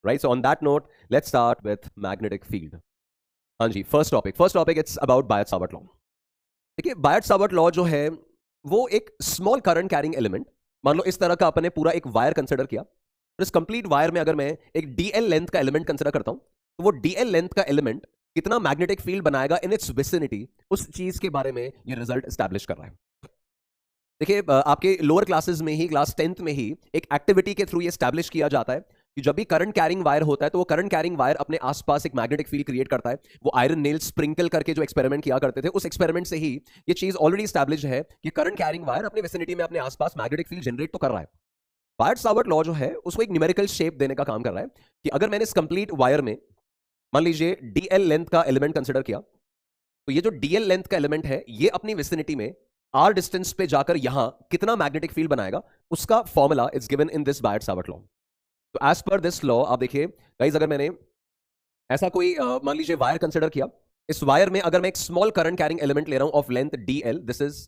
right? So on that note, let's start with magnetic field. हाँ जी, first topic it's about Biot-Savart law. देखिए Biot-Savart law जो है वो एक स्मॉल करंट कैरिंग एलिमेंट, मान लो इस तरह का अपने पूरा एक वायर कंसिडर किया, और इस कंप्लीट वायर में अगर मैं एक डीएल लेंथ का एलिमेंट कंसिडर करता हूं तो वो डीएल लेंथ का एलिमेंट कितना मैग्नेटिक फील्ड बनाएगा इन इट्स विसिनिटी, उस चीज के बारे में ये रिजल्ट एस्टैब्लिश कर रहा है. देखिए आपके लोअर क्लासेस में ही, क्लास 10th में ही एक एक्टिविटी के थ्रू ये एस्टैब्लिश किया जाता है कि जब भी करंट कैरिंग वायर होता है तो वो करंट कैरिंग वायर अपने आसपास एक मैग्नेटिक फील्ड क्रिएट करता है. वो आयरन नेल स्प्रिंकल करके जो एक्सपेरिमेंट किया करते थे, उस एक्सपेरिमेंट से ही ये चीज ऑलरेडी एस्टैब्लिश है कि करंट कैरिंग वायर अपने विसिनिटी में अपने आसपास मैग्नेटिक फील्ड जनरेट तो कर रहा है. बायट-सावर्ट लॉ जो है उसको एक न्यूमेरिकल शेप देने का काम कर रहा है कि अगर मैंने इस कंप्लीट वायर में मान लीजिए डीएल लेंथ का एलिमेंट कंसिडर किया, तो ये जो डीएल लेंथ का एलिमेंट है ये अपनी विसिनिटी में आर डिस्टेंस पे जाकर यहां कितना मैग्नेटिक फील्ड बनाएगा, उसका formula is given in this Biot Savart law. तो एज पर दिस लॉ आप देखिए गाइस, अगर मैंने ऐसा कोई मान लीजिए वायर कंसिडर किया, इस वायर में अगर मैं एक स्मॉल करंट कैरिंग एलिमेंट ले रहा हूं of length DL, this is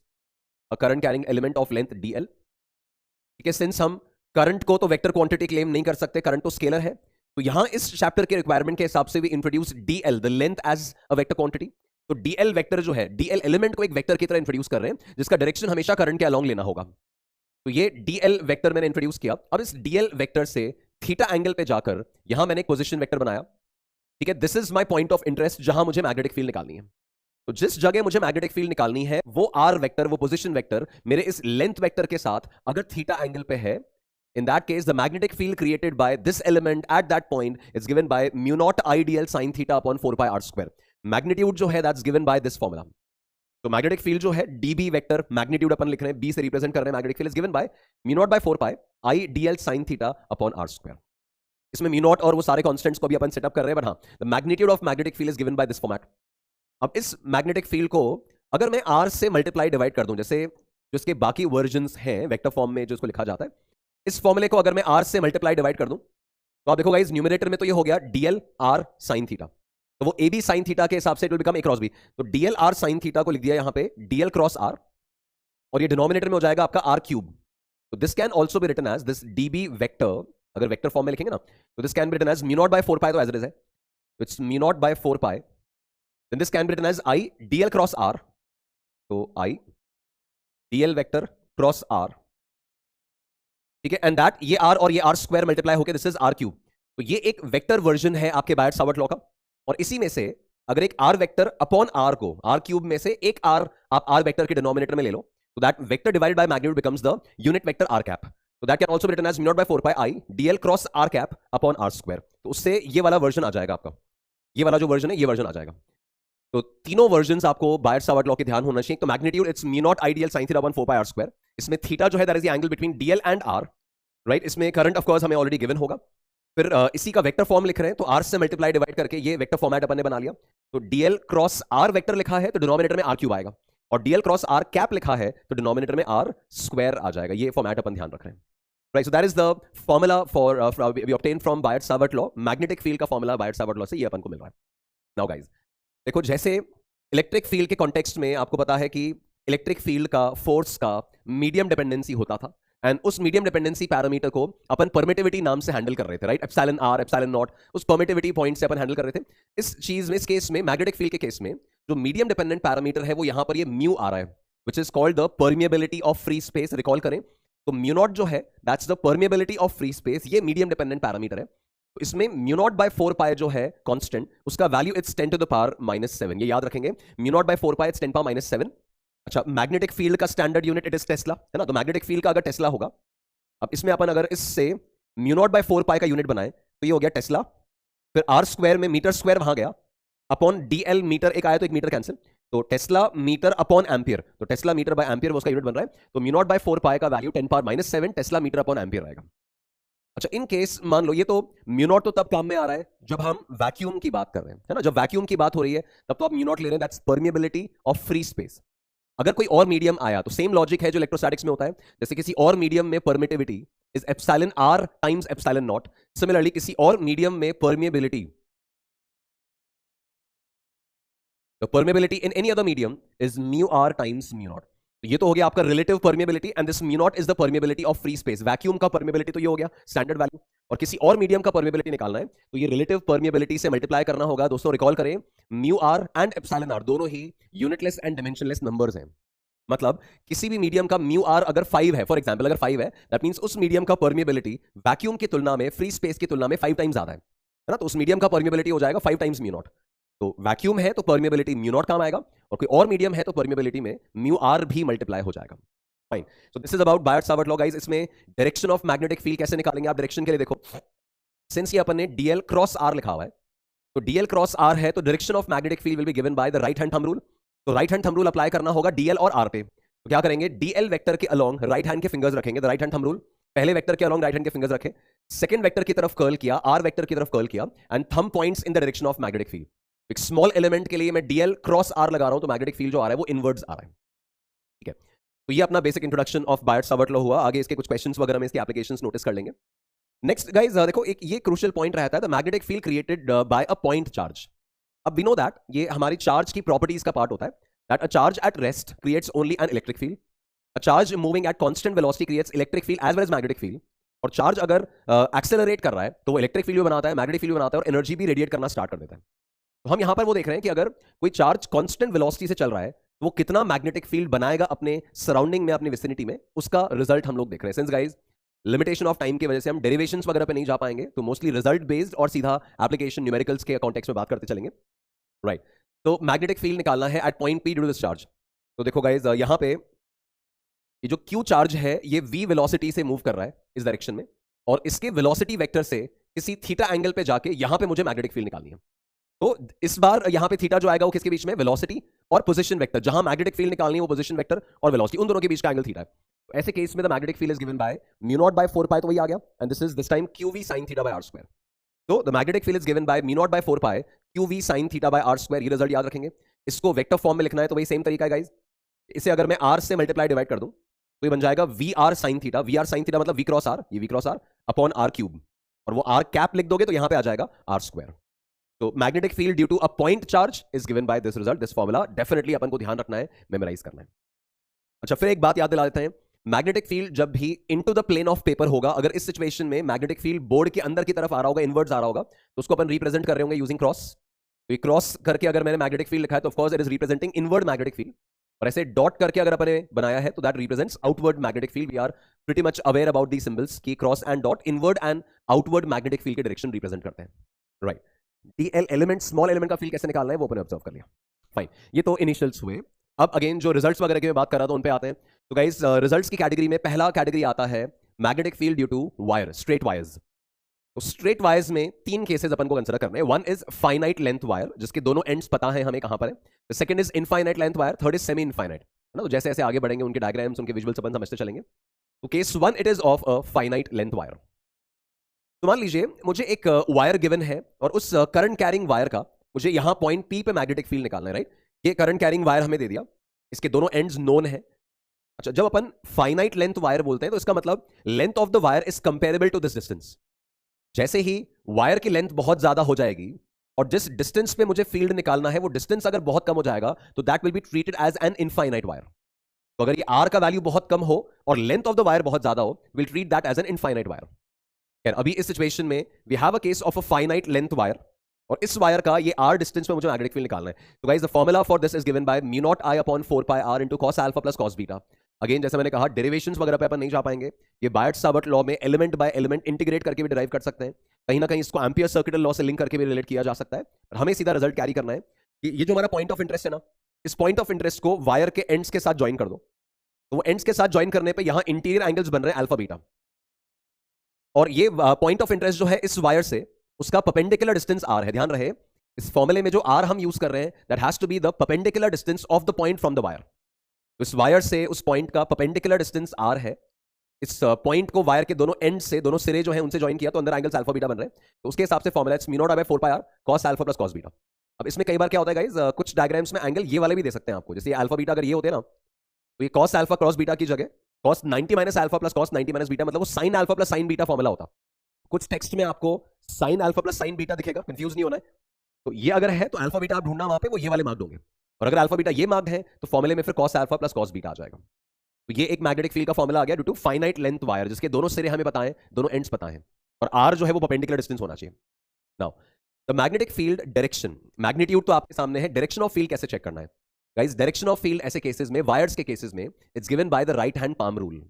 a current carrying element of length DL. ठीक है, सिंस हम करंट को तो वेक्टर क्वांटिटी क्लेम नहीं कर सकते, करंट तो स्केलर है, तो यहां इस चैप्टर के रिक्वायरमेंट के हिसाब से भी introduce D L the length as a vector quantity. तो डीएल वेक्टर जो है, डीएल एलिमेंट को एक वेक्टर की तरह इंट्रोड्यूस कर रहे हैं जिसका डायरेक्शन हमेशा करंट के अलोंग लेना होगा. तो ये डीएल वेक्टर मैंने इंट्रोड्यूस किया. अब इस डीएल वेक्टर से थीटा एंगल पे जाकर यहां मैंने एक पोजीशन वेक्टर बनाया. ठीक है, this is my point of interest जहां मुझे मैग्नेटिक फील्ड निकालनी है. तो जिस जगह मुझे मैग्नेटिक फील्ड निकालनी है वो आर वेक्टर, वो पोजीशन वेक्टर मेरे इस लेंथ वेक्टर के साथ अगर थीटा एंगल पे है, in that case the magnetic field created by this element at that point is given by mu naught I dl sin theta upon 4 pi r square. Magnitude जो है that's given by this formula. तो magnetic field जो है db vector, magnitude अपन लिख रहे हैं, b से represent कर रहे हैं, magnetic field is given bye mu naught by 4 pi I dl sin theta upon r square. इसमें mu naught और वो सारे कांस्टेंट्स को भी अपन सेटअप कर रहे हैं, बट हाँ, the magnitude of magnetic field is given by this format. अब इस मैग्नेटिक फील्ड को अगर मैं r से मल्टीप्लाई डिवाइड कर दूं, जैसे जो इसके बाकी वर्जन्स हैं वेक्टर फॉर्म में जो इसको लिखा जाता है, इस फॉर्मूले को अगर मैं r से मल्टीप्लाई डिवाइड कर दूं तो आप देखो गाइस, न्यूमरेटर में तो ये हो गया dl r sin थीटा, तो वो ab sin थीटा के हिसाब से it will become a cross b. तो dl r sin थीटा को लिख दिया यहां पे dl क्रॉस r, और ये डिनोमिनेटर में हो जाएगा आपका r क्यूब. तो this can also be written as this db vector, अगर वेक्टर फॉर्म में लिखेंगे ना तो this can be written as mu naught by 4 pi, तो एज इट इज है, it's mu naught by 4 pi. Then this can be written as I dl cross r, तो I dl vector cross r. ठीक है, and that ये r और ये r square multiply होकर this is r cube. तो ये एक वेक्टर वर्जन है आपके बायट-सावर्ट लॉ का, और इसी में से अगर एक r वेक्टर अपॉन r को r क्यूब में से एक r आप r वेक्टर के डिनोमिनेटर में ले लो, तो that vector divided by magnitude becomes the unit vector r cap. तो that can also be written as mu naught by 4 pi I dl cross r cap upon r square. तो उससे ये वाला वर्जन आ जाएगा आपका, ये वाला जो वर्जन है ये वर्जन आ जाएगा. तो तीनों वर्जन्स आपको बायट-सावर्ट लॉ के ध्यान होना चाहिए. तो magnitude it's mu naught I dl sin theta upon 4 pi r square. इसमें थीटा जो है that is the angle between dl and r, right. इसमें करंट ऑफ कोर्स हमें ऑलरेडी गिवन होगा. फिर इसी का वेक्टर फॉर्म लिख रहे हैं, तो r से मल्टीप्लाई डिवाइड करके ये वेक्टर फॉर्मेट अपन ने बना लिया. तो dl क्रॉस r वेक्टर लिखा है तो डिनोमिनेटर में r क्यूब आएगा, और dl क्रॉस r कैप लिखा है तो डिनोमिनेटर में r स्क्वायर आ जाएगा. ये फॉर्मेट अपन ध्यान रख रहे हैं, right. So that is the formula for we obtain from Biot Savart law. Magnetic field का फॉर्मूला बायट-सावर्ट लॉ से ये अपन को मिल रहा है. नाउ गाइस देखो, जैसे इलेक्ट्रिक फील्ड के कॉन्टेक्स्ट में आपको पता है कि इलेक्ट्रिक फील्ड का फोर्स का मीडियम डिपेंडेंसी होता था, एंड उस मीडियम डिपेंडेंसी पैरामीटर को अपन परमिटिविटी नाम से हैंडल कर रहे थे, right. Epsilon r, epsilon not, उस परमिटिविटी पॉइंट से अपन हैंडल कर रहे थे. इस चीज में, इस केस में, मैग्नेटिक फील्ड के केस में जो मीडियम डिपेंडेंट पैरामीटर है वो यहां पर ये म्यू आ रहा है, which is called the permeability of free space. Recall करें तो म्यू नॉट जो है that's the permeability of free space, ये मीडियम डिपेंडेंट पैरामीटर है. तो इसमें mu naught by 4 pi जो है कांस्टेंट, उसका value it's 10 to the power -7. ये याद रखेंगे, mu naught by 4 pi it's 10 power -7. अच्छा, मैग्नेटिक फील्ड का standard unit it is Tesla, है ना. तो मैग्नेटिक फील्ड का अगर टेस्ला होगा, अब इसमें अपन अगर इससे mu naught by 4 pi का यूनिट बनाए तो ये हो गया टेस्ला. फिर r स्क्वायर में मीटर स्क्वायर वहां गया, अपॉन dl मीटर एक आया तो एक मीटर कैंसिल, तो टेस्ला मीटर अपॉन एम्पियर, तो टेस्ला मीटर बाय एम्पियर वो उसका यूनिट बन रहा है. तो mu naught by 4 pi का value 10 power -7 tesla metre upon ampere आएगा. अच्छा, इन केस मान लो ये तो म्यू नॉट तो तब काम में आ रहा है जब हम वैक्यूम की बात कर रहे हैं, है ना. जब वैक्यूम की बात हो रही है तब तो आप म्यू नॉट ले रहे हैं, that's permeability of free space. अगर कोई और मीडियम आया तो सेम लॉजिक है जो इलेक्ट्रोस्टैटिक्स में होता है, जैसे किसी और मीडियम में permittivity is epsilon r times epsilon not. Similarly किसी और मीडियम में permeability, the permeability in any other medium is mu r times mu naught. ये तो हो गया आपका relative permeability, and this mu not is the permeability of free space. Vacuum का permeability तो ये हो गया स्टैंडर्ड वैल्यू. और किसी और मीडियम का परमेबिलिटी निकालना है तो ये रिलेटिव परमेबिलिटी से मल्टीप्लाई करना होगा। दोस्तों रिकॉल करें, mu r and epsilon r दोनों ही यूनिटलेस एंड डिमेंशनलेस नंबर्स हैं। मतलब किसी भी मीडियम का म्यू आर अगर 5 है, फॉर एग्जांपल अगर 5 है, दैट मींस उस मीडियम का परमेबिलिटी वैक्यूम की तुलना में, फ्री स्पेस की तुलना में 5 टाइम्स ज्यादा है ना, तो उस मीडियम का परमेबिलिटी हो जाएगा 5 टाइम्स म्यू नॉट। तो वैक्यूम है तो परमेबिलिटी म्यू नॉट काम आएगा, और कोई और मीडियम है तो परमेबिलिटी में म्यू आर भी मल्टीप्लाई हो जाएगा। Fine, so this is about Biot Savart law guys. इसमें डायरेक्शन ऑफ मैग्नेटिक फील्ड कैसे निकालेंगे आप, डायरेक्शन के लिए देखो, सिंस ये अपन ने डीएल क्रॉस आर लिखा हुआ है, तो डीएल क्रॉस आर है तो direction of magnetic field will be given by the right hand thumb rule. तो right hand thumb rule apply करना होगा डीएल और आर पे। तो क्या करेंगे, डीएल वेक्टर के अलोंग राइट हैंड के फिंगर्स रखेंगे, the right hand thumb rule, पहले वेक्टर के अलोंग राइट हैंड के फिंगर्स रखे, सेकंड वेक्टर की तरफ कर्ल किया, आर वेक्टर की तरफ कर्ल किया, and thumb points in the direction of magnetic field. एक स्मॉल एलिमेंट के लिए मैं डीएल क्रॉस आर लगा रहा हूं तो मैग्नेटिक फील्ड जो आ रहा है वो इनवर्ड्स आ रहा है। ठीक है, तो ये अपना बेसिक इंट्रोडक्शन ऑफ बायट-सावर्ट लॉ हुआ। आगे इसके कुछ क्वेश्चंस वगैरह में इसके एप्लीकेशंस नोटिस कर लेंगे। नेक्स्ट गाइस देखो, एक ये क्रूशियल पॉइंट रहता है, the magnetic field created by a point charge. अब वी नो दैट ये हमारी चार्ज की प्रॉपर्टीज का पार्ट होता है, that a charge at rest creates only an electric field, a charge moving at constant velocity creates electric field as well as magnetic field. और charge अगर accelerate कर रहा है तो वो इलेक्ट्रिक फील्ड भी बनाता है, मैग्नेटिक फील्ड भी बनाता है, और एनर्जी भी रेडिएट करना स्टार्ट कर देता है। तो हम यहां पर वो देख रहे हैं कि अगर कोई चार्ज कांस्टेंट वेलोसिटी से चल रहा है तो वो कितना मैग्नेटिक फील्ड बनाएगा अपने सराउंडिंग में, अपनी विसिनिटी में, उसका रिजल्ट हम लोग देख रहे हैं। Since guys limitation of time की वजह से हम डेरिवेशंस वगैरह पे नहीं जा पाएंगे, तो मोस्टली रिजल्ट बेस्ड और सीधा एप्लीकेशन न्यूमेरिकल्स के कॉन्टेक्स्ट में बात करते चलेंगे। राइट, तो मैग्नेटिक फील्ड निकालना है at point P due to this charge. तो देखो गाइस यहां पे ये जो क्यू चार्ज है ये v वेलोसिटी से मूव कर रहा है इस डायरेक्शन में, और इसके वेलोसिटी वेक्टर से किसी थीटा एंगल पे जाके यहां पे मुझे मैग्नेटिक फील्ड निकालनी है। तो इस बार यहां पे थीटा जो आएगा वो किसके बीच में, वेलोसिटी और पोजीशन वेक्टर, जहां मैग्नेटिक फील्ड निकालनी है वो पोजीशन वेक्टर और वेलोसिटी, उन दोनों के बीच का एंगल थीटा है। तो ऐसे केस में the magnetic field is given by mu naught by 4 pi, तो वही आ गया, and this is this time qv sin theta by r square. तो the magnetic field is given by mu naught by 4 pi qv sin theta by r square. ये result याद रखेंगे। इसको vector form में लिखना है तो वही सेम तरीका है गाइस। इसे अगर मैं r से मल्टीप्लाई डिवाइड कर दूं तो ये बन जाएगा vr sin theta, vr sin theta मतलब v क्रॉस r, ये v cross r upon r cube, और वो r कैप लिख दोगे तो यहां पे आ जाएगा r स्क्वायर। तो magnetic field due to a point charge is given by this result, this formula definitely अपन को ध्यान रखना है, मेमोराइज करना है। अच्छा, फिर एक बात याद दिला देते हैं, मैग्नेटिक फील्ड जब भी into the plane of paper होगा, अगर इस सिचुएशन में मैग्नेटिक फील्ड बोर्ड के अंदर की तरफ आ रहा होगा, इनवर्ट्स आ रहा होगा, तो उसको अपन रिप्रेजेंट कर रहे होंगे यूजिंग क्रॉस। तो ये क्रॉस करके अगर मैंने मैग्नेटिक फील्ड लिखा है तो of course it is representing inward magnetic field, और ऐसे डॉट करके अगर अपन ने बनाया है तो that represents outward magnetic field. We are pretty much aware about the symbols कि cross and dot inward and outward magnetic field के डायरेक्शन रिप्रेजेंट करते हैं। Right, DL element, small element का फील्ड कैसे निकालना है वो अपन ऑब्जर्व कर लिया। फाइन, ये तो इनिशियल्स हुए। अब अगेन जो रिजल्ट्स वगैरह की मैं बात कर रहा था उन पे आते हैं। तो गाइस रिजल्ट्स की कैटेगरी में पहला कैटेगरी आता है magnetic field due to wire, straight wires. तो स्ट्रेट वायर्स में 3 केसेस अपन को कंसीडर करने हैं। One is finite length wire, जिसके दोनों एंड्स पता है हमें कहां पर है। Second is infinite length wire, third is semi infinite, है ना। तो जैसे जैसे आगे बढ़ेंगे उनके डायग्राम्स, उनके विजुअल्स अपन समझते चलेंगे। तो case 1 it is of a finite length wire. तो मान लीजिए मुझे एक वायर गिवन है और उस करंट कैरिंग वायर का मुझे यहां पॉइंट पी पे मैग्नेटिक फील्ड निकालना है। राइट, ये करंट कैरिंग वायर हमें दे दिया, इसके दोनों एंड्स नोन है। अच्छा, जब अपन फाइनाइट लेंथ वायर बोलते हैं तो इसका मतलब length of the wire is comparable to this distance. जैसे ही वायर की लेंथ बहुत ज्यादा हो जाएगी और जिस डिस्टेंस पे मुझे फील्ड निकालना है वो डिस्टेंस अगर बहुत कम हो जाएगा तो that will be treated as an infinite wire. तो अगर ये आर का वैल्यू बहुत कम हो और लेंथ ऑफ द वायर बहुत ज्यादा हो, will treat that as an infinite wire. अभी इस सिचुएशन में we have a case of a finite length wire, और इस वायर का ये r डिस्टेंस पे मुझे मैग्नेटिक फील्ड निकालना है। तो guys the formula for this is given by mu not I upon 4 pi r into cos alpha plus cos beta. Again जैसे मैंने कहा डेरिवेशंस वगैरह पे अपन नहीं जा पाएंगे, ये बायट-सावर्ट लॉ में एलिमेंट बाय एलिमेंट इंटीग्रेट करके भी डिराइव कर सकते हैं, कहीं ना कहीं इसको एम्पियर सर्किटल लॉ से लिंक करके भी रिलेट किया जा सकता है। और हमें सीधा रिजल्ट कैरी करना है कि ये जो हमारा पॉइंट ऑफ इंटरेस्ट है ना, इस पॉइंट ऑफ इंटरेस्ट को वायर के एंड्स के साथ ज्वाइन कर दो। तो वो एंड्स के साथ ज्वाइन करने पे यहां इंटीरियर एंगल्स बन रहे हैं अल्फा बीटा, और ये पॉइंट ऑफ इंटरेस्ट जो है इस वायर से उसका परपेंडिकुलर डिस्टेंस r है। ध्यान रहे इस फॉर्मूले में जो r हम यूज कर रहे हैं that has to B the perpendicular distance of the point from the wire. तो इस वायर से उस पॉइंट का परपेंडिकुलर डिस्टेंस r है। इस पॉइंट को वायर के दोनों एंड से, दोनों सिरे जो है उनसे ज्वाइन किया तो अंदर एंगल्स अल्फा बीटा बन रहे हैं। तो उसके हिसाब से formula it's mu naught by 4 pi r cos alpha plus cos beta. अब इसमें कई बार क्या होता है गाइस, कुछ डायग्राम्स में एंगल ये वाले भी दे सकते हैं आपको, जैसे ये अल्फा बीटा अगर ये होते हैं ना तो ये cos अल्फा क्रॉस बीटा की जगह cos 90 minus alpha plus cos 90 minus beta, मतलब वो sin alpha plus sin beta formula होता। कुछ टेक्स्ट में आपको sin alpha plus sin beta दिखेगा, कंफ्यूज नहीं होना है। तो ये अगर है तो अल्फा बीटा आप ढूंढना वहां पे वो ये वाले मार्क दोगे, और अगर अल्फा बीटा ये मार्क है तो फॉर्मूले में फिर cos alpha plus cos beta आ जाएगा। तो ये एक मैग्नेटिक फील्ड का फॉर्मूला आ गया due to finite length wire, जिसके दोनों सिरे हमें पता है, दोनों एंड्स पता है। और आर जो है वो परपेंडिकुलर डिस्टेंस होना चाहिए। Now the magnetic field direction, magnitude तो आपके सामने है, डायरेक्शन ऑफ फील्ड कैसे चेक करना है गाइस? डायरेक्शन ऑफ फील्ड ऐसे केसेस में, वायर्स के केसेस में, it's given by the right hand palm rule.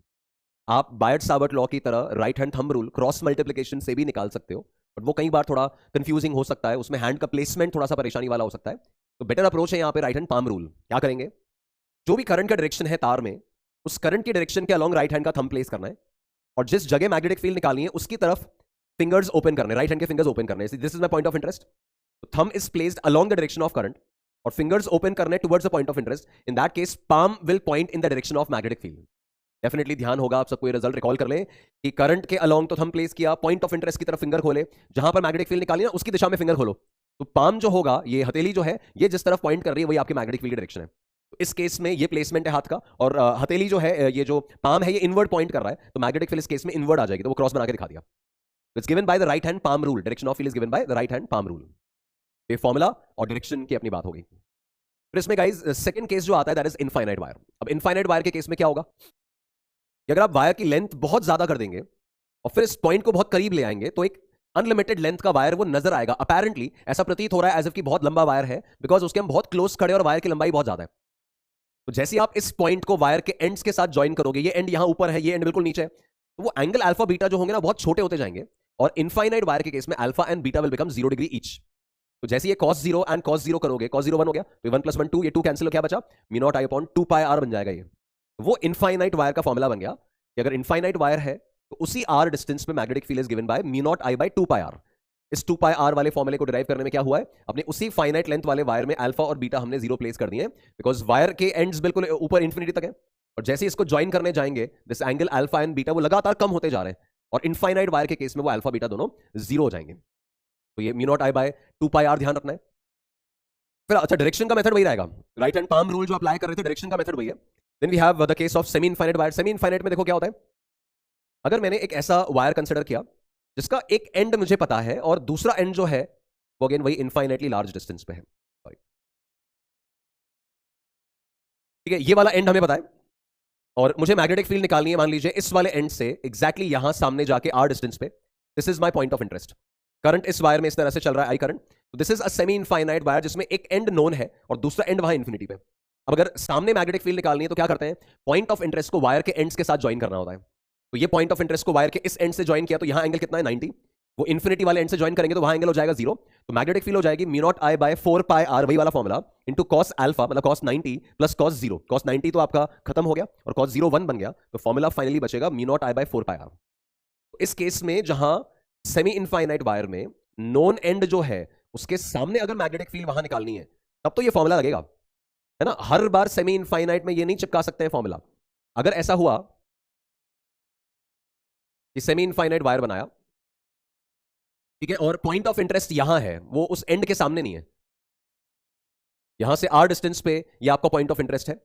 आप बायट-सावर्ट लॉ की तरह right hand thumb rule cross multiplication से भी निकाल सकते हो, बट वो कई बार थोड़ा कंफ्यूजिंग हो सकता है, उसमें हैंड का प्लेसमेंट थोड़ा सा परेशानी वाला हो सकता है। तो बेटर अप्रोच है यहाँ पे राइट हैंड पाम रूल। क्या करेंगे? जो भी करंट का डायरेक्शन है तार में, उस करंट की डायरेक्शन के अलोंग राइट हैंड का थंब प्लेस करना है, और जिस जगह मैग्नेटिक फील्ड निकालनी है उसकी तरफ फिंगर्स ओपन करने, राइट हैंड के फिंगर्स ओपन करने। This is my point of interest. Thumb is placed along the direction of current और फिंगर्स ओपन करने towards the point of interest. In that case palm will point in the direction of magnetic field. Definitely ध्यान होगा आप सबको, ये result recall कर लें कि करंट के अलोंग तो थंब प्लेस किया, पॉइंट ऑफ इंटरेस्ट की तरफ फिंगर खोले, जहां पर मैग्नेटिक फील्ड निकाली ना उसकी दिशा में फिंगर खोलो, तो पाम जो होगा, ये हथेली जो है, ये जिस तरफ पॉइंट कर रही है वही आपकी मैग्नेटिक फील्ड की डायरेक्शन है। तो इस केस में ये प्लेसमेंट है हाथ का, और हथेली जो है, ये जो पाम है, ये इनवर्ड पॉइंट कर रहा है, तो मैग्नेटिक फील्ड इस केस में इनवर्ड आ जाएगी, तो वो क्रॉस बना के दिखा दिया। It's given by the right hand palm rule, direction of field is given by the right hand palm rule. ये फॉर्मूला और डायरेक्शन की अपनी बात हो गई। फिर इसमें गाइस सेकंड केस जो आता है दैट इज इनफाइनाइट वायर। अब इनफाइनाइट वायर के केस में क्या होगा कि अगर आप वायर की लेंथ बहुत ज्यादा कर देंगे और फिर इस पॉइंट को बहुत करीब ले आएंगे, तो एक अनलिमिटेड लेंथ का वायर वो नजर आएगा। अपेरेंटली ऐसा प्रतीत हो रहा है एज इफ कि बहुत लंबा वायर है, बिकॉज उसके हम बहुत क्लोज खड़े और वायर की लंबाई बहुत ज्यादा है। तो जैसे आप इस पॉइंट को वायर के एंड्स के साथ ज्वाइन करोगे, ये एंड यहां ऊपर है, ये एंड बिल्कुल नीचे है, तो वो एंगल अल्फा बीटा जो होंगे ना बहुत छोटे होते जाएंगे, और इनफाइनाइट वायर के केस में alpha and beta will become 0 degree each. तो जैसे ये cos 0 एंड cos 0 करोगे, cos 0 1 हो गया, तो 1 + 1 2, ये 2 कैंसिल हो, क्या बचा? Mu not I upon 2 pi r बन जाएगा। ये वो इनफाइनाइट वायर का फॉर्मूला बन गया कि अगर इनफाइनाइट वायर है तो उसी आर डिस्टेंस में magnetic field is given by mu not I by 2 pi r. इस 2 पाई आर वाले फॉर्मूले को डिराइव करने में क्या हुआ है, अपने उसी फाइनाइट लेंथ वाले वायर में अल्फा और बीटा हमने 0 प्लेस कर दिए, बिकॉज वायर के एंड्स बिल्कुल ऊपर इंफिनिटी तक है, और जैसे इसको ज्वाइन करने जाएंगे, this angle alpha and beta वो लगातार कम होते जा रहे हैं, और इनफाइनाइट वायर के केस में वो अल्फा बीटा दोनों 0 हो जाएंगे। तो ये mu not I by 2 pi r ध्यान रखना है। फिर अच्छा, डायरेक्शन का मेथड वही रहेगा, राइट हैंड पाम रूल जो अप्लाई कर रहे थे, डायरेक्शन का मेथड वही है। Then we have the case of semi infinite wire. Semi infinite में देखो क्या होता है, अगर मैंने एक ऐसा वायर कंसिडर किया जिसका एक एंड मुझे पता है और दूसरा एंड जो है वो अगेन वही इनफाइनाइटली लार्ज डिस्टेंस पे है, ठीक है, ये वाला एंड हमें पता है, और मुझे मैग्नेटिक फील्ड निकालनी है, मान लीजिए इस वाले एंड से एग्जैक्टली यहां सामने जाके आर डिस्टेंस पे। This is my point of interest. Current इस वायर में इस तरह से चल रहा है, आई करंट। तो this is a semi infinite wire जिसमें एक एंड नोन है और दूसरा एंड वहां इंफिनिटी पे। अब अगर सामने मैग्नेटिक फील्ड निकालनी है तो क्या करते हैं, पॉइंट ऑफ इंटरेस्ट को वायर के एंड्स के साथ ज्वाइन करना होता है। तो ये पॉइंट ऑफ इंटरेस्ट को वायर के इस एंड से ज्वाइन किया, तो यहां एंगल कितना है, 90। वो इन्फिनिटी वाले एंड से ज्वाइन करेंगे तो वहां एंगल हो जाएगा 0। तो मैग्नेटिक फील्ड हो जाएगी mu not I by 4 pi r, वही वाला फॉर्मूला, इनटू cos अल्फा मतलब cos 90 प्लस cos 0। cos 90 तो आपका खत्म हो गया और cos 0 1 बन गया, तो फॉर्मूला फाइनली बचेगा mu not I by 4 pi are. तो इस केस में जहां सेमी इनफाइनाइट वायर में नोन एंड जो है उसके सामने अगर मैग्नेटिक फील्ड वहां निकालनी है तब तो ये फॉर्मूला लगेगा, है ना। हर बार सेमी इनफाइनाइट में ये नहीं चिपका सकते हैं फॉर्मूला। अगर ऐसा हुआ कि सेमी इनफाइनाइट वायर बनाया, ठीक है, और पॉइंट ऑफ इंटरेस्ट यहां है, वो उस एंड के सामने नहीं है, यहां से आर डिस्टेंस पे ये आपका पॉइंट ऑफ इंटरेस्ट है,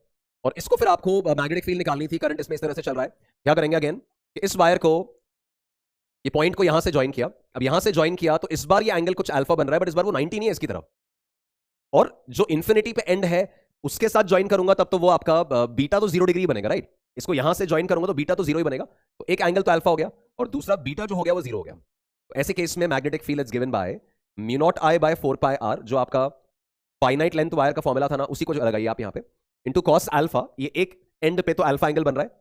और इसको फिर आपको मैग्नेटिक फील्ड निकालनी थी, करंट इसमें इस तरह से चल रहा है। क्या करेंगे अगेन कि इस वायर को, ये पॉइंट को यहां से ज्वाइन किया, अब यहां से ज्वाइन किया तो इस बार ये एंगल कुछ अल्फा बन रहा है, बट इस बार वो 90 नहीं है इसकी तरफ, और जो इन्फिनिटी पे एंड है उसके साथ ज्वाइन करूंगा तब तो वो आपका बीटा तो 0 डिग्री बनेगा, राइट। इसको यहां से ज्वाइन करूंगा तो बीटा तो 0 ही बनेगा, तो एक एंगल तो अल्फा हो गया और दूसरा बीटा जो हो गया वो 0 हो गया। तो ऐसे केस में magnetic field is given by mu not I by 4 pi r, जो आपका फाइनाइट लेंथ वायर का फॉर्मूला था ना, उसी को लगाइए आप यहां पे, इनटू cos अल्फा। ये एक एंड पे तो अल्फा एंगल बन रहा है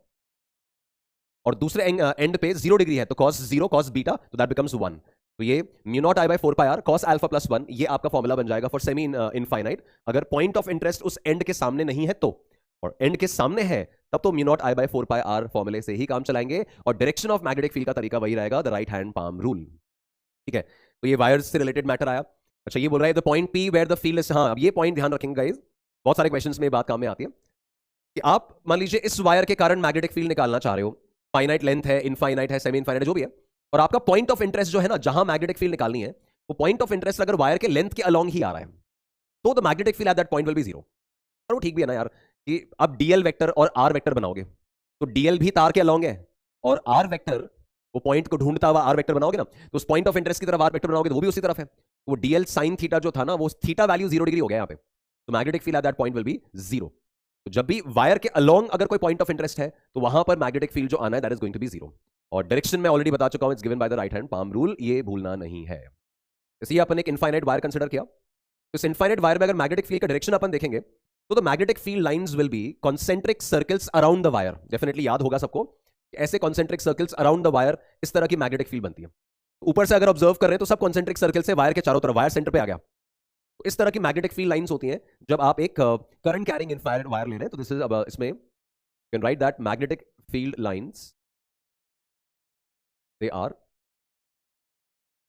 और दूसरे एंड पे 0 डिग्री है, तो cos 0 cos बीटा, तो दैट बिकम्स 1। तो ये mu not I by 4 pi r cos alpha plus 1, ये आपका फॉर्मूला बन जाएगा फॉर सेमी इनफाइनाइट। अगर पॉइंट ऑफ इंटरेस्ट उस एंड के सामने नहीं है तो, और एंड के सामने है तब तो mu not I by 4 pi r फॉर्मूले से ही काम चलाएंगे, और डायरेक्शन ऑफ मैग्नेटिक फील्ड का तरीका वही रहेगा, the right hand palm rule, ठीक है। तो ये वायर्स से रिलेटेड मैटर आया। अच्छा, ये बोल रहा है the point P where the field is, हाँ अब ये पॉइंट ध्यान रखेंगे गाइस, बहुत सारे क्वेश्चंस में ये बात काम में आती है कि आप मान लीजिए इस वायर के कारण मैग्नेटिक फील्ड निकालना चाह रहे हो, फाइनाइट लेंथ है, इनफाइनाइट है, सेमी इनफाइनाइट जो भी है, और आपका पॉइंट ऑफ इंटरेस्ट जो है ना, जहां मैग्नेटिक फील्ड निकालनी है, वो पॉइंट ऑफ इंटरेस्ट अगर वायर के लेंथ के अलोंग ही आ रहा है तो the magnetic field eight that point will be 0। पर वो ठीक भी है ना यार, कि अब डीएल वेक्टर और आर वेक्टर बनाओगे तो डीएल भी तार के अलोंग है, और आर वेक्टर वो पॉइंट को ढूंढता हुआ आर वेक्टर बनाओगे ना, तो उस पॉइंट ऑफ इंटरेस्ट की तरफ आर वेक्टर बनाओगे तो वो भी उसी तरफ है, तो वो डीएल साइन थीटा जो था ना, वो थीटा वैल्यू 0 डिग्री हो गया यहाँ पे, तो magnetic field eight that point will be 0। तो जब भी वायर के अलोंग अगर कोई पॉइंट ऑफ इंटरेस्ट है तो वहां पर मैग्नेटिक फील्ड जो आना है that is going to be 0। और डायरेक्शन में ऑलरेडी बता चुका हूं, it's given by the right hand palm rule, ये भूलना नहीं है। जैसे ये अपन एक इनफाइनाइट वायर कंसिडर किया, तो इस इनफाइनाइट वायर में अगर मैग्नेटिक फील्ड का डायरेक्शन अपन देखेंगे तो the magnetic field lines will be concentric circles around the wire. Definitely याद होगा सबको, ऐसे concentric circles around the wire, इस तरह की मैग्नेटिक फील्ड बनती है। ऊपर से अगर ऑब्जर्व कर रहे हैं तो सब कॉन्सेंट्रिक सर्कल से वायर के चारों तरफ, वायर सेंटर पे आ गया, तो इस तरह की मैग्नेटिक फील्ड लाइंस होती हैं जब आप एक करंट कैरिंग इनफाइनाइट वायर ले रहे हैं। तो दिस इज इसमें can write that magnetic field lines they are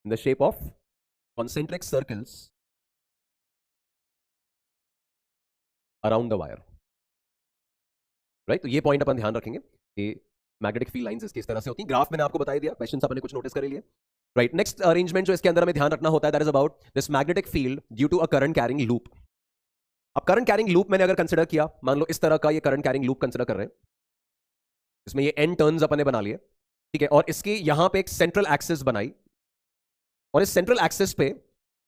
in the shape of concentric circles around the wire, right. तो ये पॉइंट अपन ध्यान रखेंगे कि मैग्नेटिक फील्ड लाइंस किस तरह से होती हैं। ग्राफ मैंने आपको बता दिया, क्वेश्चंस आपने कुछ नोटिस कर लिए, राइट। नेक्स्ट अरेंजमेंट जो इसके अंदर हमें ध्यान रखना होता है, that is about this magnetic field due to a current carrying loop. अब करंट कैरिंग लूप मैंने अगर कंसिडर किया, मान लो इस तरह का ये करंट कैरिंग लूप कंसिडर कर रहे हैं, इसमें ये n टर्न्स अपने बना लिए, ठीक है, और इसकी यहां पे एक सेंट्रल एक्सिस बनाई, और इस सेंट्रल एक्सिस पे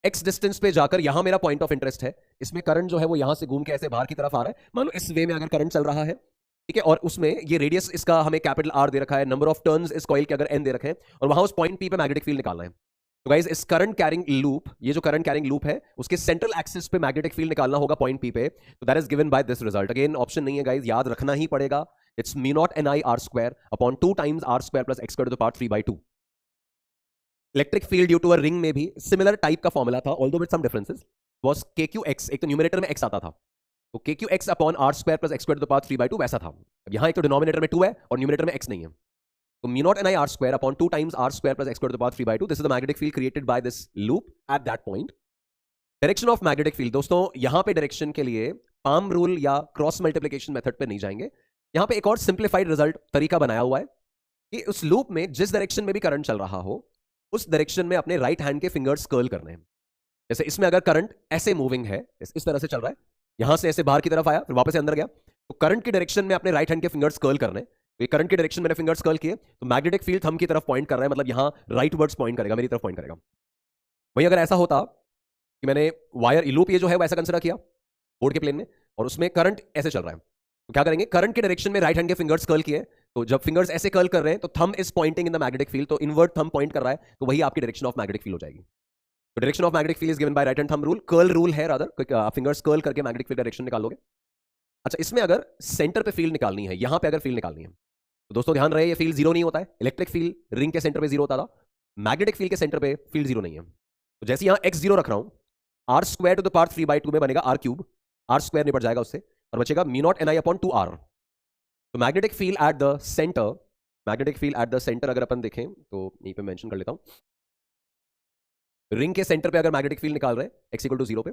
x डिस्टेंस पे जाकर यहां मेरा पॉइंट ऑफ इंटरेस्ट है, इसमें करंट जो है वो यहां से घूम के ऐसे बाहर की तरफ आ रहा है, मान लो इस वे में अगर करंट चल रहा है, ठीक है, और उसमें ये रेडियस इसका हमें कैपिटल R दे रखा है, नंबर ऑफ टर्न्स इस कॉइल के अगर n दे रखे हैं, और वहां उस पॉइंट P पे मैग्नेटिक फील्ड निकालना है। तो गाइस इस करंट कैरिंग लूप, ये जो करंट कैरिंग लूप है, उसके सेंट्रल एक्सिस पे मैग्नेटिक फील्ड निकालना होगा पॉइंट P पे, तो that is given by this result. Again option नहीं है गाइस, याद रखना ही पड़ेगा, it's mu naught ni r square upon 2 times r square plus x square to the power 3/2। Electric field due to a ring में भी similar type का formula था, although with some differences, was kqx, एक तो numerator में x आता था, तो kqx upon r square plus x square to the power 3/2 वैसा था। अब यहां एक तो डिनोमिनेटर में 2 है और न्यूमरेटर में x नहीं है, तो mu naught ni r square upon 2 times r square plus x square to the power 3/2, this is the magnetic field created by this loop at that point. Direction of magnetic field, दोस्तों यहां पे direction के लिए palm rule या cross multiplication method पे नहीं जाएंगे, यहां पे एक और सिंप्लीफाइड रिजल्ट तरीका बनाया हुआ है कि उस लूप में जिस डायरेक्शन में भी करंट चल रहा हो, उस डायरेक्शन में अपने राइट हैंड के फिंगर्स कर्ल करने हैं। जैसे इसमें अगर करंट ऐसे मूविंग है, इस तरह से चल रहा है, यहां से ऐसे बाहर की तरफ आया फिर वापस अंदर गया, तो करंट की डायरेक्शन में अपने राइट हैंड के फिंगर्स कर्ल करने। तो ये करंट की डायरेक्शन मैंने फिंगर्स कर्ल किए, तो मैग्नेटिक फील्ड थंब की तरफ पॉइंट कर रहा है, मतलब यहां राइट वर्ड्स पॉइंट करेगा, मेरी तरफ पॉइंट करेगा। वही अगर ऐसा होता कि मैंने वायर लूप ये जो है वो ऐसा कंसिडर किया बोर्ड के प्लेन में, और उसमें करंट ऐसे चल रहा है, तो क्या करेंगे, करंट के डायरेक्शन में राइट हैंड के फिंगर्स कर्ल किए, तो जब फिंगर्स ऐसे कर्ल कर रहे हैं तो thumb is pointing in the magnetic field, तो इनवर्ट थंब पॉइंट कर रहा है, तो वही आपकी डायरेक्शन ऑफ मैग्नेटिक फील्ड हो जाएगी। तो direction of magnetic field is given bye right hand thumb rule, curl rule है रादर, फिंगर्स कर्ल करके मैग्नेटिक फील्ड डायरेक्शन निकालोगे। अच्छा, इसमें अगर सेंटर पे फील्ड निकालनी है, यहां पे अगर फील्ड निकालनी है, तो दोस्तों ध्यान रहे ये फील्ड जीरो नहीं होता है। इलेक्ट्रिक फील्ड रिंग के सेंटर पे जीरो होता था, मैग्नेटिक फील्ड के सेंटर पे फील्ड जीरो नहीं है। तो जैसे यहां x जीरो रख रहा हूं, r square to the power 3/2 में बनेगा r क्यूब, r स्क्वायर निपट जाएगा उससे और बचेगा mu naught ni upon 2r। तो magnetic field at the centre, magnetic field at the centre अगर अपन देखें तो यहीं पे मेंशन कर लेता हूं, रिंग के सेंटर पे अगर मैग्नेटिक फील्ड निकाल रहे हैं x इक्वल टू 0 पे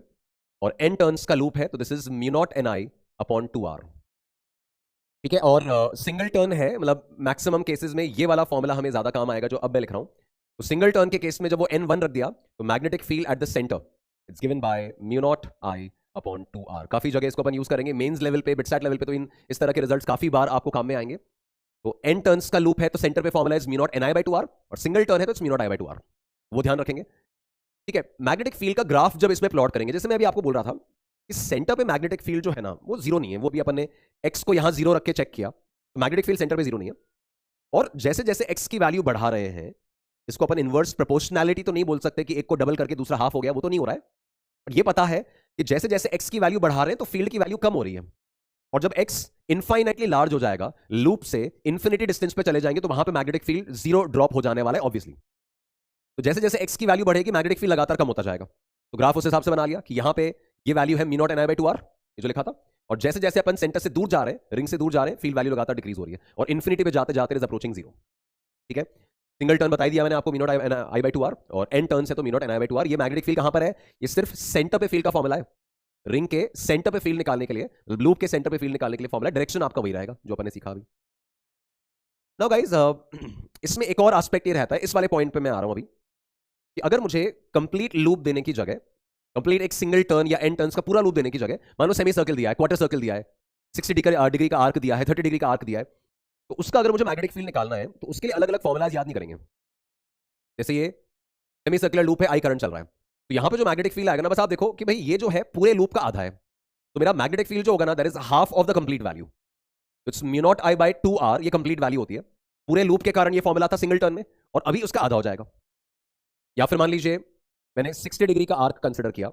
और n टर्न्स का लूप है, तो this is mu naught ni upon 2r, ठीक है। और सिंगल टर्न है, मतलब मैक्सिमम केसेस में ये वाला फॉर्मूला हमें ज्यादा काम आएगा जो अब मैं लिख रहा हूं। तो सिंगल टर्न के केस में जब वो n1 रख दिया, तो magnetic field at the centre it's given by mu naught i upon 2r। काफी जगह इसको अपन यूज करेंगे, मेंस लेवल पे, बिटसैट लेवल पे, तो इस तरह के रिजल्ट्स काफी बार आपको काम में आएंगे। तो n टर्न्स का लूप है तो सेंटर पे formula is mu naught ni by 2r, और सिंगल टर्न है तो it's mu naught i by 2r, वो ध्यान रखेंगे, ठीक है। मैग्नेटिक फील्ड का ग्राफ जब इसमें प्लॉट करेंगे, जैसे मैं अभी आपको बोल रहा था, इस सेंटर पे मैग्नेटिक फील्ड जो है ना वो जीरो नहीं है, वो भी अपन ने x को यहां जीरो रख के चेक किया, तो मैग्नेटिक फील्ड सेंटर पे जीरो नहीं है। और जैसे जैसे x की वैल्यू बढ़ा रहे हैं, इसको अपन इनवर्स प्रोपोर्शनैलिटी तो नहीं बोल सकते कि एक को डबल करके दूसरा हाफ हो गया, वो तो नहीं हो रहा है, बट ये पता है कि जैसे जैसे x की वैल्यू बढ़ा रहे हैं तो फील्ड की वैल्यू कम हो रही है, और जब x इनफाइनाइटली लार्ज हो जाएगा, लूप से इंफिनिटी डिस्टेंस पे चले जाएंगे, तो वहां पे मैग्नेटिक फील्ड जीरो ड्रॉप हो जाने वाला है ऑब्वियसली। तो जैसे जैसे x की वैल्यू बढ़ेगी मैग्नेटिक फील्ड लगातार कम होता जाएगा। तो ग्राफ उस हिसाब से बना लिया कि यहां पे ये वैल्यू है mu naught ni by 2r, ये जो लिखा था, और जैसे जैसे अपन सेंटर से दूर जा रहे हैं, रिंग से दूर जा रहे हैं, फील्ड वैल्यू लगातार डिक्रीज हो रही है और इन्फिनिटी पे जाते जाते इज अप्रोचिंग जीरो, ठीक है। सिंगल टर्न बता दिया मैंने आपको, mu naught i by 2r, और n टर्न है तो mu naught ni by 2r। ये मैग्नेटिक फील्ड कहां पर है, ये सिर्फ सेंटर पे फील्ड का फॉर्मूला है, रिंग के सेंटर पे फील्ड निकालने के लिए, लूप के सेंटर पे फील्ड निकालने के लिए फॉर्मूला, डायरेक्शन आपका वही रहेगा जो अपन ने सीखा अभी। नाउ गाइस, इसमें एक और एस्पेक्ट ये रहता है, इस वाले पॉइंट पे मैं आ रहा हूं अभी, कि अगर मुझे कंप्लीट लूप देने की जगह, कंप्लीट एक सिंगल टर्न या n टर्न्स का पूरा लूप देने की जगह, मान लो सेमी सर्कल दिया है, क्वार्टर सर्कल दिया है, 60 डिग्री का आर्क दिया है, 30 डिग्री का आर्क दिया है, तो उसका अगर मुझे मैग्नेटिक फील्ड निकालना है तो उसके लिए अलग अलग फॉर्मुलाज याद नहीं करेंगे। जैसे ये सेमी सर्कुलर लूप है, आई करंट चल रहा है, तो यहां पे जो मैग्नेटिक फील्ड आएगा ना, बस आप देखो कि भाई ये जो है पूरे लूप का आधा है, तो मेरा मैग्नेटिक फील्ड जो होगा ना, that is half of the complete value, it's mu naught i by 2r, ये कंप्लीट वैल्यू होती है, पूरे लूप के कारण ये फॉर्मूला था सिंगल टर्न में, और अभी उसका आधा हो जाएगा। या फिर मान लीजिए मैंने 60 डिग्री का आर्क कंसिडर किया,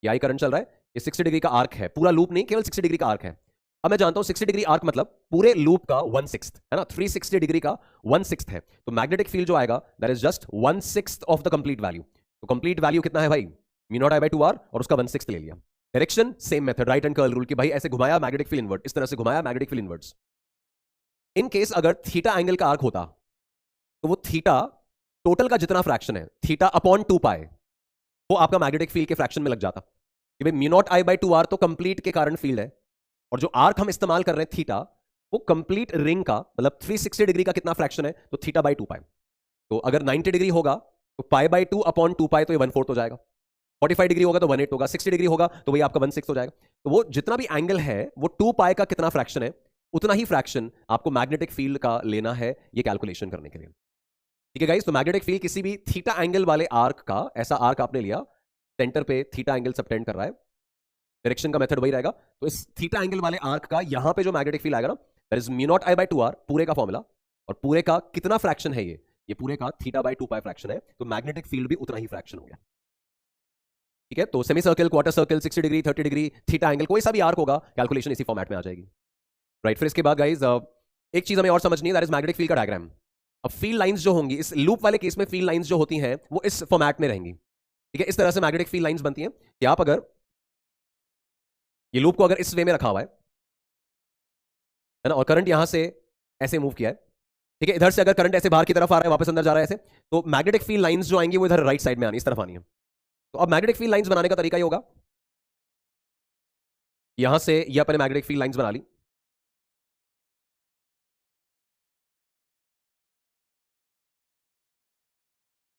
ये आई करंट चल रहा है, ये 60 डिग्री का आर्क है, पूरा लूप नहीं, केवल 60 डिग्री का आर्क है। अब मैं जानता हूं 60 डिग्री आर्क मतलब पूरे लूप का 1/6 है ना, 360 डिग्री का 1/6 है, तो मैग्नेटिक फील्ड जो आएगा that is just 1/6 of the complete value. तो कंप्लीट वैल्यू कितना है भाई, μ0I/2r, और उसका 1/6 ले लिया। Direction same method, right and curl rule, कि भाई ऐसे घुमाया मैग्नेटिक फील्ड इनवर्ट, इस तरह से घुमाया magnetic field inverts. In case अगर थीटा एंगल का आर्क होता तो वो थीटा टोटल का जितना फ्रैक्शन है, थीटा अपॉन 2π, वो आपका मैग्नेटिक फील्ड के फ्रैक्शन में लग जाता कि भाई μ0I/2r तो कंप्लीट के कारण फील्ड है, और जो आर्क हम इस्तेमाल कर रहे हैं थीटा, वो कंप्लीट रिंग का मतलब 360 डिग्री का कितना फ्रैक्शन है, तो θ/2π। तो अगर 90 डिग्री होगा तो π/2 अपॉन 2π, तो ये 1/4 हो जाएगा। 45 डिग्री होगा तो 1/8 होगा, 60 डिग्री होगा तो वही आपका 1/6 हो जाएगा। तो वो जितना भी एंगल है वो 2π का कितना फ्रैक्शन है, उतना ही फ्रैक्शन आपको मैग्नेटिक फील्ड का लेना है ये कैलकुलेशन करने के लिए। ठीक है गाइस, तो मैग्नेटिक फील्ड किसी भी थीटा एंगल वाले आर्क का, ऐसा आर्क आपने लिया, सेंटर पे थीटा एंगल सबटेंड कर रहा है, डायरेक्शन का मेथड वही रहेगा, तो इस थीटा एंगल वाले आर्क का यहां पे जो मैग्नेटिक फील्ड आएगा ना, दैट इज μ0I/2r, पूरे का फॉर्मूला, और पूरे का कितना फ्रैक्शन है ये पूरे का θ/2π फ्रैक्शन है, तो मैग्नेटिक फील्ड भी उतना ही फ्रैक्शन हो गया। ठीक है, तो semi circle, quarter circle, 60 degree, 30 degree, theta angle, कोई सा भी आर्क होगा, कैलकुलेशन इसी फॉर्मेट में आ जाएगी। राइट, फिर इसके बाद गाइज एक चीज हमें और समझनी है, दैट इज मैग्नेटिक फील्ड का डायग्राम। अब फील्ड लाइंस जो होंगी इस लूप वाले केस में, फील्ड लाइंस जो होती हैं वो इस फॉर्मेट में रहेंगी। ठीक है, इस तरह से मैग्नेटिक फील्ड लाइंस बनती हैं कि आप अगर ये लूप को अगर इस वे में रखा हुआ है ना, और करंट यहां से ऐसे मूव किया है, ठीक है, इधर से अगर करंट ऐसे बाहर की तरफ आ रहा है, वापस अंदर जा रहा है ऐसे, तो मैग्नेटिक फील्ड लाइंस जो आएंगी वो इधर राइट साइड में आनी, इस तरफ आनी है। तो अब मैग्नेटिक फील्ड लाइंस बनाने का तरीका ये होगा, यहां से ये अपने मैग्नेटिक फील्ड लाइंस बना ली,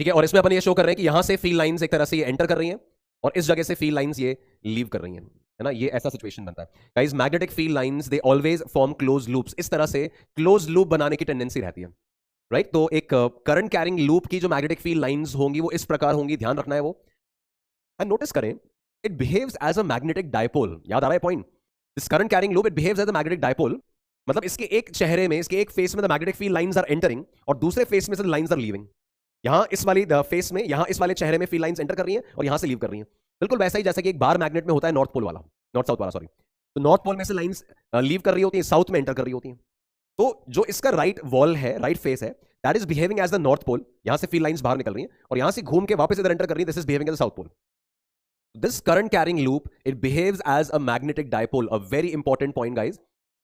ठीक है, और इसमें अपन ये शो कर रहे हैं कि यहां से फील्ड लाइंस एक तरह से ये एंटर कर रही हैं, और इस जगह से फील्ड लाइंस ये लीव कर रही हैं, है ना, ये ऐसा सिचुएशन बनता है। Guys, magnetic field lines they always form close loops, इस तरह से क्लोज लूप बनाने की टेंडेंसी रहती है। राइट, तो एक करंट कैरिंग लूप की जो मैग्नेटिक फील्ड लाइंस होंगी वो इस प्रकार होंगी, ध्यान रखना है वो। एंड नोटिस करें, it behaves as a magnetic dipole, याद आ रहा है point, this current carrying loop it behaves as a magnetic dipole, मतलब इसके एक चेहरे में, इसके एक फेस में the magnetic field lines are entering, और दूसरे फेस में से लाइंस आर लीविंग। यहां इस वाली फेस में, यहां इस वाले चेहरे में फील्ड लाइंस एंटर कर रही हैं और यहां से लीव कर रही हैं, बिल्कुल वैसा ही जैसा कि एक बार मैग्नेट में होता है नॉर्थ पोल वाला, नॉर्थ साउथ वाला, सॉरी, तो नॉर्थ पोल में से लाइंस लीव कर रही होती हैं, साउथ में एंटर कर रही होती हैं। तो जो इसका राइट वॉल है, राइट फेस है, that is behaving as the north pole, यहां से फील्ड लाइंस बाहर निकल रही हैं और यहां से घूम के वापस इधर एंटर कर रही है, this is behaving as the south pole. This current carrying loop, it behaves as a magnetic dipole, a very important point guys.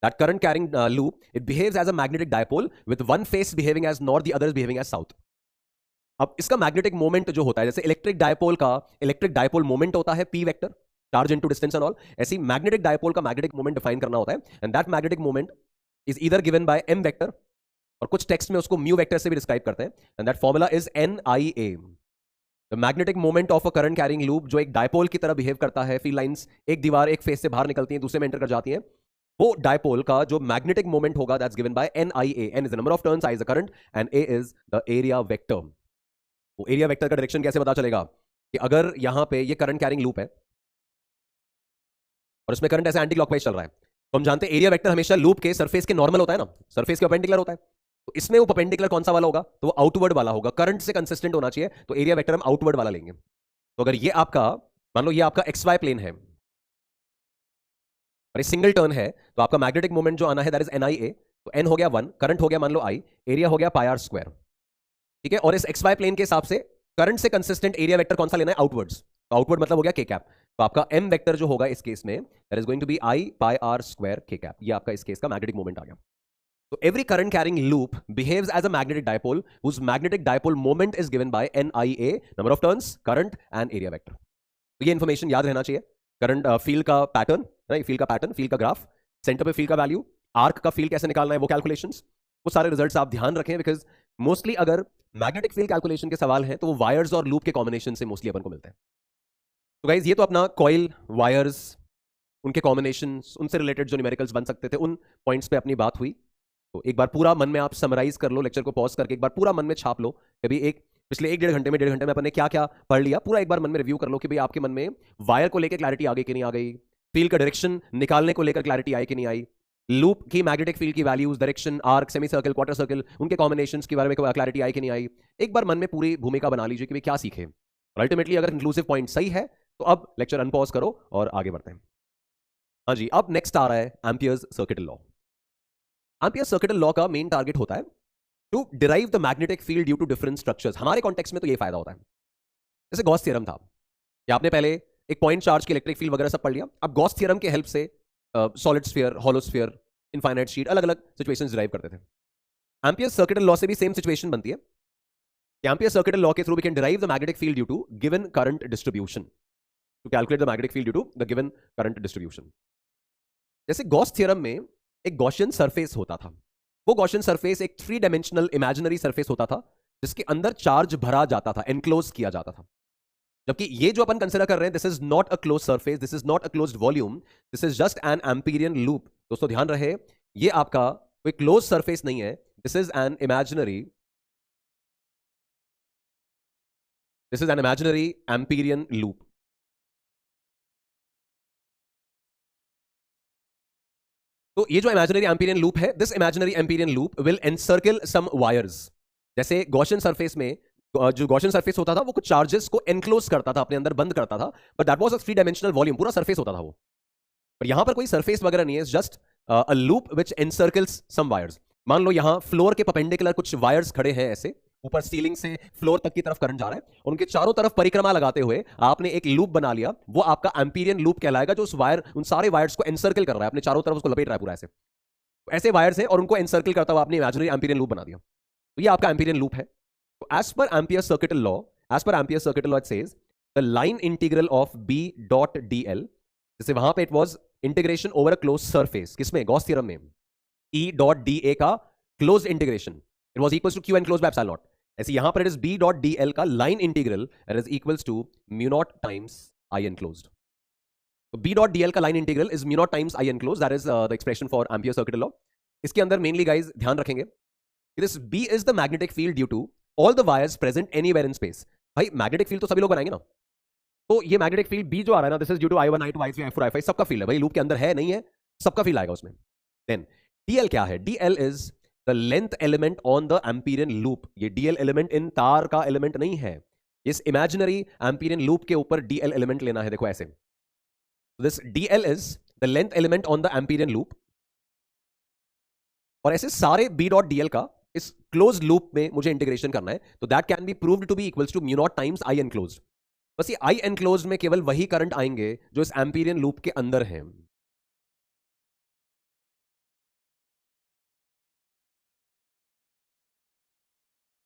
That current carrying loop, it behaves as a magnetic dipole with one face behaving as north, the other is behaving as south. अब इसका magnetic moment जो होता है, जैसे electric dipole का electric dipole moment होता है P vector, charge into distance and all, ऐसी मैग्नेटिक डायपोल का मैग्नेटिक मोमेंट डिफाइन करना होता है, and that magnetic moment is either given by m vector, और कुछ टेक्स्ट में उसको म्यू वेक्टर से भी डिस्क्राइब करते हैं, and that formula is NIA। The magnetic moment of a current carrying loop, जो एक डायपोल की तरह बिहेव करता है, फील्ड लाइंस एक दीवार एक फेस से बाहर निकलती हैं, दूसरे में एंटर कर जाती हैं, वो डायपोल का जो मैग्नेटिक मोमेंट होगा that's given by NIA। N is the number of turns, I is the current, and A is the area vector. वो एरिया वेक्टर का डायरेक्शन कैसे पता चलेगा कि अगर यहां पे ये करंट कैरिंग लूप है और इसमें करंट ऐसे एंटी क्लॉकवाइज चल रहा है, तो हम जानते हैं एरिया वेक्टर हमेशा लूप के सरफेस के नॉर्मल होता है ना, सरफेस के परपेंडिकुलर होता है, तो इसमें वो परपेंडिकुलर कौन सा वाला होगा, तो वो आउटवर्ड वाला होगा, करंट से कंसिस्टेंट होना चाहिए, तो एरिया वेक्टर हम आउटवर्ड वाला लेंगे। तो अगर ये आपका, मान लो ये आपका XY प्लेन है और सिंगल टर्न है, तो आपका मैग्नेटिक मोमेंट जो आना है दैट इज NIA, तो N हो गया 1, करंट हो गया मान लो I, एरिया हो गया πr², ठीक है, और इस XY प्लेन के हिसाब से करंट से कंसिस्टेंट एरिया वेक्टर कौन सा लेना है, आउटवर्ड्स, तो आउटवर्ड मतलब हो गया k कैप, तो आपका m वेक्टर जो होगा इस केस में that is going to be I πr² k cap, ये आपका इस केस का मैग्नेटिक मोमेंट आ गया। So every current carrying loop behaves as a magnetic dipole whose magnetic dipole moment is given by NIA, number of turns, current and area vector. तो ये information याद रहना चाहिए। करंट फील्ड का pattern, field का pattern, field का graph, centre पे field का वैल्यू, आर्क का फील्ड कैसे निकालना है वो कैलकुलेशंस, वो सारे रिजल्ट्स आप ध्यान रखें, बिकॉज मोस्टली अगर मैग्नेटिक फील्ड कैलकुलेशन के सवाल हैं तो वो वायर्स और लूप के कॉम्बिनेशन से मोस्टली अपन को मिलते हैं। तो गाइज ये तो अपना कॉइल, वायर्स, उनके कॉम्बिनेशन, उनसे रिलेटेड जो न्यूमेरिकल्स बन सकते थे उन पॉइंट्स पे अपनी बात हुई। तो एक बार पूरा मन में आप समराइज कर लो, लेक्चर को पॉज करके एक बार पूरा मन में छाप लो, कभी एक पिछले 1-1.5 घंटे में, 1.5 घंटे में अपन ने क्या क्या पढ़ लिया, पूरा एक बार मन में रिव्यू कर लो कि भाई आपके मन में वायर को लेकर क्लैरिटी आ गई कि नहीं आ गई, फील्ड का डायरेक्शन निकालने को लेकर क्लैरिटी आई कि नहीं आई, लूप की मैग्नेटिक फील्ड की values, direction, arc, semi circle, quarter circle, उनके कॉम्बिनेशंस के बारे में क्लैरिटी आई कि नहीं आई, एक बार मन में पूरी भूमिका बना लीजिए कि भाई क्या सीखे। और अल्टीमेटली अगर इंक्लूसिव पॉइंट सही है तो अब लेक्चर अनपॉज करो और आगे बढ़ते हैं। हाँ जी, अब नेक्स्ट आ रहा है ampere's circuital law. Ampere's circuital law का मेन टारगेट होता है to derive the magnetic field due to different structures. हमारे कॉन्टेक्स्ट में तो ये फायदा होता है। जैसे गॉस थ्योरम था कि आपने पहले एक पॉइंट चार्ज की इलेक्ट्रिक फील्ड वगैरह सब पढ़ लिया, अब गॉस थ्योरम के हेल्प से solid sphere, hollow sphere, infinite sheet, अलग अलग सिचुएशंस डिराइव करते थे। एम्पियर्स सर्किटल लॉ से भी सेम सिचुएशन बनती है। एम्पियर्स सर्किटल लॉ के through we can derive the magnetic field due to given current distribution, to calculate the magnetic field due to the given current distribution. जैसे Gauss theorem में एक Gaussian surface होता था, वो Gaussian surface एक 3 dimensional imaginary surface होता था जिसके अंदर चार्ज भरा जाता था, एनक्लोज किया जाता था। जबकि ये जो अपन कंसिडर कर रहे हैं, this is not a close surface, this is not a closed volume, this is just an Amperian loop. दोस्तों ध्यान रहे, ये आपका कोई क्लोज सरफेस नहीं है, this is an imaginary, this is an imaginary amperian loop. तो ये जो इमेजिनरी एम्पीरियन लूप है, this imaginary amperian loop will encircle some wires. जैसे गॉसियन सरफेस में जो गॉसियन सरफेस होता था वो कुछ चार्जेस को एनक्लोज करता था, अपने अंदर बंद करता था, but that was a 3 dimensional volume, पूरा सरफेस होता था वो। पर यहां पर कोई सरफेस वगैरह नहीं है, just a loop which encircles some wires. मान लो यहां फ्लोर के परपेंडिकुलर कुछ वायर्स खड़े हैं, ऐसे ऊपर सीलिंग से फ्लोर तक की तरफ करंट जा रहा है, और उनके चारों तरफ परिक्रमा लगाते हुए आपने एक लूप बना लिया, वो आपका एम्पीरियन लूप कहलाएगा, जो उस वायर, उन सारे वायर्स को एनसर्कल कर रहा है, अपने चारों तरफ उसको लपेट रहा है पूरा ऐसे। तो ऐसे वायर्स हैं और उनको एनसर्कल करता हुआ आपने इमेजिनरी एम्पीरियन लूप बना दिया, तो ये आपका एम्पीरियन लूप है। तो as per Ampere circuital law, as per Ampere circuital law it says the line integral of B dot D L, जैसे वहां पे it was integration over a close surface, किसमें, गॉस थ्योरम में, E dot D A का close integration it was equals to Q enclosed by epsilon naught. ऐसे यहां पर it is B dot D L का line integral it is equals to mu naught times I enclosed. तो B dot D L का line integral is mu naught times I enclosed, that is the expression for ampere circuital law. इसके अंदर mainly guys ध्यान रखेंगे, this B is the magnetic field due to all the wires present anywhere in space. भाई magnetic field तो सभी लोग बनाएंगे ना, तो ये मैग्नेटिक फील्ड बी जो आ रहा है ना, this is due to I1 I2 I3 I4 I5, सबका फील्ड है भाई, लूप के अंदर है नहीं है, सबका फील्ड आएगा उसमें। देन डीएल क्या है, DL is the length element on the Amperian loop. ये डीएल एलिमेंट इन तार का एलिमेंट नहीं है, इस इमेजिनरी एम्पीरियन लूप के ऊपर डीएल एलिमेंट लेना है, देखो ऐसे, this DL is the length element on the Amperian loop. और ऐसे सारे बी डॉट डीएल का इस क्लोज लूप में मुझे इंटीग्रेशन करना है, तो that can be proved to be equals to mu naught times I enclosed. बस ये आई एनक्लोज्ड में केवल वही करंट आएंगे जो इस एम्पीरियन लूप के अंदर है।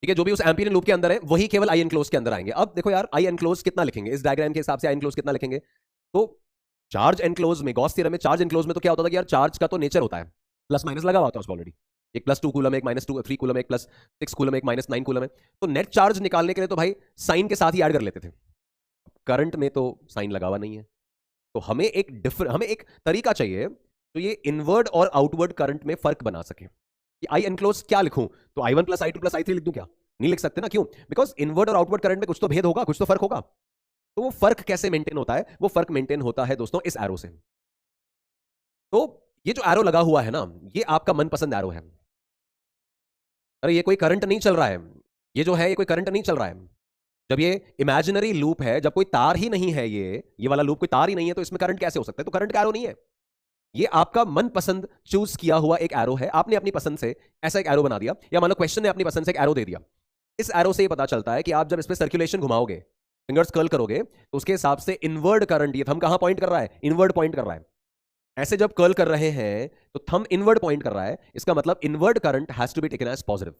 ठीक है, जो भी उस एम्पीरियन लूप के अंदर है वही केवल आई एनक्लोज के अंदर आएंगे। अब देखो यार, आई एनक्लोज कितना लिखेंगे इस डायग्राम के हिसाब से, आई एनक्लोज कितना लिखेंगे, तो चार्ज एनक्लोज में, गॉस थ्योरम में चार्ज एनक्लोज में तो क्या होता था कि यार चार्ज का तो नेचर होता है, प्लस माइनस लगा हुआ होता है उसमें ऑलरेडी, एक +2 कूलम, एक -3 कूलम, एक +6 कूलम, एक -9 कूलम है। तो नेट चार्ज निकालने के लिए तो भाई साइन के साथ ही ऐड कर लेते थे, करंट में तो साइन लगा हुआ नहीं है, तो हमें एक तरीका चाहिए तो ये इनवर्ड और आउटवर्ड करंट में फर्क बना सके। कि आई एनक्लोज क्या लिखूं, तो I1 + I2 + I3 लिख दूं क्या, नहीं लिख सकते ना, क्यों, बिकॉज इनवर्ड और आउटवर्ड करंट में कुछ तो भेद होगा, कुछ तो फर्क होगा। तो वो फर्क कैसे मेंटेन होता है, वो फर्क मेंटेन होता है दोस्तों इस एरो से। तो ये जो एरो लगा हुआ है ना, ये आपका मनपसंद एरो है। अरे ये कोई करंट नहीं चल रहा है, ये जो है ये कोई करंट नहीं चल रहा है, जब ये इमेजिनरी लूप है, जब कोई तार ही नहीं है, ये वाला लूप कोई तार ही नहीं है, तो इसमें करंट कैसे हो सकता है, तो करंट का एरो नहीं है, ये आपका मनपसंद चूज किया हुआ एक एरो है। आपने अपनी पसंद से ऐसा एक एरो बना दिया, या मान लो क्वेश्चन ने अपनी पसंद से एक एरो दे दिया। इस एरो से ये पता चलता है कि आप जब इस पे सर्कुलेशन घुमाओगे, फिंगर्स कर्ल करोगे, तो उसके हिसाब से इनवर्ड करंट, ये थंब कहां पॉइंट कर रहा है, इनवर्ड पॉइंट कर रहा है। ऐसे जब कर्ल कर रहे हैं तो थंब इनवर्ड पॉइंट कर रहा है, इसका मतलब inward current has to be taken as positive.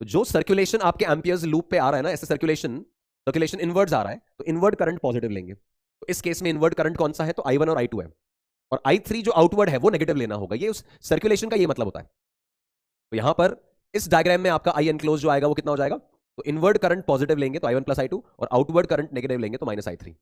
तो जो सर्कुलेशन आपके एम्पियर्स लूप पे आ रहा है ना, ऐसे सर्कुलेशन सर्कुलेशन इनवर्ड्स आ रहा है, तो इनवर्ड करंट पॉजिटिव लेंगे। तो इस केस में इनवर्ड करंट कौन सा है, तो I1 और I2 है, और I3 जो आउटवर्ड है वो नेगेटिव लेना होगा। ये उस सर्कुलेशन का ये मतलब होता है। तो यहां पर इस डायग्राम में आपका आई एनक्लोज जो आएगा वो कितना हो जाएगा, तो इनवर्ड करंट पॉजिटिव लेंगे तो I1 + I2, और आउटवर्ड करंट नेगेटिव लेंगे तो -I3।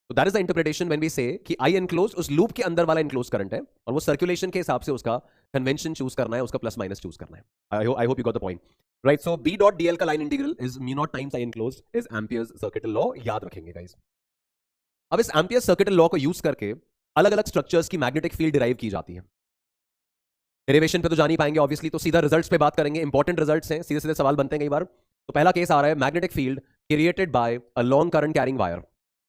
तो that is the interpretation when we say कि आई एनक्लोज उस लूप के अंदर वाला एनक्लोज करंट है, और वो सर्कुलेशन के हिसाब से उसका कन्वेंशन चूज करना है, उसका प्लस माइनस चूज करना है। I hope you got the point, right. So B dot DL का line integral is mu naught times I enclose is Ampere's circuital law, याद रखेंगे गाइस। अब इस एम्पियर्स सर्किटल लॉ को यूज करके अलग अलग स्ट्रक्चर्स की मैग्नेटिक फील्ड डिराइव की जाती है। डेरिवेशन पे तो जान ही पाएंगे ऑब्वियसली, तो सीधा रिजल्ट्स पे बात करेंगे। इंपॉर्टेंट रिजल्ट्स हैं, सीधे सीधे सवाल बनते हैं कई बार। तो पहला केस आ रहा है, magnetic field created by a long current carrying wire.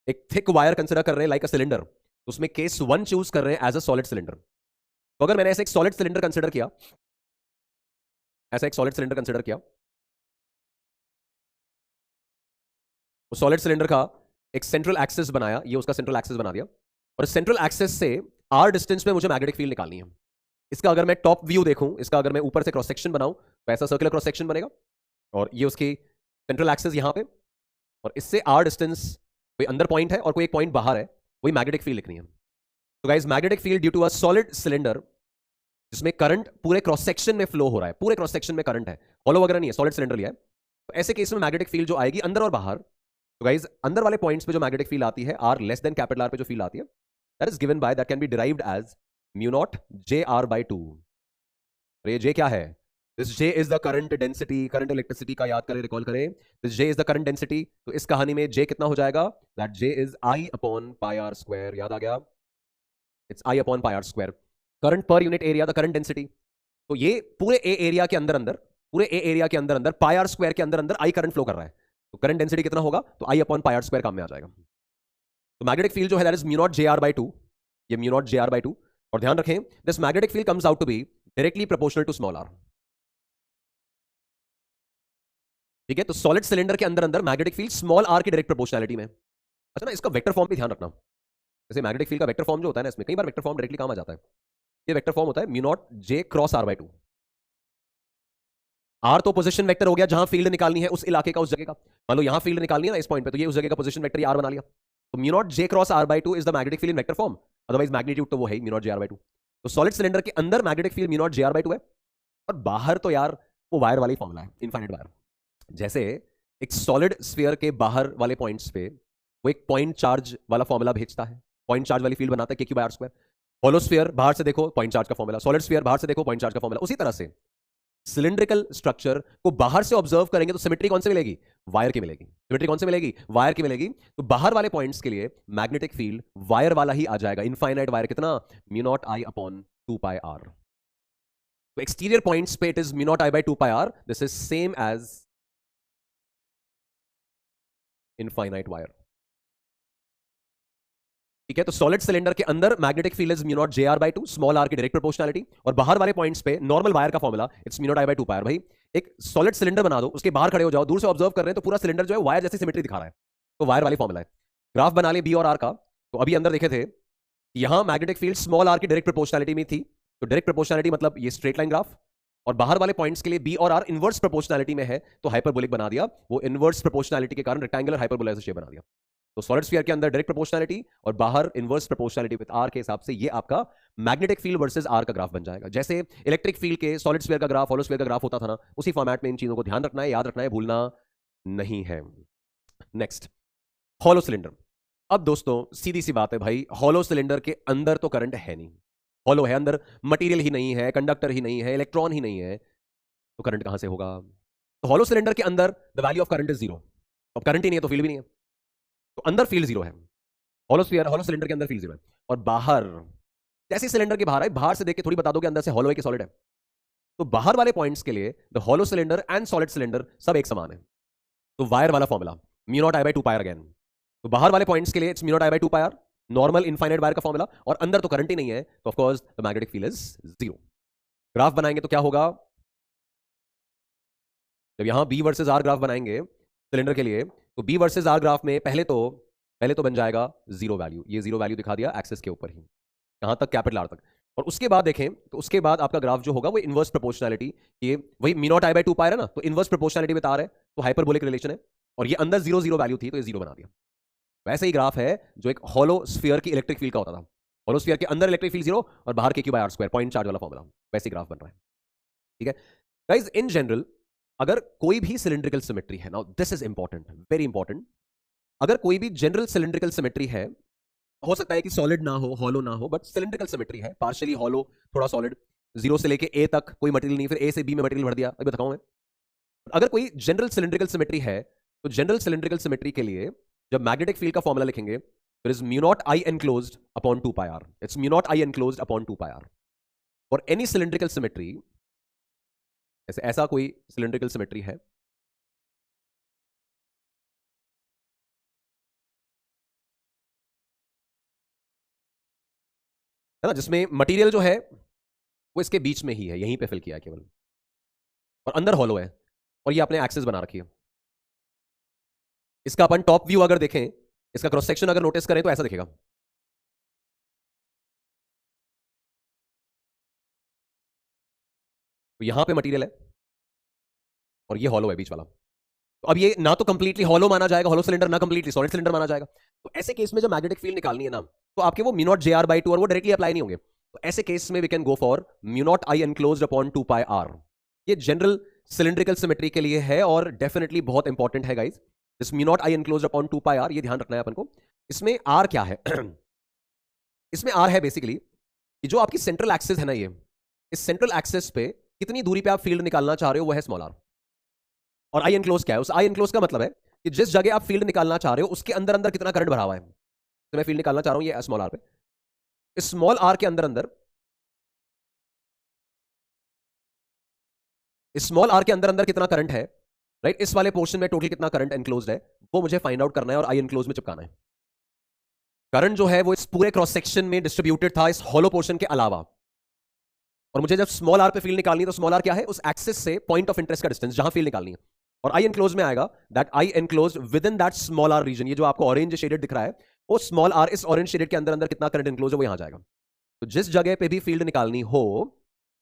एक थिक वायर कंसिडर कर रहे हैं लाइक अ सिलेंडर, तो उसमें केस 1 चूज कर रहे हैं एज अ सॉलिड सिलेंडर। तो अगर मैंने ऐसे एक सॉलिड सिलेंडर कंसिडर किया, ऐसा एक सॉलिड सिलेंडर कंसिडर किया, उस सॉलिड सिलेंडर का एक सेंट्रल एक्सिस बनाया, ये उसका सेंट्रल एक्सिस बना दिया, और सेंट्रल एक्सिस से आर डिस्टेंस में मुझे मैग्नेटिक फील्ड निकालनी है। इसका अगर मैं टॉप व्यू देखूं, इसका अगर मैं ऊपर से क्रॉस सेक्शन बनाऊं, तो ऐसा सर्कुलर क्रॉस सेक्शन बनेगा, और ये उसकी सेंट्रल एक्सिस यहां पे, और इससे आर डिस्टेंस, कोई अंदर पॉइंट है और कोई एक पॉइंट बाहर है, वही मैग्नेटिक फील्ड लिखनी है। तो guys, magnetic field due to a solid cylinder जिसमें करंट पूरे क्रॉस सेक्शन में फ्लो हो रहा है, पूरे क्रॉस सेक्शन में करंट है, हॉलो वगैरह नहीं है, सॉलिड सिलेंडर लिया है, तो ऐसे केस में मैग्नेटिक फील्ड जो आएगी अंदर और बाहर, तो गाइस अंदर वाले पॉइंट्स पे जो मैग्नेटिक फील्ड आती है, R less than capital R पे जो फील्ड आती है, that is given by, that can be derived as mu not J R by 2। ये जे क्या है? This J is the current density, current electricity का याद करें, रिकॉल करें, this J is the current density. तो इस कहानी में जे कितना हो जाएगा? That J is I upon pi R square, याद आ गया? It's I upon pi R square. Current per unit area the current density, तो ये पूरे ए एरिया के अंदर अंदर, पूरे ए एरिया के अंदर अंदर पाई आर स्क्वायर के अंदर अंदर आई करंट फ्लो कर रहा है, तो करंट डेंसिटी कितना होगा? तो I upon pi R square काम में आ जाएगा। तो मैग्नेटिक फील्ड जो है that is mu not J R by 2, ये mu not J R by 2, और ध्यान रखें this magnetic field comes out to be directly proportional to small R. ठीक है, तो सॉलिड सिलेंडर के अंदर अंदर मैग्नेटिक फील्ड स्मॉल आर की डायरेक्ट प्रोपोर्शनलिटी में। अच्छा ना, इसका वेक्टर फॉर्म भी ध्यान रखना, जैसे मैग्नेटिक फील्ड का वेक्टर फॉर्म जो होता है ना, इसमें कई बार वेक्टर फॉर्म डायरेक्टली काम आ जाता है। ये वेक्टर फॉर्म होता है mu not J cross R by 2। R तो पोजीशन वेक्टर हो गया, जहां फील्ड निकालनी है उस इलाके का, उस जगह का। मान लो यहां फील्ड निकालनी है ना इस पॉइंट पे, तो ये उस जगह का पोजीशन वेक्टर आर बना लिया। तो mu not J cross R by 2 is the magnetic field in vector form, otherwise magnitude तो वो है mu not J R by 2। तो सॉलिड सिलेंडर के अंदर magnetic field mu not J R by 2 है, और बाहर तो यार वो वायर वाली फॉर्मूला है, इनफाइनाइट वायर। जैसे एक सॉलिड स्फीयर के बाहर वाले पॉइंट्स पे वो एक पॉइंट चार्ज वाला फॉर्मूला भेजता है, पॉइंट चार्ज वाली फील्ड बनाता है, K Q by R square. Hollow sphere बाहर से देखो पॉइंट चार्ज का फॉर्मूला, सॉलिड स्फीयर बाहर से देखो पॉइंट चार्ज का फॉर्मूला। उसी तरह से सिलिंड्रिकल स्ट्रक्चर को बाहर से ऑब्जर्व करेंगे तो सिमेट्री कौन से मिलेगी? वायर की मिलेगी। सिमेट्री कौन से मिलेगी? वायर की मिलेगी। तो बाहर वाले पॉइंट्स के लिए मैग्नेटिक फील्ड वायर वाला ही आ जाएगा, इनफाइनाइट वायर। कितना? Mu not I upon 2 pi are. तो एक्सटीरियर पॉइंट्स पे it is mu not I by 2 pi R, this is same as infinite wire. ठीक है, तो सॉलिड सिलेंडर के अंदर magnetic field is mu not J R by 2, small R की direct proportionality, और बाहर वाले पॉइंट्स पे नॉर्मल वायर का formula it's mu not I by 2 pi are. भाई एक सॉलिड सिलेंडर बना दो, उसके बाहर खड़े हो जाओ, दूर से ऑब्जर्व कर रहे हैं तो पूरा सिलेंडर जो है वायर जैसी सिमेट्री दिखा रहा है, तो वायर वाली फॉर्मूला है। ग्राफ बना ले बी और आर का, तो अभी अंदर देखे थे यहां मैग्नेटिक फील्ड स्मॉल आर की डायरेक्ट प्रोपोर्शनलिटी में थी, तो डायरेक्ट प्रोपोर्शनलिटी मतलब ये स्ट्रेट लाइन ग्राफ, और बाहर वाले पॉइंट्स के लिए बी और आर इनवर्स प्रोपोर्शनलिटी में है, तो हाइपरबोलिक बना दिया। वो इनवर्स प्रोपोर्शनलिटी के कारण रेक्टेंगुलर हाइपरबोला शेप बना दिया। तो सॉलिड स्फीयर के अंदर डायरेक्ट प्रोपोर्शनलिटी और बाहर इनवर्स प्रोपोर्शनलिटी विद आर के हिसाब से ये आपका मैग्नेटिक फील्ड वर्सेस आर का ग्राफ बन जाएगा। जैसे इलेक्ट्रिक फील्ड के सॉलिड स्फीयर का ग्राफ, हॉलो स्फीयर का ग्राफ होता था ना, उसी फॉर्मेट में इन चीजों को ध्यान रखना है, याद रखना है, भूलना नहीं है। Next, hollow cylinder. अब दोस्तों सीधी सी बात है भाई, हॉलो सिलेंडर के अंदर तो करंट है नहीं, हॉलो है, अंदर मटेरियल ही नहीं है, कंडक्टर ही नहीं है, इलेक्ट्रॉन ही नहीं है, तो करंट कहां से होगा? तो हॉलो सिलेंडर के अंदर the value of current is zero. अब करंट ही नहीं है तो फील्ड भी नहीं है, तो अंदर फील्ड जीरो है। हॉलो स्फीयर, हॉलो सिलेंडर के अंदर फील्ड जीरो है, और बाहर जैसे सिलेंडर के बाहर है, बाहर से देख के थोड़ी बता दो कि अंदर से हॉलो है कि सॉलिड है। तो बाहर वाले पॉइंट्स के लिए the hollow cylinder and solid cylinder सब एक समान है, तो वायर वाला formula mu not I by 2 pi R again. तो बाहर वाले पॉइंट्स के लिए it's mu not I by 2 pi R, normal infinite wire का फॉर्मूला, और अंदर तो करंट ही नहीं है, तो of course the magnetic field is zero. Graph बनाएंगे तो क्या होगा? जब यहां बी वर्सेस आर ग्राफ बनाएंगे सिलेंडर के लिए, तो बी वर्सेस आर ग्राफ में पहले तो बन जाएगा जीरो वैल्यू, ये जीरो वैल्यू दिखा दिया एक्सिस के ऊपर ही, कहां तक? कैपिटल आर तक। और उसके बाद देखें तो उसके बाद आपका ग्राफ जो होगा वो इनवर्स प्रोपोर्शनलिटी, ये वही म्यू नॉट आई बाय 2 पाई है ना, तो इनवर्स प्रोपोर्शनलिटी में तार है, तो हाइपरबोलिक रिलेशन है, और ये अंदर जीरो जीरो वैल्यू थी तो ये जीरो बना दिया। वैसे ही ग्राफ है जो एक हॉलो स्फीयर की इलेक्ट्रिक फील्ड का होता था, हॉलो स्फीयर के अंदर इलेक्ट्रिक फील्ड जीरो और बाहर के Q by R square, point charge वाला फॉर्मूला, वैसे ग्राफ बन रहा है। ठीक है गाइस, इन जनरल अगर कोई भी सिलिंड्रिकल सिमेट्री है, now this is important, very important, अगर कोई भी जनरल सिलिंड्रिकल सिमेट्री है, हो सकता है कि सॉलिड ना हो, हॉलो ना हो, बट सिलिंड्रिकल सिमेट्री है, पार्शियली हॉलो थोड़ा सॉलिड, जीरो से लेके ए तक कोई मटेरियल नहीं, फिर ए से बी में मटेरियल भर दिया, अभी बताऊं मैं। अगर कोई जनरल सिलिंड्रिकल सिमेट्री है, तो जनरल सिलिंड्रिकल सिमेट्री के लिए जब मैग्नेटिक फील्ड का फॉर्मूला लिखेंगे, फिर is mu not I enclosed upon 2 pi R, it's mu not I enclosed upon 2 pi R. For any cylindrical symmetry, ऐसा कोई सिलिंड्रिकल सिमेट्री है ना, जिसमें मटेरियल जो है वो इसके बीच में ही है, यहीं पे फिल किया है केवल, और अंदर हॉलो है, और ये आपने एक्सेस बना रखी है। इसका अपन टॉप व्यू अगर देखें, इसका क्रॉस सेक्शन अगर नोटिस करें तो ऐसा दिखेगा। तो यहां पे मटेरियल है और ये हॉलो है बीच वाला। तो अब ये ना तो कंप्लीटली हॉलो माना जाएगा, हॉलो सिलेंडर, ना कंप्लीटली सॉलिड सिलेंडर माना जाएगा। तो ऐसे केस में जब मैग्नेटिक फील्ड निकालनी है ना, तो आपके वो mu not J R by two और वो डायरेक्टली अप्लाई नहीं होंगे। तो ऐसे केस में we can go for mu not I enclosed upon 2 pi R. ये जनरल सिलिंड्रिकल सिमेट्री के लिए है और डेफिनेटली बहुत इंपॉर्टेंट है guys. This mu not I enclosed upon 2 pi R, ये ध्यान रखना है अपन को। इसमें आर क्या है? इसमें आर है बेसिकली कि जो आपकी सेंट्रल एक्सिस है ना, ये इस सेंट्रल एक्सिस पे कितनी दूरी पे आप फील्ड निकालना चाह रहे हो, वो है स्मॉल आर। और आई एनक्लोज क्या है? उस आई एनक्लोज का मतलब है कि जिस जगह आप फील्ड निकालना चाह रहे हो उसके अंदर अंदर कितना करंट भरा हुआ है। तो मैं फील्ड निकालना चाह रहा हूं ये स्मॉल आर पे, इस स्मॉल आर के अंदर अंदर, इस स्मॉल आर के अंदर अंदर कितना करंट है, राइट? इस वाले पोर्शन में टोटल कितना करंट एनक्लोज्ड है, वो मुझे फाइंड आउट करना है और आई एनक्लोज में चिपकाना है। करंट जो है वो इस पूरे क्रॉस सेक्शन में डिस्ट्रीब्यूटेड था, इस हॉलो पोर्शन के अलावा। और मुझे जब स्मॉल आर पे फील्ड निकालनी है तो स्मॉल आर क्या है? उस एक्सिस से पॉइंट ऑफ इंटरेस्ट का डिस्टेंस, जहां फील्ड निकालनी है। और आई एनक्लोज में आएगा that I enclose within that small R region. ये जो आपको ऑरेंज शेडेड दिख रहा है, वो स्मॉल आर, इस ऑरेंज शेडेड के अंदर अंदर कितना करंट एनक्लोज है वो यहां जाएगा। तो जिस जगह पे भी फील्ड निकालनी हो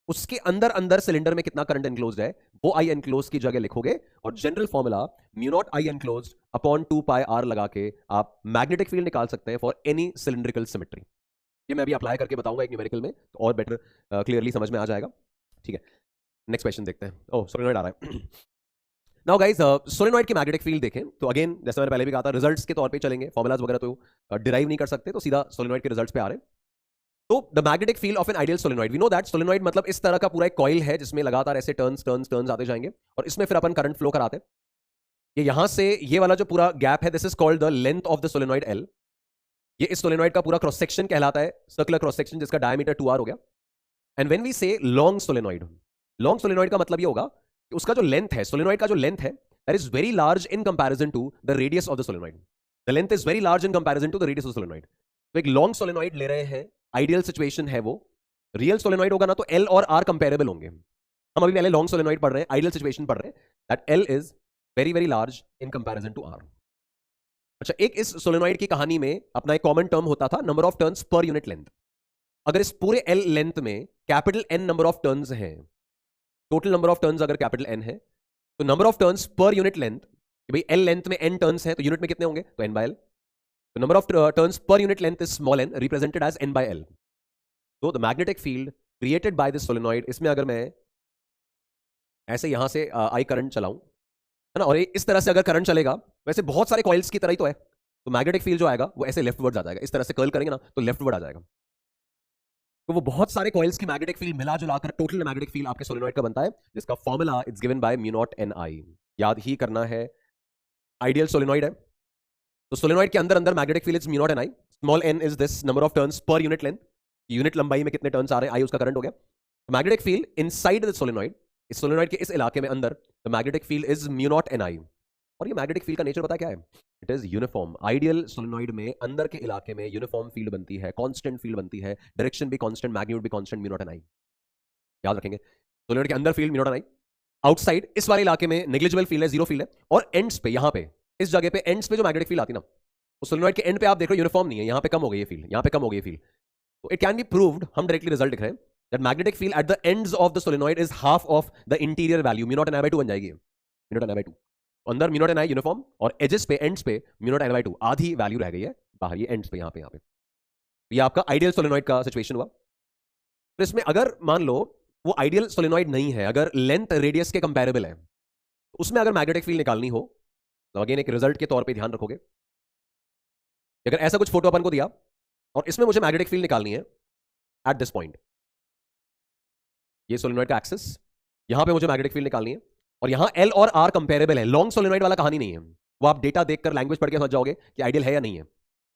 उसके अंदर अंदर सिलेंडर में कितना करंट एनक्लोज है वो आई एनक्लोज की जगह लिखोगे, और general formula mu not I enclose upon 2 pi R लगा के आप मैग्नेटिक फील्ड निकाल सकते हैं फॉर एनी सिलिंड्रिकल सिमेट्री। ये मैं अभी अप्लाई करके बताऊंगा एक न्यूमेरिकल में, तो और बेटर क्लियरली समझ में आ जाएगा। ठीक है, नेक्स्ट क्वेश्चन देखते हैं। ओह, सोलेनॉइड आ रहा है। नाउ गाइस, सोलेनॉइड की मैग्नेटिक फील्ड देखें तो अगेन जैसे मैंने पहले भी कहा था, रिजल्ट्स के तौर पे चलेंगे, फॉर्मुलाज वगैरह तो डिराइव नहीं कर सकते, तो सीधा सोलेनॉइड के रिजल्ट्स पे आ रहे हैं। तो the magnetic field of an ideal solenoid, we know that solenoid मतलब इस तरह का पूरा एक कॉइल है जिसमें लगातार ऐसे टर्न्स टर्न्स टर्न्स आते जाएंगे, और इसमें फिर अपन करंट फ्लो कराते हैं। ये यहां से ये वाला जो पूरा गैप है, this is called the length of the solenoid L. ये इस सोलेनॉइड का पूरा क्रॉस सेक्शन कहलाता है, सर्कुलर क्रॉस सेक्शन जिसका डायमीटर 2r हो गया। एंड व्हेन वी से लॉन्ग सोलेनॉइड, लॉन्ग सोलेनॉइड का मतलब ये होगा कि उसका जो लेंथ है, सोलेनॉइड का जो लेंथ है, that is very large in comparison to the radius of the solenoid. The length is very large in comparison to the radius of solenoid. तो एक लॉन्ग सोलेनॉइड ले रहे हैं, आइडियल सिचुएशन है वो। रियल सोलेनॉइड होगा ना तो एल और आर कंपेरेबल होंगे। हम अभी पहले लॉन्ग सोलेनॉइड पढ़ रहे हैं, आइडियल सिचुएशन पढ़ रहे हैं, that L is very very large in comparison to R. अच्छा, एक इस सोलेनॉइड की कहानी में अपना एक कॉमन टर्म होता था, number of turns per unit length. अगर इस पूरे एल लेंथ में capital N number of turns हैं, टोटल नंबर ऑफ टर्न्स अगर कैपिटल एन है, तो number of turns per unit length, भाई एल लेंथ में एन टर्न्स हैं तो यूनिट में कितने होंगे? तो एन बाय एल। तो number of turns per unit length is small N, represented as N by L. तो the magnetic field created by this solenoid, इसमें अगर मैं ऐसे यहां से आई करंट चलाऊं, है ना, और इस तरह से अगर करंट चलेगा, वैसे बहुत सारे कॉइल्स की तरह ही तो है, तो मैग्नेटिक फील्ड जो आएगा वो ऐसे लेफ्टवर्ड आ जाएगा। इस तरह से कर्ल करेंगे ना तो लेफ्टवर्ड आ जाएगा। तो वो बहुत सारे कॉइल्स की मैग्नेटिक फील्ड मिला जुलाकर टोटल मैग्नेटिक फील्ड आपके सोलेनॉइड का बनता है, जिसका formula it's given by mu not N I. याद ही करना है, आइडियल सोलेनॉइड है तो सोलेनॉइड के अंदर अंदर magnetic field is mu not N I. Small N is this number of turns per unit length, unit लंबाई में कितने टर्न्स आ रहे हैं, आई उसका करंट हो गया। Magnetic field inside the solenoid, इस सोलेनॉइड के इस इलाके में अंदर, the magnetic field is mu not N I. और ये मैग्नेटिक फील्ड का नेचर पता क्या है? It is uniform. Ideal solenoid में अंदर के इलाके में यूनिफॉर्म फील्ड बनती है, कांस्टेंट फील्ड बनती है, डायरेक्शन भी कांस्टेंट, मैग्नीट्यूड भी constant, mu naught N I. याद रखेंगे, सोलेनॉइड के अंदर field mu not N I, outside इस वाले इलाके में नेग्लिजिबल फील्ड है, जीरो फील्ड है, और एंड्स पे, यहां पे इस जगह पे एंड्स पे जो मैग्नेटिक फील्ड आती है ना, उस सोलेनॉइड के एंड पे आप देख रहे हो यूनिफॉर्म नहीं है, यहां पे कम हो गई है फील्ड, यहां पे कम हो गई है फील्ड। तो इट कैन बी प्रूव्ड, हम डायरेक्टली रिजल्ट लिख रहे हैं, that magnetic field at the ends of the solenoid is half of the interior value, mu not N I by 2 बन जाएगी, mu not N I by 2। अंदर mu not N I uniform, और edges पे, ends पे mu not N by 2, आधी value रह गई है बाहर, ये एंड्स पे, यहां पे। ये आपका आइडियल सोलेनॉइड का सिचुएशन हुआ। तो इसमें अगर मान लो वो आइडियल सोलेनॉइड नहीं है, अगर लेंथ रेडियस के कंपेरेबल है, तो उसमें अगर मैग्नेटिक फील्ड निकालनी हो तो अगेन एक रिजल्ट के तौर पे ध्यान रखोगे, अगर ऐसा कुछ फोटो अपन को दिया और इसमें मुझे मैग्नेटिक फील्ड निकालनी है एट दिस पॉइंट, ये सोलेनॉइड का एक्सिस, यहां पे मुझे मैग्नेटिक फील्ड निकालनी है, और यहां एल और आर कंपेरेबल है। लॉन्ग सोलेनॉइड वाला कहानी नहीं है, वो आप डेटा देखकर लैंग्वेज पढ़ के समझ जाओगे कि आइडियल है या नहीं है।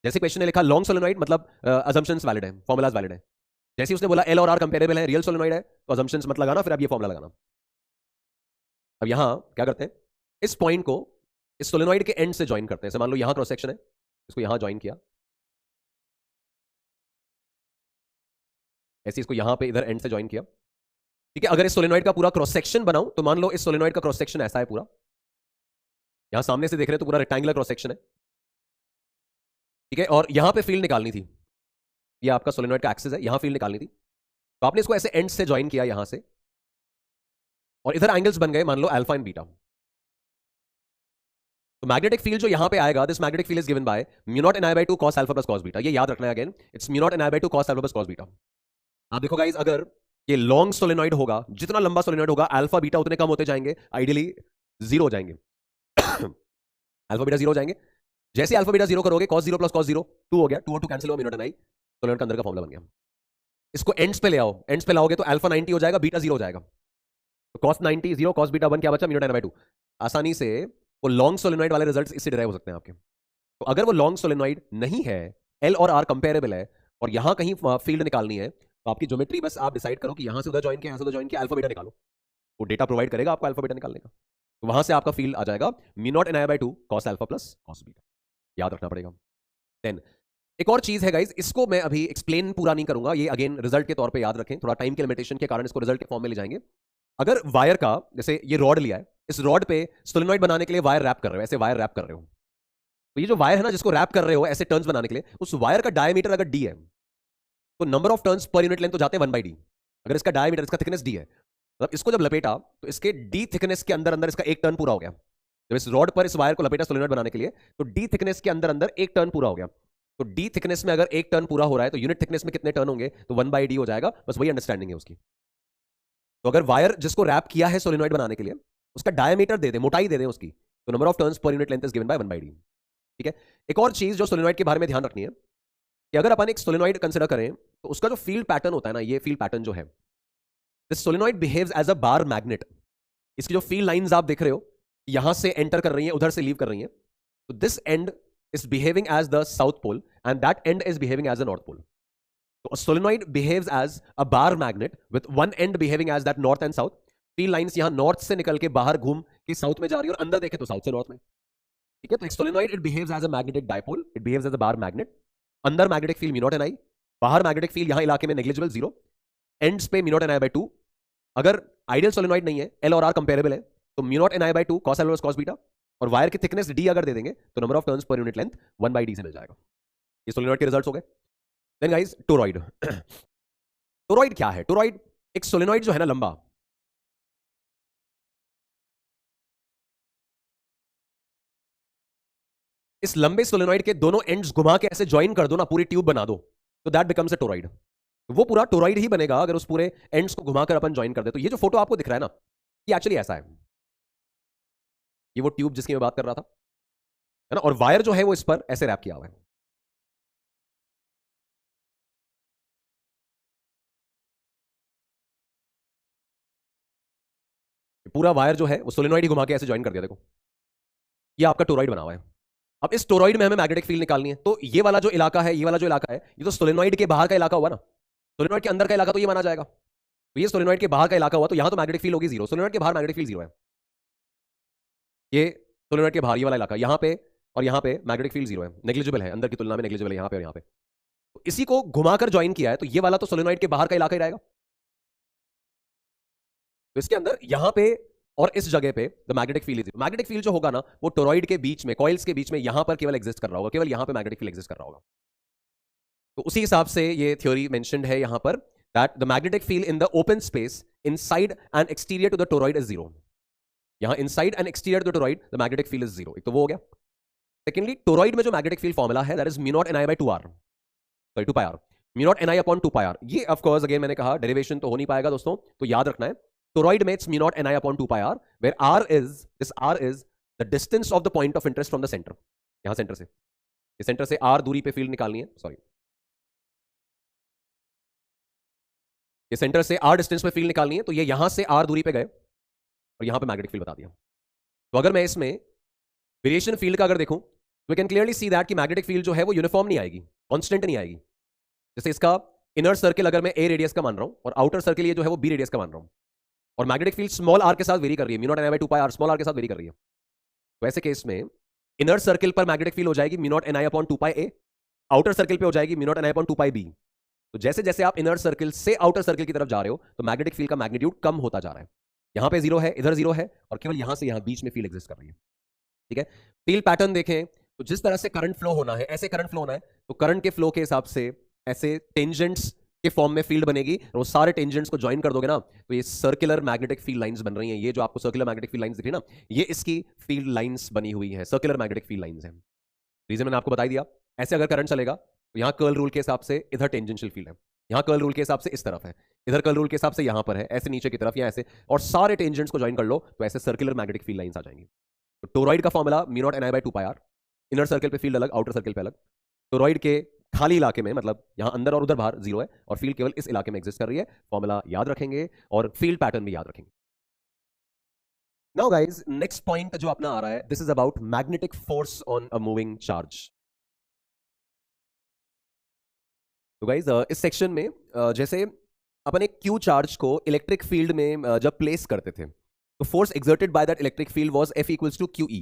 जैसे क्वेश्चन ने लिखा लॉन्ग सोलेनॉइड मतलब असम्पशंस वैलिड है, फॉर्मूलाज वैलिड है, जैसे ही उसने बोला एल और आर कंपेरेबल है, रियल सोलेनॉइड है, तो अजम्पशंस मत लगाना, फिर अब ये फॉर्मूला लगाना। अब यहां क्या करते हैं, इस पॉइंट को इस सोलेनॉइड के एंड से ज्वाइन करते हैं। जैसे मान लो यहां क्रॉस सेक्शन है, इसको यहां ज्वाइन किया, ऐसे इसको यहां पे इधर एंड से ज्वाइन किया, ठीक है। अगर इस सोलेनॉइड का पूरा क्रॉस सेक्शन बनाऊं तो मान लो इस सोलेनॉइड का क्रॉस सेक्शन ऐसा है पूरा, यहां सामने से देख रहे हो तो पूरा रेक्टेंगुलर क्रॉस सेक्शन है, ठीक है। और यहां पे फील्ड निकालनी थी, ये आपका सोलेनॉइड का एक्सिस है, यहां फील्ड निकालनी थी, तो आपने इसको ऐसे एंड से ज्वाइन किया यहां से, और इधर एंगल्स बन गए मान लो अल्फा एंड बीटा। तो मैग्नेटिक फील्ड जो यहां पे आएगा, this magnetic field is given by mu not N I by 2 cos alpha plus cos beta. ये याद रखना है again, it's mu not N I by 2 cos alpha plus cos beta. आप देखो गाइस, अगर ये लॉन्ग सोलेनॉइड होगा, जितना लंबा सोलेनॉइड होगा अल्फा बीटा उतने कम होते जाएंगे, आइडियली जीरो हो जाएंगे। अल्फा बीटा जीरो हो जाएंगे। जैसे अल्फा बीटा जीरो करोगे, cos 0 प्लस cos 0 2 हो गया, 2 और 2 कैंसिल हुआ, म्यू नॉट एन आई, सोलेनॉइड का अंदर का फॉर्मूला बन गया। इसको एंड्स पे ले आओ, एंड्स पे लाओगे तो अल्फा 90 हो जाएगा, बीटा जीरो हो जाएगा, तो cos 90 0 cos बीटा 1 क्या बचा, म्यू नॉट एन बाय 2। आसानी से वो लॉन्ग सोलेनॉइड वाले रिजल्ट्स इससे डिराइव हो सकते हैं आपके। तो अगर वो लॉन्ग सोलेनॉइड नहीं है, एल और आर कंपेरेबल है, और यहां कहीं फील्ड निकालनी है, तो आपकी ज्योमेट्री बस आप डिसाइड करो कि यहां से उधर ज्वाइन किया, यहां से उधर ज्वाइन किया, अल्फा बीटा निकालो, वो डेटा प्रोवाइड करेगा आपको अल्फा बीटा निकालने का। तो वहां से आपका फील्ड आ जाएगा mu not N I by 2 cos alpha plus cos beta, याद रखना पड़ेगा। देन एक और चीज है गाइस, इसको मैं अभी एक्सप्लेन पूरा नहीं करूंगा, ये अगेन रिजल्ट के तौर पे याद रखें, थोड़ा टाइम के लिमिटेशन के कारण इसको रिजल्ट के फॉर्म में ले जाएंगे। अगर वायर का, जैसे ये रॉड लिया है, इस रॉड पे सोलेनॉइड बनाने के लिए वायर रैप कर रहे हो, ऐसे वायर रैप कर रहे हो, तो ये जो वायर है ना जिसको रैप कर रहे हो ऐसे टर्न्स बनाने के लिए, उस वायर का डायमीटर अगर डी है, तो number of turns per unit length तो जाते हैं 1 बाई डी। अगर इसका डायमीटर, इसका थिकनेस डी है, मतलब इसको जब लपेटा तो इसके डी थिकनेस के अंदर अंदर इसका एक टर्न पूरा हो गया। जब इस रॉड पर इस वायर को लपेटा सोलेनॉइड बनाने के लिए, तो डी थिकनेस के अंदर अंदर एक टर्न पूरा हो गया। तो डी थिकनेस में अगर एक टर्न पूरा हो रहा है, तो यूनिट थिकनेस में कितने टर्न होंगे, तो 1 बाई डी हो जाएगा, बस वही अंडरस्टैंडिंग है उसकी। तो अगर वायर जिसको रैप किया है सोलेनॉइड बनाने के लिए, उसका डायमीटर दे दे, मोटाई दे दे उसकी, तो number of turns per unit length is given bye 1 by D, ठीक है। एक और चीज जो सोलेनॉइड के बारे में ध्यान रखनी है, कि अगर अपन एक सोलेनॉइड कंसिडर करें, तो उसका जो फील्ड पैटर्न होता है ना, ये फील्ड पैटर्न जो है, this solenoid behaves as a bar magnet. इसकी जो फील्ड लाइंस आप देख रहे हो, यहां से एंटर कर रही हैं, उधर से लीव कर रही हैं, तो this end is behaving as the south pole and that end is behaving as the north pole. तो solenoid behaves as a bar magnet with one end behaving as that north and south. Field lines यहां north से निकल के बाहर घूम के south में जा रही है, और अंदर देखे तो साउथ से नॉर्थ में, ठीक है। तो एक solenoid it behaves as a magnetic dipole, it behaves as a bar magnet. अंदर magnetic field mu not N I, बाहर मैग्नेटिक फील्ड यहां इलाके में नेग्लिजिबल जीरो, एंड्स पे mu not N I by 2। अगर आइडियल सोलेनॉइड नहीं है, L और आर कंपेरेबल है, तो mu not N I by 2 cos alpha cos beta, और वायर की थिकनेस डी अगर दे देंगे, तो number of turns per unit length 1 by D से मिल जाएगा। ये सोलेनॉइड के रिजल्ट्स हो गए। Then guys, toroid. टोरॉइड क्या है? टोरॉइड एक सोलेनॉइड जो है ना लंबा, इस लंबे सोलेनॉइड के दोनों एंड्स घुमा के ऐसे ज्वाइन कर दो ना, पूरी ट्यूब बना दो, तो दैट बिकम्स अ टोरॉइड। वो पूरा टोरॉइड ही बनेगा अगर उस पूरे एंड्स को घुमाकर अपन ज्वाइन कर दे। तो ये जो फोटो आपको दिख रहा है ना, ये एक्चुअली ऐसा है, ये वो ट्यूब जिसकी मैं बात कर रहा था, है ना, और वायर जो है वो इस पर ऐसे रैप किया हुआ है। पूरा वायर जो है वो सोलेनॉइड ही घुमा के ऐसे ज्वाइन कर दिया, देखो ये आपका टोरॉइड बना हुआ है। अब इस टोरॉइड में हमें मैग्नेटिक फील्ड निकालनी है, तो ये वाला जो इलाका है, ये वाला जो इलाका है, ये तो सोलेनॉइड के बाहर का इलाका हुआ ना, सोलेनॉइड के अंदर का इलाका तो ये माना जाएगा, तो ये सोलेनॉइड के बाहर का इलाका हुआ, तो यहां तो मैग्नेटिक फील्ड होगी जीरो, सोलेनॉइड के बाहर मैग्नेटिक फील्ड जीरो है। ये सोलेनॉइड के बाहर ये वाला इलाका, यहां पे और यहां पे मैग्नेटिक फील्ड जीरो है, नेग्लिजिबल है, अंदर की तुलना में नेग्लिजिबल है यहां पे और यहां पे। तो इसी को घुमाकर ज्वाइन किया है, तो ये वाला तो सोलेनॉइड के बाहर का इलाका ही रहेगा। तो इसके अंदर यहां पे और इस जगह पे the magnetic field, magnetic field जो होगा ना, वो टोरॉइड के बीच में, कॉइल्स के बीच में यहां पर केवल एग्जिस्ट कर रहा होगा, केवल यहां पे मैग्नेटिक फील्ड एग्जिस्ट कर रहा होगा। तो उसी हिसाब से ये थ्योरी मेंशन्ड है यहां पर, that the magnetic field in the open space inside and exterior to the toroid is zero. यहां inside and exterior to the toroid the magnetic field is zero, एक तो वो हो गया। सेकेंडली, टोरॉइड में जो मैग्नेटिक फील्ड फॉर्मूला है, that is mu not N I by 2r, sorry 2 pi R, mu not N I upon 2 pi R. ये of course again मैंने कहा डेरिवेशन तो हो नहीं पाएगा दोस्तों, तो याद रखना है टोरॉइड में it's mu not N I upon 2 pi R, where r is, this r is the distance of the point of interest from the centre. यहां सेंटर से, इस सेंटर से r दूरी पे फील्ड निकालनी है, सॉरी ये सेंटर से r डिस्टेंस पे फील्ड निकालनी है, तो ये यहां से r दूरी पे गए और यहां पे मैग्नेटिक फील्ड बता दिया। तो अगर मैं इसमें वेरिएशन फील्ड का अगर देखूं, we can clearly see that कि मैग्नेटिक फील्ड जो है वो यूनिफॉर्म नहीं आएगी, कांस्टेंट नहीं आएगी। जैसे इसका इनर सर्किल अगर मैं ए रेडियस का मान रहा हूं और आउटर सर्किल ये जो है वो बी रेडियस का मान रहा हूं, और मैग्नेटिक फील्ड स्मॉल आर के साथ वेरी कर रही है, mu not N I by 2 pi R small R के साथ वेरी कर रही है, तो ऐसे केस में इनर सर्किल पर मैग्नेटिक फील्ड हो जाएगी mu not N I upon 2 pi A, outer circle पे हो जाएगी mu not N I upon 2 pi B. तो जैसे जैसे आप इनर सर्किल से आउटर सर्किल की तरफ जा रहे हो तो मैग्नेटिक फील्ड का मैग्नीट्यूड कम होता जा रहा है। यहां पे जीरो है, इधर जीरो है, और केवल यहां से यहां बीच में फील्ड एग्जिस्ट कर रही है। ठीक है, फील्ड पैटर्न देखें तो जिस तरह से करंट फ्लो होना है ऐसे करंट फ्लो होना है, तो करंट के फ्लो के हिसाब से ऐसे टेंजेंट्स के फॉर्म में फील्ड बनेगी, और वो सारे टेंजेंट्स को ज्वाइन कर दोगे ना तो ये सर्कुलर मैग्नेटिक फील्ड लाइंस बन रही हैं। ये जो आपको सर्कुलर मैग्नेटिक फील्ड लाइंस दिख रही है ना, ये इसकी फील्ड लाइंस बनी हुई है, सर्कुलर मैग्नेटिक फील्ड लाइंस हैं। रीजन मैंने आपको बता दिया। ऐसे अगर करंट चलेगा तो यहाँ कर्ल रूल के हिसाब से इधर टेंजेंशियल फील्ड है, यहाँ कर्ल रूल के हिसाब से इस तरफ है, इधर कर्ल रूल के हिसाब से यहाँ पर है, ऐसे नीचे की तरफ या ऐसे, और सारे टेंजेंट्स को ज्वाइन कर लो तो ऐसे सर्कुलर मैग्नेटिक फील्ड लाइंस आ जाएंगी। तो टोरॉइड का formula mu not N I by 2 pi R, inner circle पे फील्ड अलग, आउटर सर्किल पे अलग। टोरॉइड के खाली इलाके में, मतलब यहां अंदर और उधर बाहर जीरो है, और फील्ड केवल इस इलाके में एग्जिस्ट कर रही है। फॉर्मूला याद रखेंगे और फील्ड पैटर्न भी याद रखेंगे। नाउ गाइस, नेक्स्ट पॉइंट जो अपना आ रहा है, this is about magnetic force on a moving charge. तो गाइस इस सेक्शन में जैसे अपन एक क्यू चार्ज को इलेक्ट्रिक फील्ड में जब प्लेस करते थे तो force exerted by that electric field was F equals to Q E.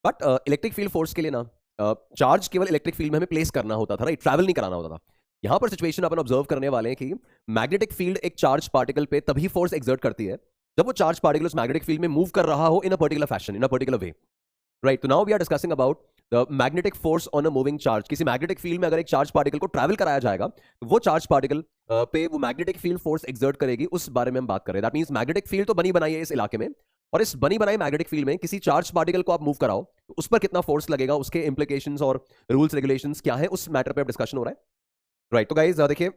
But electric field force के लिए ना चार्ज केवल इलेक्ट्रिक फील्ड में हमें प्लेस करना होता था, राइट, ट्रैवल नहीं कराना होता था। यहां पर सिचुएशन अपन ऑब्जर्व करने वाले हैं कि मैग्नेटिक फील्ड एक चार्ज पार्टिकल पे तभी फोर्स एक्सर्ट करती है जब वो चार्ज पार्टिकल उस मैग्नेटिक फील्ड में मूव कर रहा हो in a particular fashion, in a particular way, right. तो now we are discussing about the magnetic force on a moving charge. किसी मैग्नेटिक फील्ड में अगर एक चार्ज पार्टिकल को ट्रैवल कराया जाएगा तो वो चार्ज पार्टिकल पे वो मैग्नेटिक फील्ड फोर्स एक्सर्ट करेगी, उस बारे में हम बात कर रहे हैं। दैट मींस मैग्नेटिक फील्ड तो बनी बनाई है इस इलाके में, और इस बनी बनाई मैग्नेटिक फील्ड में किसी चार्ज पार्टिकल को आप मूव कराओ तो उस पर कितना फोर्स लगेगा, उसके इंप्लीकेशंस और रूल्स रेगुलेशंस क्या है, उस मैटर पे अब डिस्कशन हो रहा है, राइट। तो गाइस देखिए,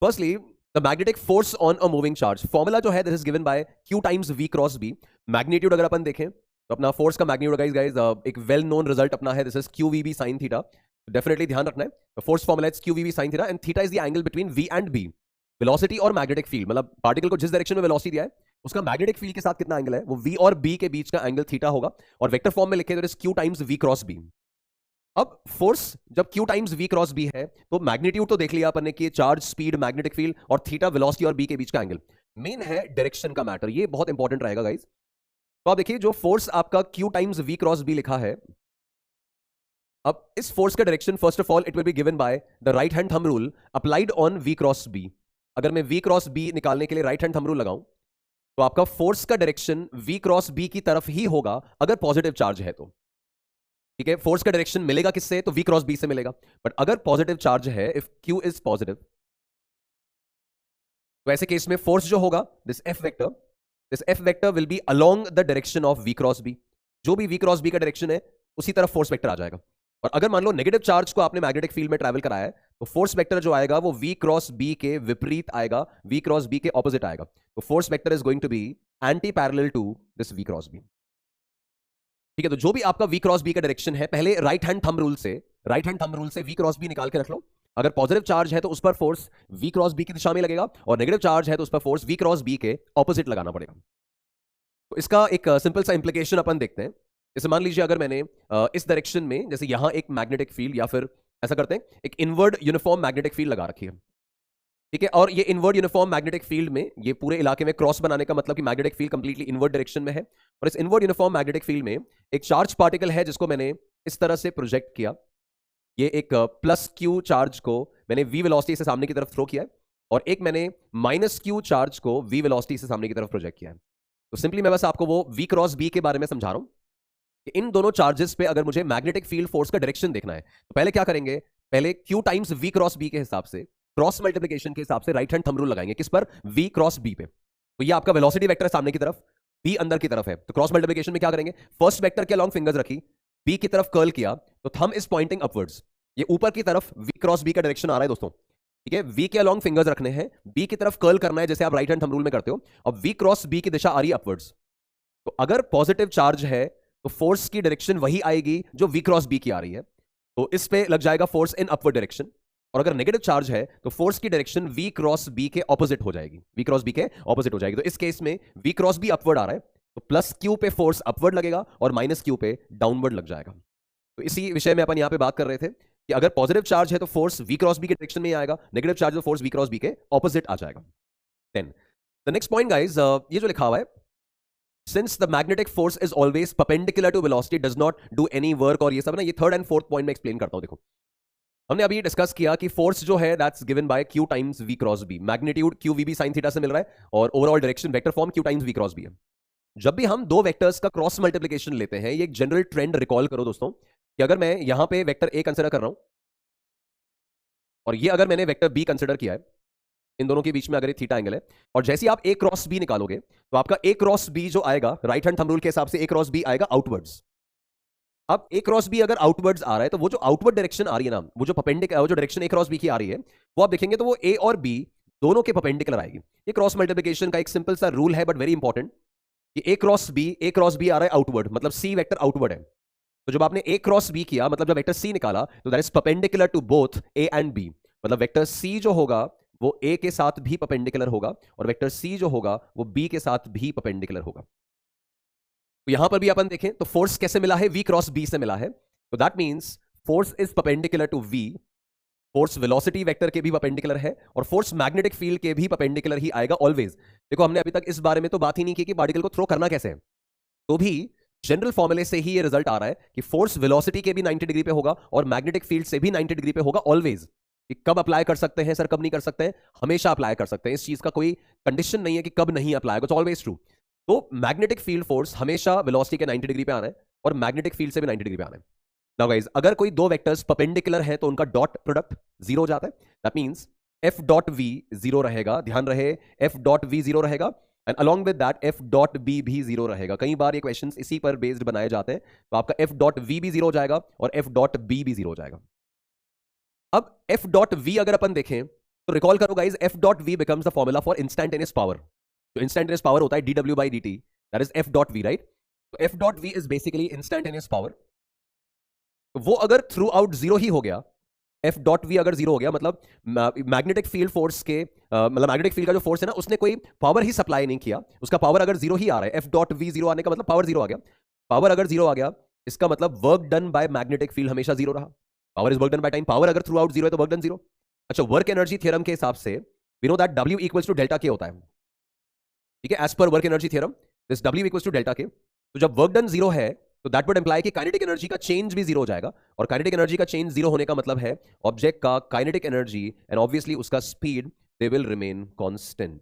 firstly the magnetic force on a moving charge, formula जो है this is given bye Q times V cross B। Magnitude अगर अपन देखें तो अपना फोर्स का मैग्नीट्यूड गाइस एक वेल नोन रिजल्ट अपना है, this is QVB sin theta. Definitely ध्यान रखना है, force formula is QVB sin theta, and theta is the angle between V and B। Velocity और मैग्नेटिक फील्ड, मतलब पार्टिकल को जिस डायरेक्शन में वेलोसिटी दिया है उसका मैग्नेटिक फील्ड के साथ कितना एंगल है, वो V और B के बीच का एंगल थीटा होगा, और वेक्टर फॉर्म में लिखे तो is Q times V cross B। अब फोर्स जब Q times V cross B है तो मैग्नीट्यूड तो देख लिया अपन ने कि चार्ज, स्पीड, मैग्नेटिक फील्ड, और थीटा वेलोसिटी और B के बीच का एंगल। मेन है डायरेक्शन का मैटर, ये बहुत इंपॉर्टेंट रहेगा गाइस। तो आप देखिए जो फोर्स आपका Q times V cross B लिखा है, अब इस फोर्स का direction first of all it will be given by the right hand thumb rule applied on V cross B। अगर मैं V क्रॉस B निकालने के लिए राइट हैंड थंब रूल लगाऊं तो आपका फोर्स का डायरेक्शन V क्रॉस B की तरफ ही होगा अगर पॉजिटिव चार्ज है तो, ठीक है। फोर्स का डायरेक्शन मिलेगा किससे, तो V क्रॉस B से मिलेगा। बट अगर पॉजिटिव चार्ज है, इफ Q इज पॉजिटिव, तो ऐसे केस में फोर्स जो होगा this F vector will be along the direction of V cross B। जो भी V क्रॉस B का डायरेक्शन है उसी तरफ फोर्स वेक्टर आ जाएगा। और अगर मान लो नेगेटिव चार्ज को आपने मैग्नेटिक फील्ड में ट्रैवल कराया है तो फोर्स वेक्टर जो आएगा वो V क्रॉस B के विपरीत आएगा, V क्रॉस B के ऑपोजिट आएगा। तो force vector is going to be anti parallel to this V cross B। ठीक है, तो जो भी आपका V क्रॉस B का डायरेक्शन है, पहले राइट हैंड थंब रूल से V क्रॉस B निकाल के रख लो। अगर पॉजिटिव चार्ज है तो उस पर फोर्स V क्रॉस B की दिशा में लगेगा, और नेगेटिव चार्ज है तो उस पर फोर्स V क्रॉस B के ऑपोजिट लगाना पड़ेगा। तो इसका एक सिंपल सा इंप्लीकेशन अपन देखते हैं। जैसे मान लीजिए अगर मैंने इस डायरेक्शन में, जैसे यहां एक मैग्नेटिक फील्ड, या फिर ऐसा करते हैं एक इनवर्ड यूनिफॉर्म मैग्नेटिक फील्ड लगा रखी है, ठीक है, और ये इनवर्ड यूनिफॉर्म मैग्नेटिक फील्ड में ये पूरे इलाके में क्रॉस बनाने का मतलब कि magnetic field completely inward direction में है, और इस इनवर्ड यूनिफॉर्म मैग्नेटिक फील्ड में एक चार्ज पार्टिकल है जिसको मैंने इस तरह से प्रोजेक्ट किया। ये एक प्लस क्यू चार्ज को मैंने V वेलोसिटी से सामने की तरफ थ्रो किया है, और एक मैंने माइनस क्यू चार्ज को V वेलोसिटी से सामने की तरफ प्रोजेक्ट किया है। तो सिंपली मैं बस आपको वो V क्रॉस B के बारे में समझा रहा हूं कि इन दोनों चार्जेस पे अगर मुझे मैग्नेटिक फील्ड फोर्स का डायरेक्शन देखना है तो पहले क्या करेंगे, पहले Q times V cross B के हिसाब से, क्रॉस मल्टीप्लिकेशन के हिसाब से राइट हैंड थंब रूल लगाएंगे किस पर, V क्रॉस B पे। तो ये आपका वेलोसिटी वेक्टर सामने की तरफ, B अंदर की तरफ है, तो क्रॉस मल्टीप्लिकेशन में क्या करेंगे, फर्स्ट वेक्टर के अलॉन्ग फिंगर्स रखी, B की तरफ कर्ल किया तो थंब इज पॉइंटिंग अपवर्ड्स, ये ऊपर की तरफ V क्रॉस B का डायरेक्शन आ रहा है दोस्तों, ठीक है। V के अलॉन्ग फिंगर्स रखने हैं, B की तरफ कर्ल करना है जैसे आप राइट हैंड थंब रूल में करते हो, अब V क्रॉस B की दिशा आ रही है अपवर्ड्स। तो अगर पॉजिटिव चार्ज है तो फोर्स की डायरेक्शन वही आएगी जो V क्रॉस B की आ रही है, तो इस पे लग जाएगा फोर्स इन अपवर्ड डायरेक्शन। और अगर नेगेटिव चार्ज है तो फोर्स की डायरेक्शन V क्रॉस B के ऑपोजिट हो जाएगी, V क्रॉस B के ऑपोजिट हो जाएगी। तो इस केस में V क्रॉस B अपवर्ड आ रहा है तो प्लस Q पे फोर्स अपवर्ड लगेगा और माइनस Q पे डाउनवर्ड लग जाएगा। तो इसी विषय में अपन यहां पे बात कर रहे थे कि अगर पॉजिटिव चार्ज है तो फोर्स v क्रॉस बी के डायरेक्शन में आएगा, नेगेटिव चार्ज तो फोर्स v क्रॉस बी के ऑपोजिट आ जाएगा। Then the next point guys, ये जो लिखा हुआ है, since the magnetic force is always perpendicular to velocity does not do any work, और ये सब ना, ये थर्ड एंड फोर्थ पॉइंट में एक्सप्लेन करता हूं। देखो, हमने अभी डिस्कस किया कि फोर्स जो है that's given by q times v cross b, magnitude q v b sin theta से मिल रहा है, और overall direction vector form q times v cross b है। जब भी हम दो वेक्टर्स का क्रॉस मल्टीप्लिकेशन लेते हैं, ये एक जनरल ट्रेंड रिकॉल करो दोस्तों, कि अगर मैं यहां पे वेक्टर a कंसीडर कर रहा हूं और ये अगर मैंने वेक्टर b कंसीडर किया है, इन दोनों के बीच में अगर ये थीटा एंगल है, और जैसे आप a क्रॉस b निकालोगे तो आपका a क्रॉस b जो आएगा, राइट हैंड थंब रूल के हिसाब से a क्रॉस b आएगा आउटवर्ड्स। अब a क्रॉस b अगर आउटवर्ड्स आ रहा है तो वो जो आउटवर्ड डायरेक्शन आ रही है ना, वो जो परपेंडिकुलर, वो जो डायरेक्शन a क्रॉस b की आ रही है, वो आप देखेंगे तो वो a और b दोनों के परपेंडिकुलर आएगी। ये क्रॉस मल्टीप्लिकेशन का एक सिंपल सा रूल है, बट वेरी इंपॉर्टेंट, कि a क्रॉस b आ रहा है आउटवर्ड, मतलब c वेक्टर आउटवर्ड है। तो जब आपने a क्रॉस b किया, मतलब जब वेक्टर c निकाला, तो that is perpendicular to both a and b, मतलब वेक्टर c जो होगा वो a के साथ भी परपेंडिकुलर होगा, और वेक्टर c जो होगा वो b के साथ भी परपेंडिकुलर होगा। तो यहां पर भी अपन देखें तो फोर्स कैसे मिला है, v क्रॉस b से मिला है, तो that means force is perpendicular to v, force velocity vector के भी परपेंडिकुलर है, और फोर्स मैग्नेटिक फील्ड के भी परपेंडिकुलर ही आएगा ऑलवेज। देखो, हमने अभी तक इस बारे में तो बात ही नहीं की कि पार्टिकल को थ्रो करना कैसे है, तो भी जनरल फॉर्मूले से ही ये रिजल्ट आ रहा है कि फोर्स वेलोसिटी के भी 90 डिग्री पे होगा और मैग्नेटिक फील्ड से भी 90 डिग्री पे होगा ऑलवेज। कि कब अप्लाई कर सकते हैं सर, कब नहीं कर सकते हैं, हमेशा अप्लाई कर सकते हैं, इस चीज का कोई कंडीशन नहीं है कि कब नहीं अप्लाई होगा, इट्स ऑलवेज ट्रू। तो मैग्नेटिक फील्ड फोर्स हमेशा वेलोसिटी के 90 डिग्री पे आना है, और मैग्नेटिक फील्ड से भी 90 डिग्री पे आना है। नाउ गाइस, अगर कोई दो वेक्टर्स परपेंडिकुलर है तो उनका डॉट प्रोडक्ट जीरो हो जाता है, that means f dot v zero रहेगा, ध्यान रहे f डॉट v जीरो रहेगा, and along with that f dot b भी जीरो रहेगा। कई बार ये क्वेश्चंस इसी पर बेस्ड बनाए जाते हैं, तो आपका f डॉट v भी जीरो हो जाएगा और f डॉट b भी जीरो हो जाएगा। अब f डॉट v अगर अपन देखें तो रिकॉल करो guys, f dot v becomes the formula for instantaneous power. जो इंस्टेंटेनियस पावर होता है dw by dt, that is f dot v, right? तो f dot v is basically instantaneous power. वो अगर थ्रू आउट जीरो ही हो गया, F dot we अगर zero हो गया, मतलब मैग्नेटिक फील्ड फोर्स के मतलब मैग्नेटिक फील्ड का जो फोर्स है ना, उसने कोई पावर ही सप्लाई नहीं किया, उसका पावर अगर जीरो ही आ रहा है, एफ डॉट वी जीरो आने का मतलब पावर जीरो आ गया। पावर अगर जीरो आ गया, इसका मतलब work done by magnetic field हमेशा जीरो रहा। Power is work done by time, power अगर थ्रू आउट जीरो है तो वर्क डन जीरो। अच्छा, वर्क एनर्जी थ्योरम के हिसाब से we know that W equals to delta K होता है, ठीक है, एज पर work energy theorem this W equals to delta K. तो जब वर्क डन जीरो है तो दैट वुड इंप्लाई कि काइनेटिक एनर्जी का चेंज भी जीरो हो जाएगा, और काइनेटिक एनर्जी का चेंज जीरो होने का मतलब है ऑब्जेक्ट का काइनेटिक एनर्जी एंड ऑब्वियसली उसका speed they will remain constant.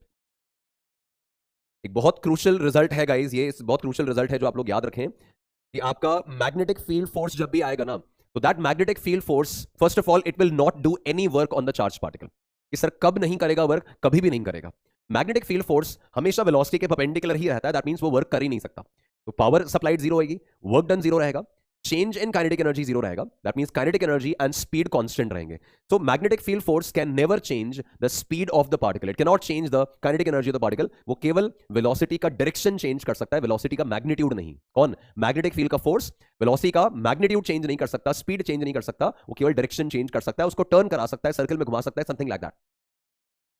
एक बहुत क्रूशियल रिजल्ट है गाइस, ये बहुत क्रूशियल रिजल्ट है जो आप लोग याद रखें, कि आपका मैग्नेटिक फील्ड फोर्स जब भी आएगा ना, तो that magnetic field force first of all it will not do any work on the charge particle. कि सर कब नहीं करेगा वर्क, कभी भी नहीं करेगा। मैग्नेटिक फील्ड फोर्स हमेशा वेलोसिटी के परपेंडिकुलर ही रहता है, दैट मींस वो वर्क कर ही नहीं सकता। तो पावर सप्लाइड जीरो होगी, वर्क डन जीरो रहेगा, change in kinetic energy zero रहेगा, that means kinetic energy and speed constant रहेंगे। So magnetic field force can never change the speed of the particle, it can not change the kinetic energy of the particle. वो केवल velocity का direction change कर सकता है, velocity का magnitude नहीं। कौन? मैग्नेटिक फील्ड का फोर्स वेलोसिटी का मैग्नीट्यूड चेंज नहीं कर सकता, स्पीड चेंज नहीं कर सकता, वो केवल डायरेक्शन चेंज कर सकता है, उसको टर्न करा सकता है, सर्कल में घुमा सकता है, समथिंग लाइक दैट।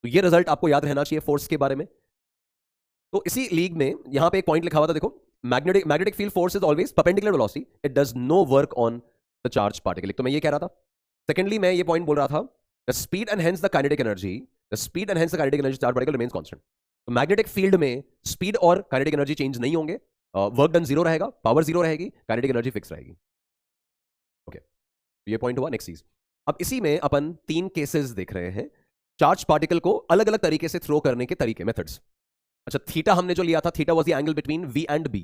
तो ये रिजल्ट आपको याद रहना चाहिए फोर्स के बारे में। तो इसी लीग में यहां पे एक पॉइंट लिखा हुआ था, देखो, magnetic field force is always perpendicular velocity, it does no work on the charge particle. तो मैं ये कह रहा था। सेकेंडली मैं ये पॉइंट बोल रहा था, the speed and hence the kinetic energy, the speed and hence the kinetic energy charge particle remains constant. तो मैग्नेटिक फील्ड में स्पीड और काइनेटिक एनर्जी चेंज नहीं होंगे, वर्क डन जीरो रहेगा, पावर जीरो रहेगी, काइनेटिक एनर्जी फिक्स रहेगी। Okay, ये point हुआ। नेक्स्ट चीज, अब इसी में अपन तीन केसेस देख रहे हैं, चार्ज पार्टिकल को अलग अलग तरीके से थ्रो करने के तरीके, मेथड्स। अच्छा, थीटा हमने जो लिया था, theta was the angle between v and b,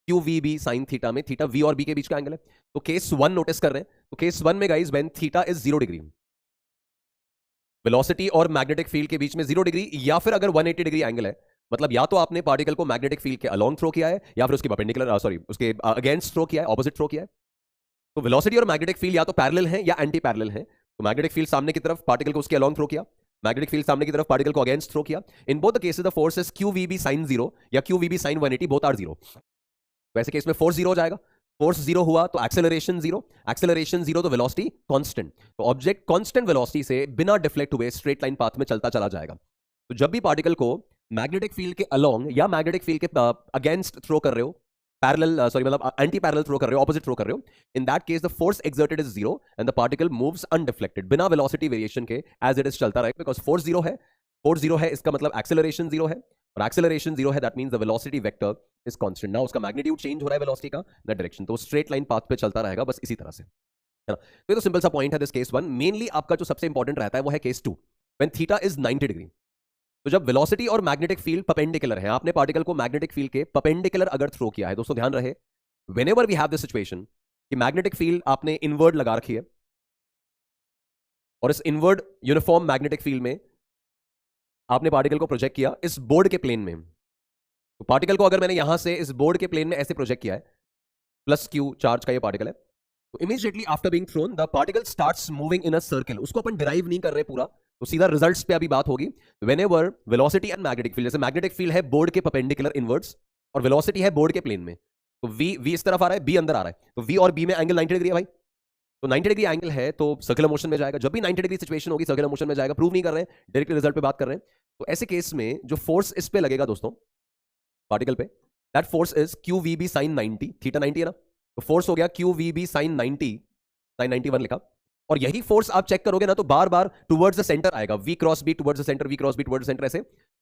Q V B sine theta में थीटा v और b के बीच का एंगल है। तो केस वन नोटिस कर रहे हैं, तो केस वन में guys when theta is 0 degree, velocity और मैग्नेटिक फील्ड के बीच में 0 डिग्री, या फिर अगर 180 डिग्री एंगल है, मतलब या तो आपने पार्टिकल को मैग्नेटिक फील्ड के अलोंग थ्रो किया है, या फिर उसके परपेंडिकुलर उसके अगेंस्ट थ्रो किया है, ऑपोजिट थ्रो किया है। तो वेलोसिटी और मैग्नेटिक फील्ड या तो पैरेलल है या एंटी पैरेलल है। तो मैग्नेटिक फील्ड सामने की तरफ, पार्टिकल को उसके अलोंग थ्रो किया, मैग्नेटिक फील्ड सामने की तरफ, पार्टिकल को अगेंस्ट थ्रो किया। In both the cases the force is QVB sin 0 या QVB sin 180, बोथ आर 0। वैसे केस में फोर्स 0 हो जाएगा, फोर्स 0 हुआ तो एक्सेलरेशन 0, एक्सेलरेशन 0 तो वेलोसिटी कांस्टेंट। तो ऑब्जेक्ट कांस्टेंट वेलोसिटी से बिना डिफ्लेक्ट हुए स्ट्रेट लाइन पाथ में चलता चला जाएगा। तो जब भी पार्टिकल को मैग्नेटिक फील्ड के अलोंग या मैग्नेटिक फील्ड के अगेंस्ट थ्रो कर रहे हो, पैरेलल मतलब एंटी पैरेलल थ्रो कर रहे हो, ऑपोजिट थ्रो कर रहे हो, in that case the force exerted is zero and the particle moves undeflected, बिना वेलोसिटी वेरिएशन के एज इट इज चलता रहेगा, बिकॉज फोर्स जीरो है, फोर्स जीरो है इसका मतलब एक्सेलरेशन जीरो है, और एक्सेलरेशन जीरो है that means the velocity vector is constant. Now उसका मैग्नीट्यूड चेंज हो रहा है वेलोसिटी का, द डायरेक्शन, तो स्ट्रेट लाइन पाथ पे चलता रहेगा बस इसी तरह से, है ना। तो ये तो सिंपल सा पॉइंट है दिस केस वन। मेनली आपका जो सबसे इंपॉर्टेंट रहता है वो है case two, when theta is 90 degree. तो जब वेलोसिटी और मैग्नेटिक फील्ड परपेंडिकुलर है, आपने पार्टिकल को मैग्नेटिक फील्ड के परपेंडिकुलर अगर थ्रो किया है, दोस्तों ध्यान रहे, whenever we have this situation कि मैग्नेटिक फील्ड आपने इनवर्ड लगा रखी है, और इस इनवर्ड यूनिफॉर्म मैग्नेटिक फील्ड में आपने पार्टिकल को प्रोजेक्ट किया इस बोर्ड के प्लेन में, तो पार्टिकल को अगर मैंने यहां से इस बोर्ड के प्लेन में ऐसे प्रोजेक्ट किया है, प्लस क्यू चार्ज का ये पार्टिकल है, तो immediately after being thrown the particle starts moving in a circle. उसको अपन डिराइव नहीं कर रहे पूरा, तो सीधा रिजल्ट्स पे अभी बात होगी। Whenever velocity and magnetic field, जैसे मैग्नेटिक फील्ड है बोर्ड के परपेंडिकुलर इनवर्ड्स और वेलोसिटी है बोर्ड के प्लेन में, तो वी इस तरफ आ रहा है, बी अंदर आ रहा है, तो वी और बी में एंगल 90 डिग्री है भाई, तो 90 डिग्री एंगल है तो सर्कुलर मोशन में जाएगा। जब भी 90 डिग्री सिचुएशन होगी सर्कुलर मोशन में जाएगा, प्रूव नहीं कर रहे हैं, डायरेक्ट रिजल्ट पे बात कर रहे हैं। तो ऐसे केस में जो फोर्स इस पे लगेगा दोस्तों पार्टिकल पे, that force is Q V B sine 90, theta 90 है ना, तो फोर्स हो गया Q V B sine 90, sine 91 लिखा, और यही फोर्स आप चेक करोगे ना तो बार बार टुवर्ड्स द सेंटर आएगा, V cross B towards the centre, V cross B towards the centre, ऐसे।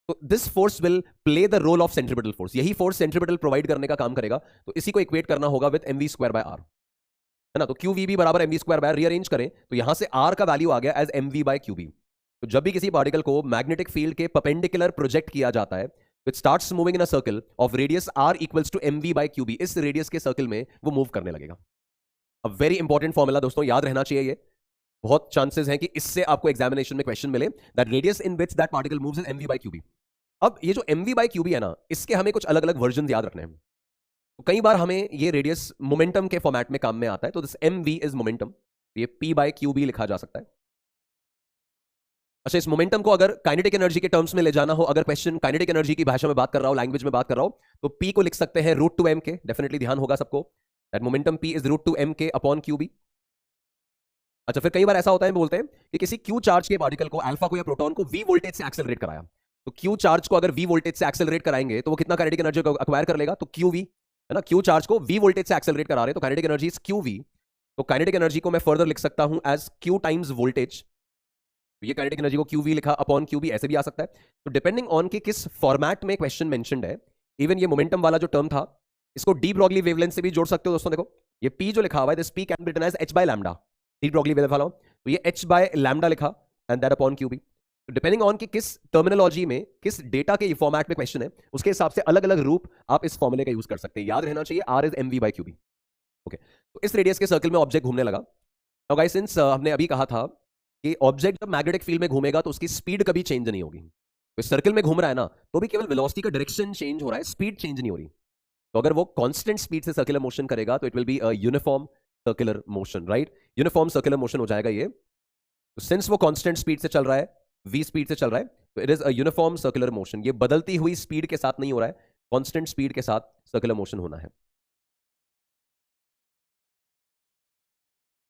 तो this force will play the role of centripetal force, यही फोर्स सेंट्रीपिटल प्रोवाइड करने का काम करेगा, तो इसी को इक्वेट करना होगा with mv square by R, है ना। तो क्यू वी बी बराबर mv स्क्वायर बाय, रीअरेंज करें तो यहां से r का वैल्यू आ गया as mv by Q B. तो जब भी किसी पार्टिकल को मैग्नेटिक फील्ड के परपेंडिकुलर प्रोजेक्ट किया जाता है, it starts moving in a circle of radius r equals to mv by Q B, इस रेडियस के सर्कल में वो मूव करने लगेगा। अब वेरी इंपॉर्टेंट फॉर्मूला दोस्तों, याद रहना चाहिए, ये बहुत चांसेस हैं कि इससे आपको एग्जामिनेशन में क्वेश्चन मिले, that radius in which that particle moves is mv by Q B. अब ये जो mv बाय क्यू बी है ना, इसके हमें कुछ अलग अलग वर्जन याद रखने हैं। तो कई बार हमें ये रेडियस मोमेंटम के फॉर्मेट में काम में आता है, तो दिस mv इज मोमेंटम, ये p बाय क्यू बी लिखा जा सकता है। अच्छा, इस मोमेंटम को अगर काइनेटिक एनर्जी के टर्म्स में ले जाना हो, अगर क्वेश्चन काइनेटिक एनर्जी की भाषा में बात कर रहा हो, लैंग्वेज में बात कर रहा हो, तो p को लिख सकते हैं root two M K, definitely ध्यान होगा सबको, that momentum p is root two M K upon Q B. अच्छा, फिर कई बार ऐसा होता है, बोलते हैं कि किसी क्यू चार्ज के पार्टिकल को, अल्फा को या प्रोटॉन को v वोल्टेज से एक्सेलरेट कराया, तो क्यू चार्ज को अगर v वोल्टेज से एक्सेलरेट कराएंगे तो वो कितना काइनेटिक एनर्जी को एक्वायर कर लेगा, तो क्यू वी, है ना। क्यू चार्ज को v वोल्टेज से एक्सेलरेट करा रहे, तो kinetic energy is Q V. तो काइनेटिक एनर्जी को मैं फर्दर लिख सकता हूं एज क्यू टाइम्स वोल्टेज, ये काइनेटिक एनर्जी को क्यू वी लिखा अपॉन क्यू बी, ऐसे भी आ सकता है। तो डिपेंडिंग ऑन कि किस फॉर्मेट में क्वेश्चन मेंशन्ड है, इवन ये मोमेंटम वाला जो टर्म था, इसको डी ब्रॉगली वेवलेंथ से भी जोड़ सकते हो दोस्तों। देखो ये p जो लिखा हुआ है, this p can be written as h by lambda, de Broglie wavelength वाला, तो ये h बाय लैम्डा लिखा and that upon Q B. Depending on कि किस टर्मिनोलॉजी में, किस डेटा के फॉर्मेट में क्वेश्चन है, उसके हिसाब से अलग अलग रूप आप इस फॉर्मूले का यूज कर सकते हैं। याद रहना चाहिए r is mv by Q B. Okay, तो इस रेडियस के सर्कल में ऑब्जेक्ट घूमने लगा। नाउ गाइस, सिंस हमने अभी कहा था कि ऑब्जेक्ट जब मैग्नेटिक फील्ड में घूमेगा तो उसकी स्पीड कभी चेंज नहीं होगी, तो सर्कल में घूम रहा है ना, तो भी केवल वेलोसिटी का डायरेक्शन चेंज हो रहा है, स्पीड चेंज नहीं हो रही। तो अगर वो कांस्टेंट स्पीड से सर्कुलर मोशन करेगा तो it will be a uniform circular motion, right, uniform circular motion हो जाएगा ये। तो सिंस वो कांस्टेंट स्पीड से चल रहा है, v स्पीड से चल रहा है, तो it is a uniform circular motion. ये बदलती हुई स्पीड के साथ नहीं हो रहा है, कांस्टेंट स्पीड के साथ सर्कुलर मोशन होना है,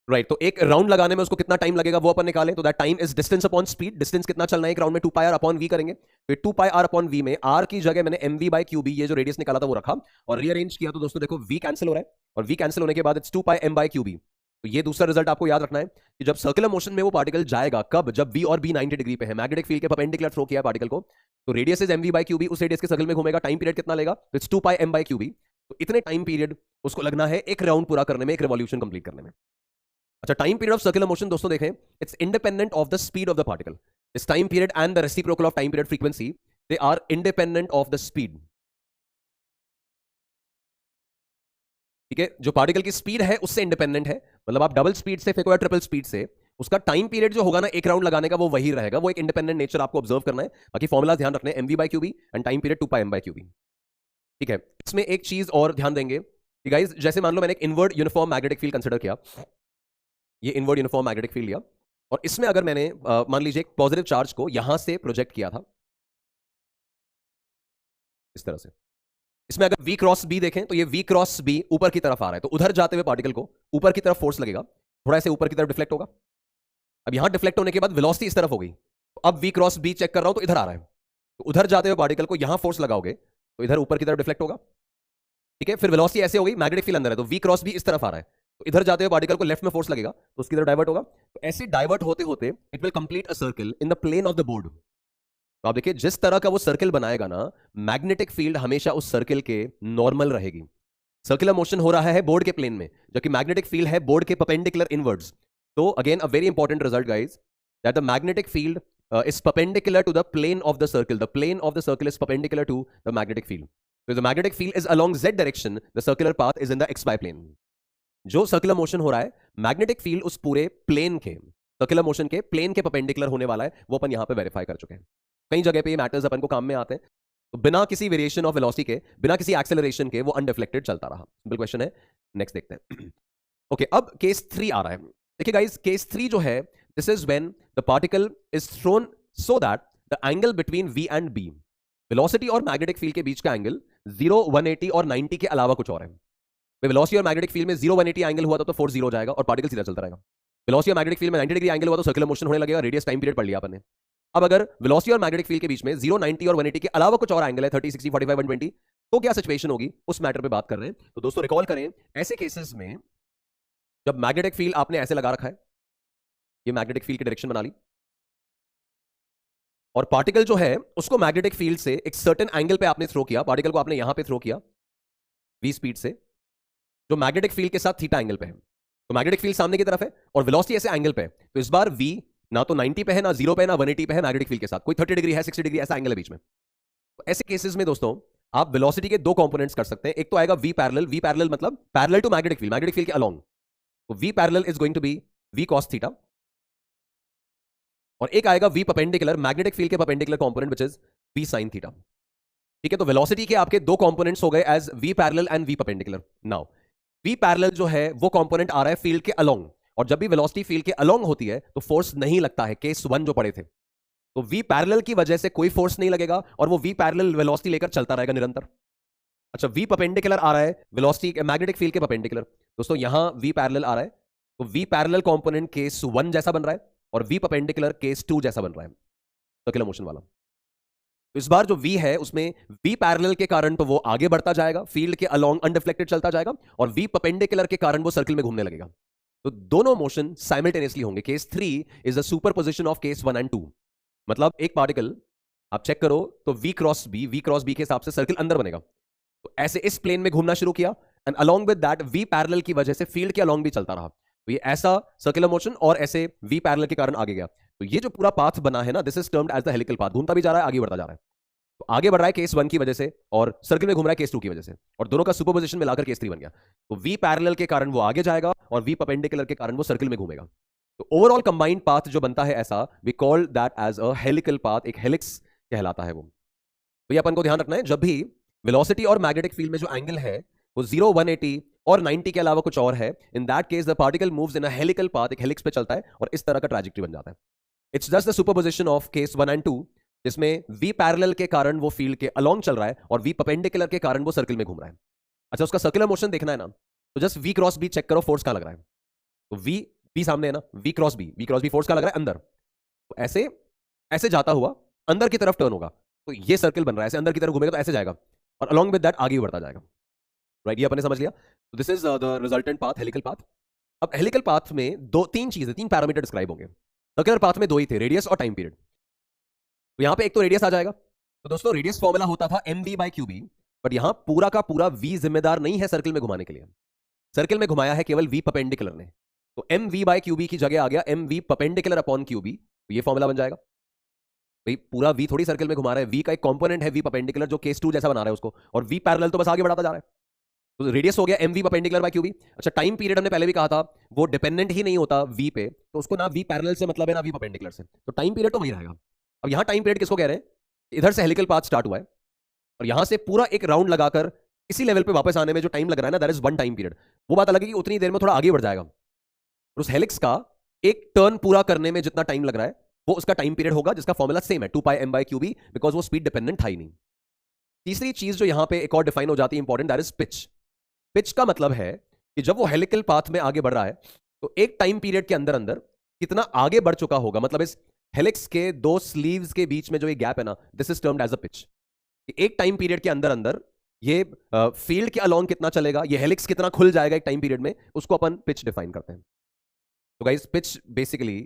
राइट। तो एक राउंड लगाने में उसको कितना टाइम लगेगा वो अपन निकालें, तो that time is distance upon speed. Distance कितना चलना है एक राउंड में, 2 पाई आर अपॉन वी करेंगे। फिर 2 पाई आर अपॉन वी में आर की जगह मैंने M V by Q B, ये जो रेडियस निकाला था वो रखा और रीअरेंज किया, तो दोस्तों देखो वी कैंसिल हो रहा है, और वी कैंसिल होने के बाद it's 2 pi M by Q B. तो ये दूसरा रिजल्ट आपको याद रखना है कि जब सर्कुलर मोशन में वो पार्टिकल जाएगा, कब, जब v और b 90 डिग्री पे है, मैग्नेटिक फील्ड के परपेंडिकुलर थ्रो किया पार्टिकल को, तो radius is mv by Q B, उस रेडियस के सर्कल में घूमेगा, टाइम पीरियड कितना लेगा, it's 2 pi m by Q B. तो इतने टाइम पीरियड उसको लगना है एक राउंड पूरा करने में, एक रिवॉल्यूशन कंप्लीट करने में। अच्छा, time period of circular motion दोस्तों देखें, it's independent of the speed of the particle. इस time period and the reciprocal of time period frequency, they are independent of the speed. ठीक है, जो पार्टिकल की स्पीड है उससे इंडिपेंडेंट है, मतलब आप डबल स्पीड से फेंको या ट्रिपल स्पीड से, उसका टाइम पीरियड जो होगा ना एक राउंड लगाने का, वो वही रहेगा। वो एक इंडिपेंडेंट नेचर आपको ऑब्जर्व करना है। बाकी फॉर्मुला ध्यान रखना है, MV by Q B and time period 2 pi M by Q B. ठीक है, इसमें एक चीज और ध्यान देंगे कि गाइस, जैसे मान लो मैंने एक inward uniform magnetic field consider किया, ये इनवर्ड यूनिफॉर्म मैग्नेटिक फील्ड लिया, और इसमें अगर मैंने मान लीजिए एक पॉजिटिव चार्ज को यहां से प्रोजेक्ट किया था इस तरह से, इसमें अगर v क्रॉस b देखें तो ये v क्रॉस b ऊपर की तरफ आ रहा है, तो उधर जाते हुए पार्टिकल को ऊपर की तरफ फोर्स लगेगा, थोड़ा ऐसे ऊपर की तरफ डिफ्लेक्ट होगा। अब यहां डिफ्लेक्ट होने के बाद वेलोसिटी इस तरफ हो गई, तो अब v क्रॉस b चेक कर रहा हूं तो इधर आ रहा है, तो उधर जाते हुए पार्टिकल को यहां फोर्स लगाओगे तो इधर ऊपर की तरफ डिफ्लेक्ट होगा। ठीक है, फिर वेलोसिटी ऐसे हो गई, मैग्नेटिक फील्ड अंदर है, तो वी क्रॉस भी इस तरफ आ रहा है, तो इधर जाते हुए पार्टिकल को लेफ्ट में फोर्स लगेगा तो उसकी तरफ डाइवर्ट होगा, तो ऐसे डाइवर्ट होते होते it will complete a circle in the plane of the board. तो आप देखिए जिस तरह का वो सर्कल बनाएगा ना, मैग्नेटिक फील्ड हमेशा उस सर्कल के नॉर्मल रहेगी। सर्कुलर मोशन हो रहा है बोर्ड के प्लेन में, जबकि मैग्नेटिक फील्ड है बोर्ड के परपेंडिकुलर इनवर्ड्स। तो again a very important result guys, that the magnetic field is perpendicular to the plane of the circle. The plane of the circle is perpendicular to the magnetic field. So the magnetic field is along z direction, the circular path is in the xy plane. जो circular motion हो रहा है, magnetic field उस पूरे plane के, circular motion के plane के perpendicular होने वाला है, वो अपन यहां पे वेरीफाई कर चुके हैं। कई जगह पे ये मैटर्स अपन को काम में आते हैं। तो बिना किसी वेरिएशन ऑफ वेलोसिटी के, बिना किसी एक्सेलरेशन के वो अनडिफ्लेक्टेड चलता रहा। सिंपल क्वेश्चन है, नेक्स्ट देखते हैं। ओके, अब केस 3 आ रहा है। देखिए गाइस, केस 3 जो है, this is when the particle is throne so that the angle between v and b, velocity और मैग्नेटिक फील्ड के बीच का एंगल 0, 180 और 90 के अलावा कुछ और है। वेलोसिटी और मैग्नेटिक फील्ड में 0, 180 एंगल हुआ तो 4 0 हो जाएगा और पार्टिकल सीधा चलता रहेगा। वेलोसिटी और मैग्नेटिक फील्ड में 90 डिग्री एंगल हुआ तो सर्कुलर मोशन होने लगेगा, रेडियस टाइम पीरियड पढ़ लिया अपन ने। अब अगर वेलोसिटी और मैग्नेटिक फील्ड के बीच में 0, 90 और 180 के अलावा कुछ और एंगल है, 30, 60, 45, 120, तो क्या सिचुएशन होगी, उस मैटर पे बात कर रहे हैं। तो दोस्तों रिकॉल करें, ऐसे केसेस में जब मैग्नेटिक फील्ड आपने ऐसे लगा रखा है, ये मैग्नेटिक फील्ड की डायरेक्शन बना ली, और पार्टिकल जो है उसको मैग्नेटिक फील्ड से एक सर्टेन एंगल पे आपने थ्रो किया, पार्टिकल को आपने यहां पे थ्रो किया v स्पीड से, जो मैग्नेटिक फील्ड के साथ थीटा एंगल पे है। तो मैग्नेटिक फील्ड सामने की तरफ है और वेलोसिटी ऐसे एंगल पे है, तो इस बार v ना तो 90 पे है, ना 0 पे है, ना 180 पे है, मैग्नेटिक फील्ड के साथ कोई 30 डिग्री है, 60 डिग्री, ऐसा एंगल है बीच में। तो ऐसे केसेस में दोस्तों आप वेलोसिटी के दो कंपोनेंट्स कर सकते हैं। एक तो आएगा v पैरेलल मतलब पैरेलल टू मैग्नेटिक फील्ड के अलोंग, तो v parallel is going to be v cos theta, और एक आएगा v परपेंडिकुलर, मैग्नेटिक फील्ड के perpendicular component which is v sin theta. ठीक है, तो वेलोसिटी के आपके दो कंपोनेंट्स हो गए as v parallel and v perpendicular. Now v parallel जो है वो कंपोनेंट आ रहा है फील्ड के अलोंग, और जब भी वेलोसिटी फील्ड के अलोंग होती है तो फोर्स नहीं लगता है, केस 1 जो पढ़े थे। तो v पैरेलल की वजह से कोई फोर्स नहीं लगेगा और वो v पैरेलल वेलोसिटी लेकर चलता रहेगा निरंतर। अच्छा, v परपेंडिकुलर आ रहा है वेलोसिटी मैग्नेटिक फील्ड के परपेंडिकुलर, दोस्तों यहां v पैरेलल आ रहा है, तो v पैरेलल कंपोनेंट केस 1 जैसा बन रहा है और v परपेंडिकुलर केस 2 जैसा बन रहा है, सर्कुलर मोशन वाला। तो इस बार जो v है उसमें v पैरेलल के कारण तो वो आगे बढ़ता जाएगा, फील्ड के अलोंग अनडिफ्लेक्टेड चलता जाएगा, और v परपेंडिकुलर के कारण वो सर्कल में घूमने लगेगा। तो दोनों मोशन साइमल्टेनियसली होंगे। Case 3 is the superposition of case 1 and 2। मतलब एक पार्टिकल आप चेक करो तो v क्रॉस b के हिसाब से सर्कल अंदर बनेगा, तो ऐसे इस प्लेन में घूमना शुरू किया, and along with that v parallel की वजह से फील्ड के अलोंग भी चलता रहा, तो ये ऐसा सर्कुलर मोशन और ऐसे v पैरेलल के कारण आगे गया। तो ये जो पूरा पाथ बना है ना, this is termed as the helical path, घूमता भी जा रहा है, आगे बढ़ता जा रहा है। तो आगे बढ़ रहा है केस 1 की वजह से और सर्कल में घूम रहा है केस 2 की वजह से, और दोनों का सुपरपोजिशन मिलाकर केस 3 बन गया। तो v पैरेलल के कारण वो आगे जाएगा और v परपेंडिकुलर के कारण वो सर्कल में घूमेगा। तो ओवरऑल कंबाइंड पाथ जो बनता है ऐसा, we call that as a helical path, एक हेलिक्स कहलाता है वो। तो ये अपन को ध्यान रखना है, जब भी वेलोसिटी और मैग्नेटिक फील्ड में जो एंगल है वो 0, 180 और 90 के अलावा कुछ और है, in that case the particle moves in a helical path, एक हेलिक्स पे चलता है और इस तरह का ट्रैजेक्टरी बन जाता है। It's just the superposition of case 1 and 2, जिसमें v पैरेलल के कारण वो फील्ड के अलोंग चल रहा है और v परपेंडिकुलर के कारण वो सर्कल में घूम रहा है। अच्छा, उसका सर्कुलर मोशन देखना है ना, तो just v cross b check करो, फोर्स कहां लग रहा है। तो v सामने है ना, v क्रॉस b फोर्स कहां लग रहा है, अंदर। तो ऐसे ऐसे जाता हुआ अंदर की तरफ टर्न होगा, तो ये सर्कल बन रहा है, ऐसे अंदर की तरफ घूमेगा तो ऐसे जाएगा और अलोंग विद दैट आगे बढ़ता जाएगा। राइट, ये अपने समझ लिया। तो this is the resultant path, helical path. अब हेलिकल पाथ में तीन चीजें, 3 पैरामीटर डिस्क्राइब होंगे। सर्कुलर पाथ में 2 ही थे, रेडियस और टाइम पीरियड। तो यहां पे एक तो रेडियस आ जाएगा, तो दोस्तों रेडियस फॉर्मूला होता था mv/qb, बट यहां पूरा का पूरा v जिम्मेदार नहीं है सर्कल में घुमाने के लिए, सर्कल में घुमाया है केवल v परपेंडिकुलर ने। तो mv/qb की जगह आ गया mv परपेंडिकुलर अपॉन qb, तो ये फॉर्मूला बन जाएगा। भाई पूरा v थोड़ी सर्कल में घुमा रहा है, v का एक कंपोनेंट है v परपेंडिकुलर जो केस 2 जैसा बना रहा है उसको, और v पैरेलल तो बस आगे बढ़ाता जा रहा है। तो रेडियस हो गया mv परपेंडिकुलर बाय qb। अच्छा, टाइम पीरियड हमने पहले भी कहा था वो डिपेंडेंट ही नहीं होता v पे, तो उसको ना v पैरेलल से मतलब है ना v परपेंडिकुलर से, तो टाइम पीरियड तो वही रहेगा। अब यहां टाइम पीरियड किसको कह रहे हैं, इधर से हेलिकल पाथ स्टार्ट हुआ है और यहां से पूरा एक राउंड लगाकर इसी लेवल पे वापस आने में जो टाइम लग रहा है ना, दैट इज 1 टाइम पीरियड। वो बात अलग है कि उतनी देर में थोड़ा आगे बढ़ जाएगा, और उस हेलिक्स का एक टर्न पूरा करने में जितना टाइम लग रहा है वो उसका टाइम पीरियड होगा, जिसका फॉर्मूला सेम है 2πm/qb, बिकॉज वो स्पीड डिपेंडेंट था ही नहीं। तीसरी चीज जो यहां पे एक और डिफाइन हो जाती है important, that is pitch. Pitch का मतलब है कि जब वो हेलिकल पाथ में आगे बढ़ रहा है तो एक टाइम पीरियड के अंदर अंदर कितना आगे बढ़ चुका होगा, मतलब इस हेलिक्स के 2 स्लीव्स के बीच में जो ये गैप है ना, this is termed as a pitch. एक टाइम पीरियड के अंदर अंदर ये फील्ड के अलोंग कितना चलेगा, ये हेलिक्स कितना खुल जाएगा एक टाइम पीरियड में, उसको अपन पिच डिफाइन करते हैं। तो गाइस पिच बेसिकली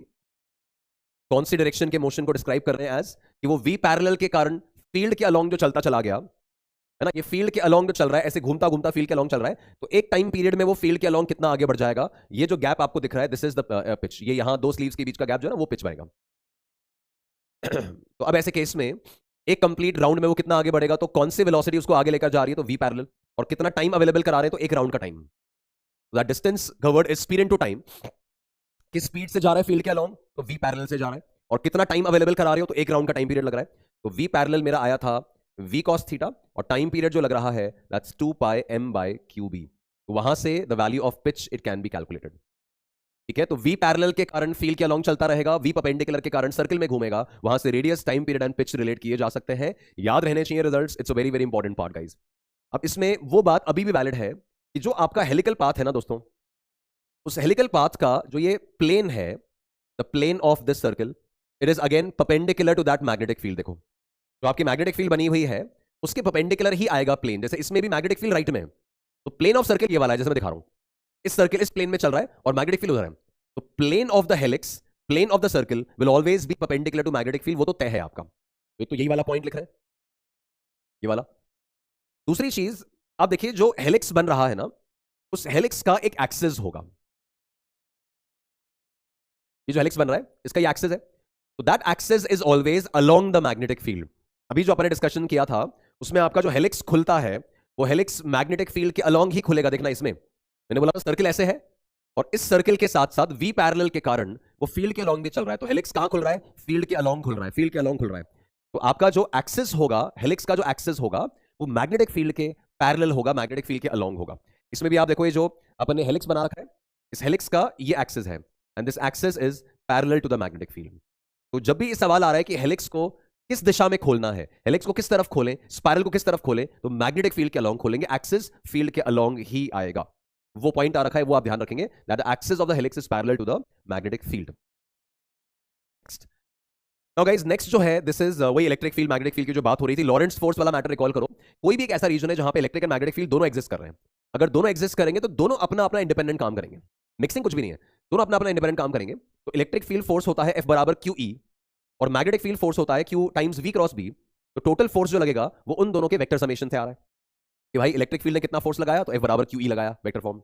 कौन सी डायरेक्शन के मोशन को डिस्क्राइब कर रहे हैं एज कि वो वी पैरेलल के कारण फील्ड के अलोंग जो चलता चला गया है ना, ये फील्ड के अलोंग जो चल रहा है, ऐसे घूमता घूमता फील्ड के अलोंग चल रहा है, तो एक टाइम पीरियड में वो फील्ड के अलोंग कितना आगे बढ़ जाएगा, ये जो गैप आपको दिख रहा है दिस इज द पिच, ये यहां दो स्लीव्स के बीच का गैप जो है ना वो पिच बनेगा। तो अब ऐसे केस में एक कंप्लीट राउंड में वो कितना आगे बढ़ेगा, तो कौन सी वेलोसिटी उसको आगे लेकर जा रही है, तो वी पैरेलल, और कितना टाइम अवेलेबल करा रहे हैं, तो एक राउंड का time, that distance covered is speed into time, किस स्पीड से जा रहा है फील्ड के अलोंग, तो वी पैरेलल से जा रहा है, और कितना टाइम अवेलेबल करा रहे हो, तो एक राउंड का टाइम पीरियड लग रहा है, तो वी पैरेलल मेरा आया था वी कॉस थीटा, और टाइम पीरियड जो लग रहा है that's 2 pi m by Q B, तो वहां से the value of pitch it can be calculated. ठीक है, तो वी पैरेलल के कारण फील्ड के अलोंग चलता रहेगा, वी परपेंडिकुलर के कारण सर्कल में घूमेगा, वहां से radius, time period and pitch relate किए जा सकते हैं, याद रहने चाहिए results, it's a very very important part guys. अब इसमें वो बात अभी भी वैलिड है कि जो आपका हेलिकल पाथ है ना दोस्तों, उस हेलिकल पाथ का जो ये प्लेन है, the plane of this circle, it is again perpendicular to that magnetic field. देखो जो आपकी मैग्नेटिक फील्ड बनी हुई है उसके परपेंडिकुलर ही आएगा प्लेन, जैसे इसमें भी मैग्नेटिक फील्ड राइट में है, तो प्लेन ऑफ सर्कल ये वाला है जैसे मैं दिखा रहा हूं, इस सर्कल इस प्लेन में चल रहा है और मैग्नेटिक फील्ड उधर है, तो plane of the helix, plane of the circle will always be perpendicular to magnetic field, वो तो तय है आपका, तो यही वाला पॉइंट लिख रहे हैं, ये वाला। दूसरी चीज आप देखिए, जो हेलिक्स बन रहा है ना, उस हेलिक्स का एक एक्सिस होगा, ये जो हेलिक्स बन रहा है इसका ये एक्सिस है, तो that axis is always along the magnetic field. अभी जो अपने डिस्कशन किया था उसमें आपका जो हेलिक्स खुलता है वो हेलिक्स मैग्नेटिक फील्ड के अलोंग ही खुलेगा, देखना इसमें मैंने बोला सर्कल ऐसे है और इस सर्कल के साथ साथ वी पैरेलल के कारण वो फील्ड के अलोंग भी चल रहा है, तो हेलिक्स कहां खुल रहा है, फील्ड के अलोंग खुल रहा है, फील्ड के अलोंग खुल रहा है, तो आपका जो एक्सिस होगा, हेलिक्स का जो एक्सिस होगा वो मैग्नेटिक फील्ड के पैरेलल होगा, मैग्नेटिक फील्ड के अलोंग होगा। इसमें भी आप देखो ये जो अपन ने हेलिक्स बना रखा है, इस हेलिक्स का ये एक्सिस है and this axis is parallel to the magnetic field. तो जब भी ये सवाल आ रहा है कि हेलिक्स को किस दिशा में खोलना है, हेलिक्स को किस तरफ खोलें, स्पाइरल को किस तरफ खोलें, तो मैग्नेटिक फील्ड के अलोंग खोलेंगे, एक्सिस फील्ड के अलोंग ही आएगा, वो पॉइंट आ रखा है, वो आप ध्यान रखेंगे, that the axis of the helix is parallel to the magnetic field. Next now guys, next जो है दिस इज वही इलेक्ट्रिक फील्ड मैग्नेटिक फील्ड की जो बात हो रही थी, लॉरेंट्ज फोर्स वाला मैटर रिकॉल करो। कोई भी एक ऐसा रीजन है जहां पे इलेक्ट्रिक एंड मैग्नेटिक फील्ड दोनों एग्जिस्ट कर रहे हैं, अगर दोनों एग्जिस्ट करेंगे तो दोनों अपना अपना इंडिपेंडेंट काम करेंगे, मिक्सिंग कुछ भी नहीं है, दोनों अपना अपना इंडिपेंडेंट काम करेंगे। तो इलेक्ट्रिक फील्ड फोर्स होता है F बराबर क्यू ई और मैग्नेटिक फील्ड फोर्स होता है Q times V cross B, तो टोटल फोर्स जो लगेगा वो उन दोनों के वेक्टर समेशन से आ रहा है कि भाई इलेक्ट्रिक फील्ड ने कितना फोर्स लगाया, तो F बराबर क्यू ई लगाया वेक्टर फॉर्म,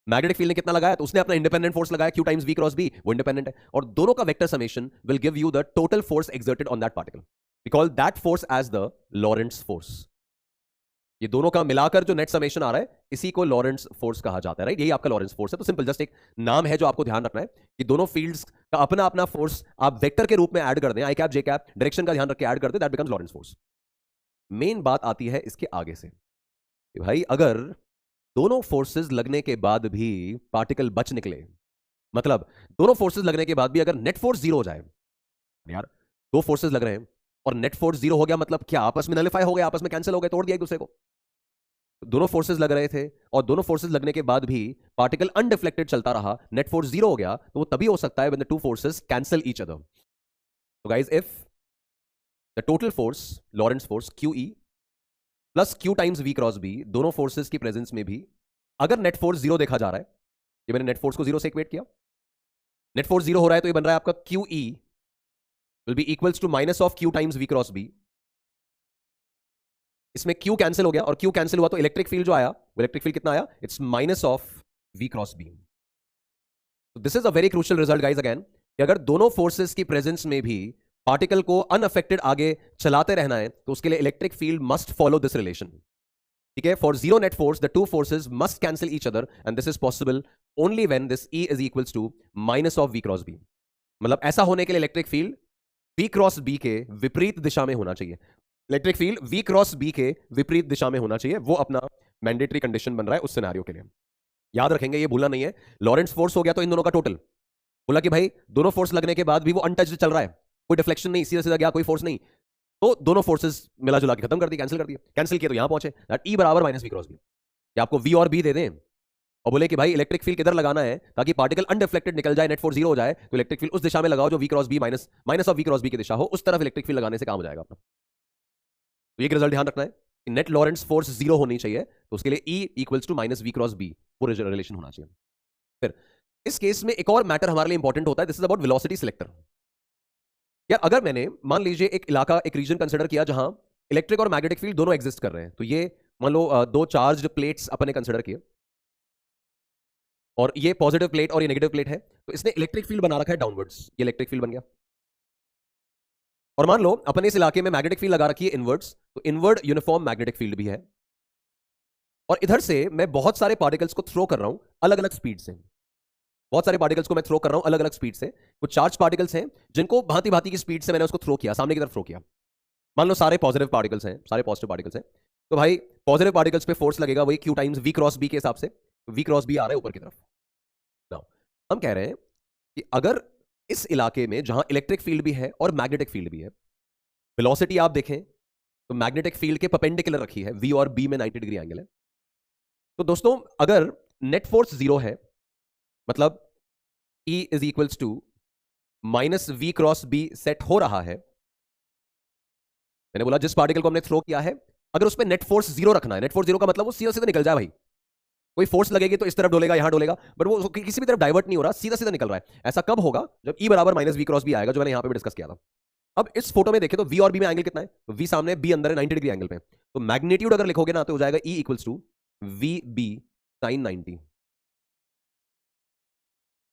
मैग्नेटिक फील्ड ने कितना लगाया, तो उसने अपना इंडिपेंडेंट फोर्स लगाया Q times V cross B, वो इंडिपेंडेंट है, और दोनों का vector summation will give you the total force exerted on that particle, we call that force as the Lorentz force. ये दोनों का मिलाकर जो नेट समेशन आ रहा है इसी को लॉरेंट्ज फोर्स कहा जाता है, राइट, यही आपका लॉरेंट्ज फोर्स है। तो सिंपल जस्ट एक नाम है जो आपको ध्यान रखना है कि दोनों फील्ड्स का अपना अपना फोर्स आप वेक्टर के रूप में ऐड कर दें, आई कैप जे कैप डायरेक्शन का ध्यान रख के ऐड कर दें, दैट बिकम्स लॉरेंट्ज फोर्स। मेन बात आती है इसके आगे से कि भाई अगर दोनों फोर्सेस लगने के बाद भी पार्टिकल बच निकले, मतलब दोनों फोर्सेस लगने के बाद भी अगर नेट फोर्स जीरो हो जाए, यार दो फोर्सेस लग रहे हैं और नेट फोर्स जीरो हो गया, मतलब क्या आपस में नलिफाई हो गया, आपस में कैंसिल हो गए, तोड़ दिया एक दूसरे को, दोनों फोर्सेस लग रहे थे और दोनों फोर्सेस लगने के बाद भी पार्टिकल अनडिफ्लेक्टेड चलता रहा, नेट फोर्स जीरो हो गया, तो वो तभी हो सकता है when the two forces cancel each other. तो guys if the total force Lorentz force QE plus Q times V cross B, दोनों फोर्सेस की प्रेजेंस में भी अगर नेट फोर्स जीरो देखा जा रहा है, ये मैंने नेट फोर्स को जीरो से इक्वेट किया, नेट फोर्स जीरो हो रहा है तो ये बन रहा है आपका QE will be equals to minus of Q times V cross B, इसमें Q कैंसिल हो गया और Q कैंसिल हुआ तो इलेक्ट्रिक फील्ड जो आया वो इलेक्ट्रिक फील्ड कितना आया, it's minus of V cross B। This is a very crucial result guys again, कि अगर दोनों फोर्सेस की प्रेजेंस में भी पार्टिकल को अनअफेक्टेड आगे चलाते रहना है तो उसके लिए electric field must follow this relation. ठीक है, for zero net force the two forces must cancel each other and this is possible only when this E is equals to minus of V cross B। मतलब ऐसा होने के लिए electric field V cross B के विपरीत दिशा में होना चाहिए, electric field V cross B के विपरीत दिशा में होना चाहिए, वो अपना मैंडेटरी कंडीशन बन रहा है उस सिनेरियो के लिए, याद रखेंगे, ये भूलना नहीं है। लॉरेंट्ज फोर्स हो गया तो इन दोनों का टोटल, बोला कि भाई दोनों फोर्स लगने के बाद भी वो अनटच्ड चल रहा है, कोई डिफ्लेक्शन नहीं, सीधा सीधा गया, कोई फोर्स नहीं, तो दोनों फोर्सेस मिला जुला के खत्म कर दी, कैंसिल कर दिया, कैंसिल किया तो यहां पहुंचे, दैट E बराबर माइनस V क्रॉस B, कि आपको V और B दे दें और बोले कि भाई इलेक्ट्रिक फील्ड किधर लगाना है ताकि पार्टिकल अनडिफ्लेक्टेड निकल जाए, नेट फोर्स जीरो हो जाए, तो इलेक्ट्रिक फील्ड उस दिशा में लगाओ जो V cross B minus of V cross B की दिशा हो, उस तरफ इलेक्ट्रिक फील्ड लगाने से काम हो जाएगा अपना। तो ये रिजल्ट ध्यान रखना है। नेट लॉरेंस फोर्स जीरो होनी चाहिए, तो उसके लिए E equals to minus V cross B, वो रिलेशन होना चाहिए। फिर इस केस में एक और मैटर हमारे लिए इंपॉर्टेंट होता है, this is about velocity selector. यार अगर मैंने मान लीजिए एक इलाका, एक रीजन कंसिडर किया जहां इलेक्ट्रिक और मैग्नेटिक फील्ड दोनों एग्जिस्ट कर रहे हैं, तो ये मान लो दो चार्ज प्लेट्स अपने कंसिडर किए, और ये पॉजिटिव प्लेट और ये नेगेटिव प्लेट है, तो इसने इलेक्ट्रिक फील्ड बना रखा है डाउनवर्ड्स, ये इलेक्ट्रिक फील्ड बन गया। और मान लो अपने इस इलाके में मैग्नेटिक फील्ड लगा रखी है इनवर्ड्स, तो इनवर्ड यूनिफॉर्म मैग्नेटिक फील्ड भी है। और इधर से मैं बहुत सारे पार्टिकल्स को थ्रो कर रहा हूं अलग अलग स्पीड से, बहुत सारे पार्टिकल्स को मैं थ्रो कर रहा हूं अलग अलग स्पीड से। कुछ चार्ज पार्टिकल्स हैं जिनको भांति भांति की स्पीड से मैंने उसको थ्रो किया, सामने की तरफ थ्रो किया। मान लो सारे पॉजिटिव पार्टिकल्स हैं, सारे पॉजिटिव पार्टिकल्स हैं, तो भाई पॉजिटिव पार्टिकल्स पे फोर्स लगेगा वही Q times V cross B के हिसाब से, वी क्रॉस बी आ रहा है ऊपर की तरफ। नाउ हम कह रहे हैं कि अगर इस इलाके में जहां इलेक्ट्रिक फील्ड भी है और मैग्नेटिक फील्ड भी है, वेलोसिटी आप देखें तो मैग्नेटिक फील्ड के परपेंडिकुलर रखी है, वी और बी में 90 डिग्री एंगल है। तो दोस्तों अगर नेट फोर्स जीरो है, मतलब E is equals to minus V cross B set हो रहा है, मैंने बोला जिस पार्टिकल को हमने थ्रो किया है अगर उस पर नेट फोर्स जीरो रखना है, नेट फोर्स जीरो का मतलब वो सीधा सीधा निकल जाए भाई, कोई फोर्स लगेगी तो इस तरफ डोलेगा, यहां डोलेगा, बट वो किसी भी तरफ डाइवर्ट नहीं हो रहा, सीधा सीधा निकल रहा है। ऐसा कब होगा? जब E बराबर माइनस वी क्रॉस बी आएगा, जो मैंने यहां पे भी डिस्कस किया था। अब इस फोटो में देखें तो V और B में एंगल कितना है, तो V सामने, B अंदर है 90 डिग्री एंगल पे, तो मैग्नीट्यूड अगर लिखोगे ना तो हो जाएगा E equals to V B sine 90।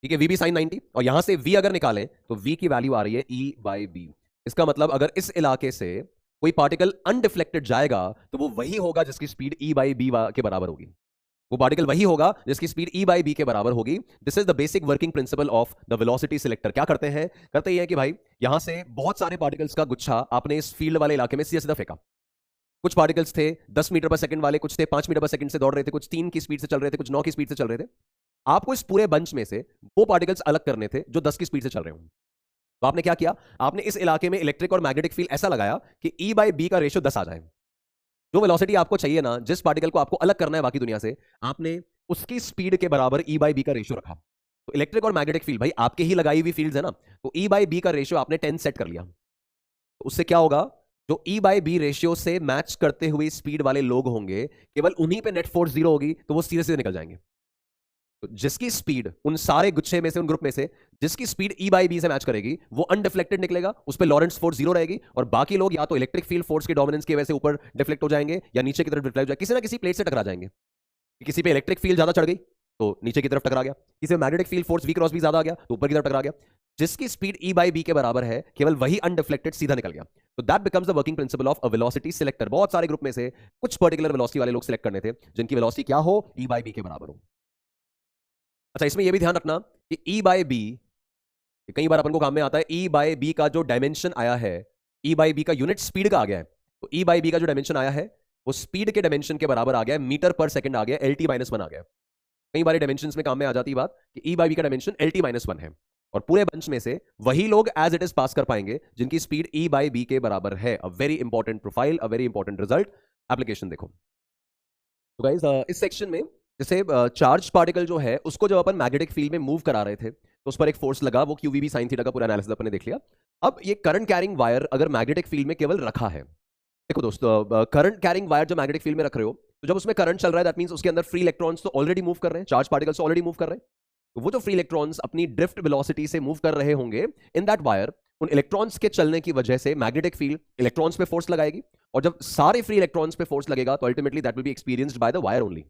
ठीक है, VB साइन 90, और यहां से V अगर निकालें तो V की वैल्यू आ रही है E बाई बी। इसका मतलब अगर इस इलाके से कोई पार्टिकल अनडिफ्लेक्टेड जाएगा तो वो वही होगा जिसकी स्पीड E बाई बी के बराबर होगी, वो पार्टिकल वही होगा जिसकी स्पीड E बाई बी के बराबर होगी। This is the basic working principle of the velocity selector. क्या करते हैं? करते ही है कि भाई यहां से बहुत सारे पार्टिकल्स का गुच्छा आपने इस फील्ड वाले इलाके में सीधा सीधा फेंका। कुछ पार्टिकल्स थे 10 मीटर पर सेकंड वाले, कुछ थे 5 मीटर पर सेकंड से दौड़ रहे थे, कुछ 3 की स्पीड से चल रहे थे, कुछ 9 की स्पीड से चल रहे थे। आपको इस पूरे बंच में से वो पार्टिकल्स अलग करने थे जो 10 की स्पीड से चल रहे हों। तो आपने क्या किया? आपने इस इलाके में इलेक्ट्रिक और मैग्नेटिक फील्ड ऐसा लगाया कि E बाई बी का रेशियो 10 आ जाए। जो वेलोसिटी आपको चाहिए ना, जिस पार्टिकल को आपको अलग करना है बाकी दुनिया से, आपने उसकी स्पीड के बराबर E बाई बी का रेशियो रखा। तो इलेक्ट्रिक और मैग्नेटिक फील्ड भाई आपके ही लगाई हुई फील्ड है ना, तो E बाई बी का रेशियो आपने 10 सेट कर लिया। तो उससे क्या होगा? जो E बाई बी रेशियो से मैच करते हुए स्पीड वाले लोग होंगे, केवल उन्हीं पे नेट फोर्स जीरो होगी, तो वो सीधे सीधे निकल जाएंगे। तो जिसकी स्पीड उन सारे गुच्छे में से, उन ग्रुप में से जिसकी स्पीड E बाई बी से मैच करेगी, वो अनडिफ्लेक्टेड निकलेगा, उस पर लॉरेंस फोर्स जीरो रहेगी, और बाकी लोग या तो इलेक्ट्रिक फील्ड फोर्स के डोमिनेंस की वजह से ऊपर डिफ्लेक्ट हो जाएंगे या नीचे की तरफ डिफ्लेक्ट हो जाएंगे, किसी ना किसी प्लेट से टकरा जाएंगे। किसी पे इलेक्ट्रिक फील्ड ज्यादा चढ़ गई तो नीचे की तरफ टकरा गया, किसी में magnetic field force V cross B ज्यादा आ गया तो ऊपर की तरफ टकरा गया। जिसकी स्पीड E बाई बी के बराबर है, केवल वही अनडिफ्लेक्टेड सीधा निकल गया। तो that becomes the working principle of a velocity selector. बहुत सारे ग्रुप में से कुछ पर्टिकुलर वेलोसिटी वाले लोग सिलेक्ट करने थे जिनकी वेलोसिटी क्या हो? E बाई बी के बराबर हो। अच्छा, इसमें यह भी ध्यान रखना कि E बाई बी कई बार अपन को काम में आता है। E बाई बी का जो डायमेंशन आया है, E बाई बी का यूनिट स्पीड का आ गया है, तो E बाई बी का जो डायमेंशन आया है वो स्पीड के डायमेंशन के बराबर आ गया है, मीटर पर सेकंड आ गया, LT माइनस 1 आ गया। कई बार डायमेंशन में काम में आ जाती है बात कि E बाई बी का डायमेंशन LT माइनस 1 है, और पूरे बंच में से वही लोग एज इट इज पास कर पाएंगे जिनकी स्पीड E बाई बी के बराबर है। A very important profile, a very important result. Application देखो तो गाइस, इस सेक्शन में जैसे चार्ज पार्टिकल जो है उसको जब अपन मैग्नेटिक फील्ड में मूव करा रहे थे तो उस पर एक फोर्स लगा, वो QVB साइन थीटा का पूरा एनालिसिस अपन ने देख लिया। अब ये करंट कैरिंग वायर अगर मैग्नेटिक फील्ड में केवल रखा है, देखो दोस्तों, करंट कैरिंग वायर जो मैग्नेटिक फील्ड में रख रहे हो, तो जब उसमें करंट चल रहा है दैट मींस उसके अंदर फ्री इलेक्ट्रॉन्स तो ऑलरेडी मूव कर रहे हैं, चार्ज पार्टिकल्स ऑलरेडी मूव कर रहे हैं। तो वो जो फ्री इलेक्ट्रॉन्स अपनी ड्रिफ्ट वेलोसिटी से मूव कर रहे होंगे इन दैट वायर, उन इलेक्ट्रॉन्स के चलने की वजह से मैग्नेटिक फील्ड इलेक्ट्रॉन्स पे फोर्स लगाएगी, और जब सारे फ्री इलेक्ट्रॉन्स पे फोर्स लगेगा तो ultimately that will be experienced by the wire only.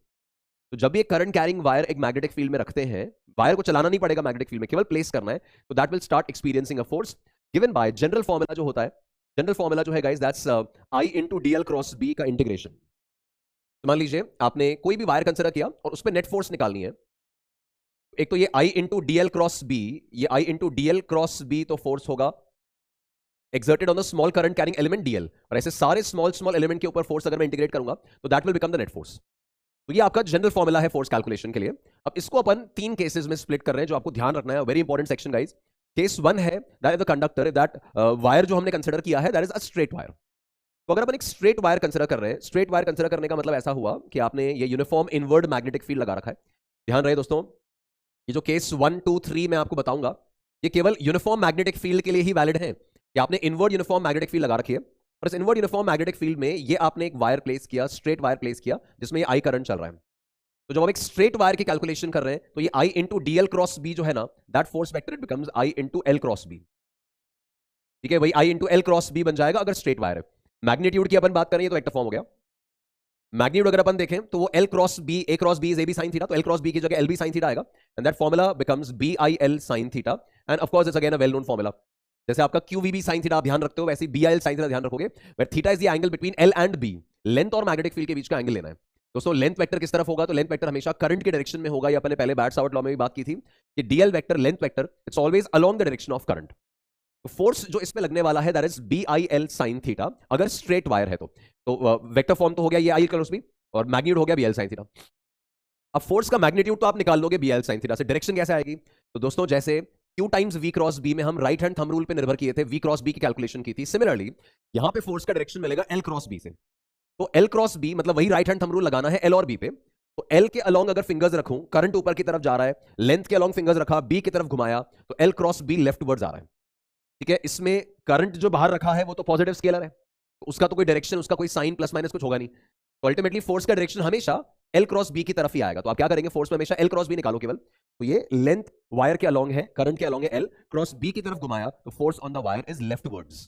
तो जब ये करंट कैरिंग वायर एक मैग्नेटिक फील्ड में रखते हैं, वायर को चलाना नहीं पड़ेगा मैग्नेटिक फील्ड में, केवल प्लेस करना है, तो that will start experiencing a force given by general formula जो होता है, जनरल फॉर्मूला जो है guys, that's I into D L cross B का इंटीग्रेशन। तो मान लीजिए आपने कोई भी वायर कंसिडर किया और उस पर नेट फोर्स निकालनी है। एक तो ये I into D L cross B, ये I into D L cross B तो फोर्स होगा exerted on the small current carrying element DL, और ऐसे सारे स्मॉल स्मॉल एलिमेंट के ऊपर फोर्स अगर मैं इंटीग्रेट करूंगा तो that will become the net force. तो ये आपका जनरल फॉर्मूला है फोर्स कैलकुलेशन के लिए। अब इसको अपन 3 केसेस में स्प्लिट कर रहे हैं जो आपको ध्यान रखना है, very important section guys. Case 1 है that is the conductor, that wire जो हमने कंसिडर किया है that is a straight wire. तो अगर अपन एक स्ट्रेट वायर कंसिडर कर रहे हैं, स्ट्रेट वायर कंसिडर करने का मतलब ऐसा हुआ कि आपने ये यूनिफॉर्म इनवर्ड मैग्नेटिक फील्ड लगा रखा है। ध्यान रहे दोस्तों, ये जो केस 1 2 3 मैं आपको बताऊंगा, ये केवल यूनिफॉर्म मैग्नेटिक फील्ड के लिए ही वैलिड है कि आपने इनवर्ड यूनिफॉर्म मैग्नेटिक फील्ड लगा रखी है, और इस इनवर्ड यूनिफॉर्म मैग्नेटिक फील्ड में ये आपने एक वायर प्लेस किया, स्ट्रेट वायर प्लेस किया, जिसमें ये आई करंट चल रहा है। तो जब हम एक स्ट्रेट वायर की कैलकुलेशन कर रहे हैं तो ये I into DL cross B जो है ना, that force vector it becomes I into L cross B. ठीक है, वही I into L cross B बन जाएगा अगर स्ट्रेट वायर है। मैग्नीट्यूड की अपन बात करें तो वेक्टर फॉर्म हो गया। मैग्नीट्यूड अगर अपन देखें तो वो L cross B, A cross B is A B sine theta, तो एल क्रॉस बी की जगह एल बी साइन थीटा आएगा, and that formula becomes B I L sine theta, and of course it's again a well known formula. जैसे आपका Q V B sine theta आप ध्यान रखते हो, वैसे B I L sine theta ध्यान रखोगे, but theta is the angle between L and बी। लेंथ और मैग्नेटिक फील्ड के बीच का एंगल लेना है दोस्तों। लेंथ वेक्टर किस तरफ होगा, तो लेंथ वेक्टर हमेशा करंट के डायरेक्शन में होगा। ये अपने पहले बायट-सावर्ट लॉ में भी बात की थी कि D L vector, length vector, it's always along the direction of current. तो फोर्स जो इसमें लगने वाला है that is B I L sine theta, अगर स्ट्रेट वायर है तो वेक्टर फॉर्म तो हो गया ये आई क्रॉस बी, और मैग्नीट्यूड हो गया बी एल साइन थीटा। अब फोर्स का मैग्नीट्यूड तो आप निकाल लोगे बी एल साइन थीटा से, डायरेक्शन कैसे आएगी, तो दोस्तों जैसे Q times V cross B में हम राइट हैंड थंब रूल पे निर्भर किए थे, V क्रॉस B की कैलकुलेशन की थी, सिमिलरली यहां पे फोर्स का डायरेक्शन मिलेगा L क्रॉस B से। तो L क्रॉस B मतलब वही राइट हैंड थंब रूल लगाना है L और B पे। तो L के अलोंग अगर फिंगर्स रखूं, करंट ऊपर की तरफ जा रहा है, लेंथ के अलोंग फिंगर्स रखा, B की तरफ घुमाया, तो L क्रॉस B लेफ्टवर्ड्स आ रहा है। ठीक है, इसमें करंट जो बाहर रखा है वो तो पॉजिटिव स्केलर है, तो उसका तो कोई डायरेक्शन, उसका कोई साइन प्लस माइनस कुछ होगा नहीं, तो अल्टीमेटली फोर्स का डायरेक्शन हमेशा एल क्रॉस बी की तरफ ही आएगा। तो आप क्या करेंगे, फोर्स में हमेशा एल क्रॉस बी निकालो केवल। तो ये लेंथ वायर के अलोंग है, करंट के अलोंग है एल, क्रॉस बी की तरफ घुमाया तो force on the wire is leftwards.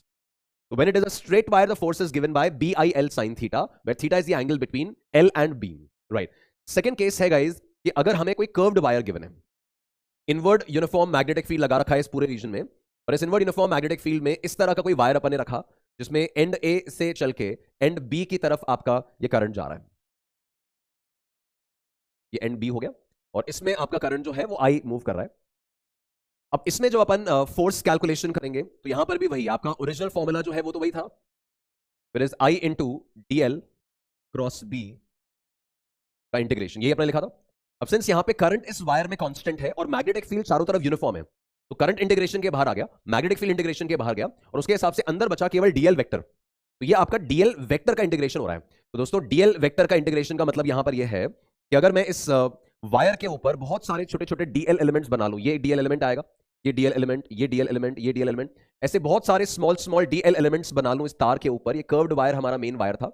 तो when it is a straight wire the force is given by B I L sine theta, where theta is the angle between L and B, right. Second case है guys कि अगर हमें कोई curved wire given है, inward uniform magnetic field लगा रखा है इस पूरे रीजन में, और इस इनवर्ड यूनिफॉर्म मैग्नेटिक फील्ड में इस तरह का कोई वायर अपन ने रखा जिसमें एंड ए से चल के एंड बी की तरफ आपका ये करंट जा रहा है, ये एंड बी हो गया, और इसमें आपका करंट जो है वो आई मूव कर रहा है। अब इसमें जो अपन फोर्स कैलकुलेशन करेंगे तो यहां पर भी वही आपका ओरिजिनल फॉर्मूला जो है वो तो वही था, फिर is I into D L cross B का इंटीग्रेशन, यही अपने लिखा था। अब सिंस यहां पे करंट इस वायर में कांस्टेंट है और मैग्नेटिक फील्ड चारों तरफ यूनिफॉर्म है, तो करंट इंटीग्रेशन के बाहर आ गया, मैग्नेटिक फील्ड इंटीग्रेशन के बाहर गया, और उसके हिसाब से अंदर बचा केवल डीएल वेक्टर। तो ये आपका डीएल वेक्टर का इंटीग्रेशन हो रहा है। तो दोस्तों डीएल वेक्टर का इंटीग्रेशन का मतलब यहां पर ये है कि अगर मैं इस वायर के ऊपर बहुत सारे छोटे छोटे डीएल एलिमेंट्स बना लूं, ये डीएल एलिमेंट आएगा, ये डीएल एलिमेंट, ये डीएल एलिमेंट, ये डीएल एलिमेंट, ऐसे बहुत सारे स्मॉल स्मॉल डीएल एलिमेंट्स बना लूं इस तार के ऊपर, ये कर्व्ड वायर हमारा मेन वायर था,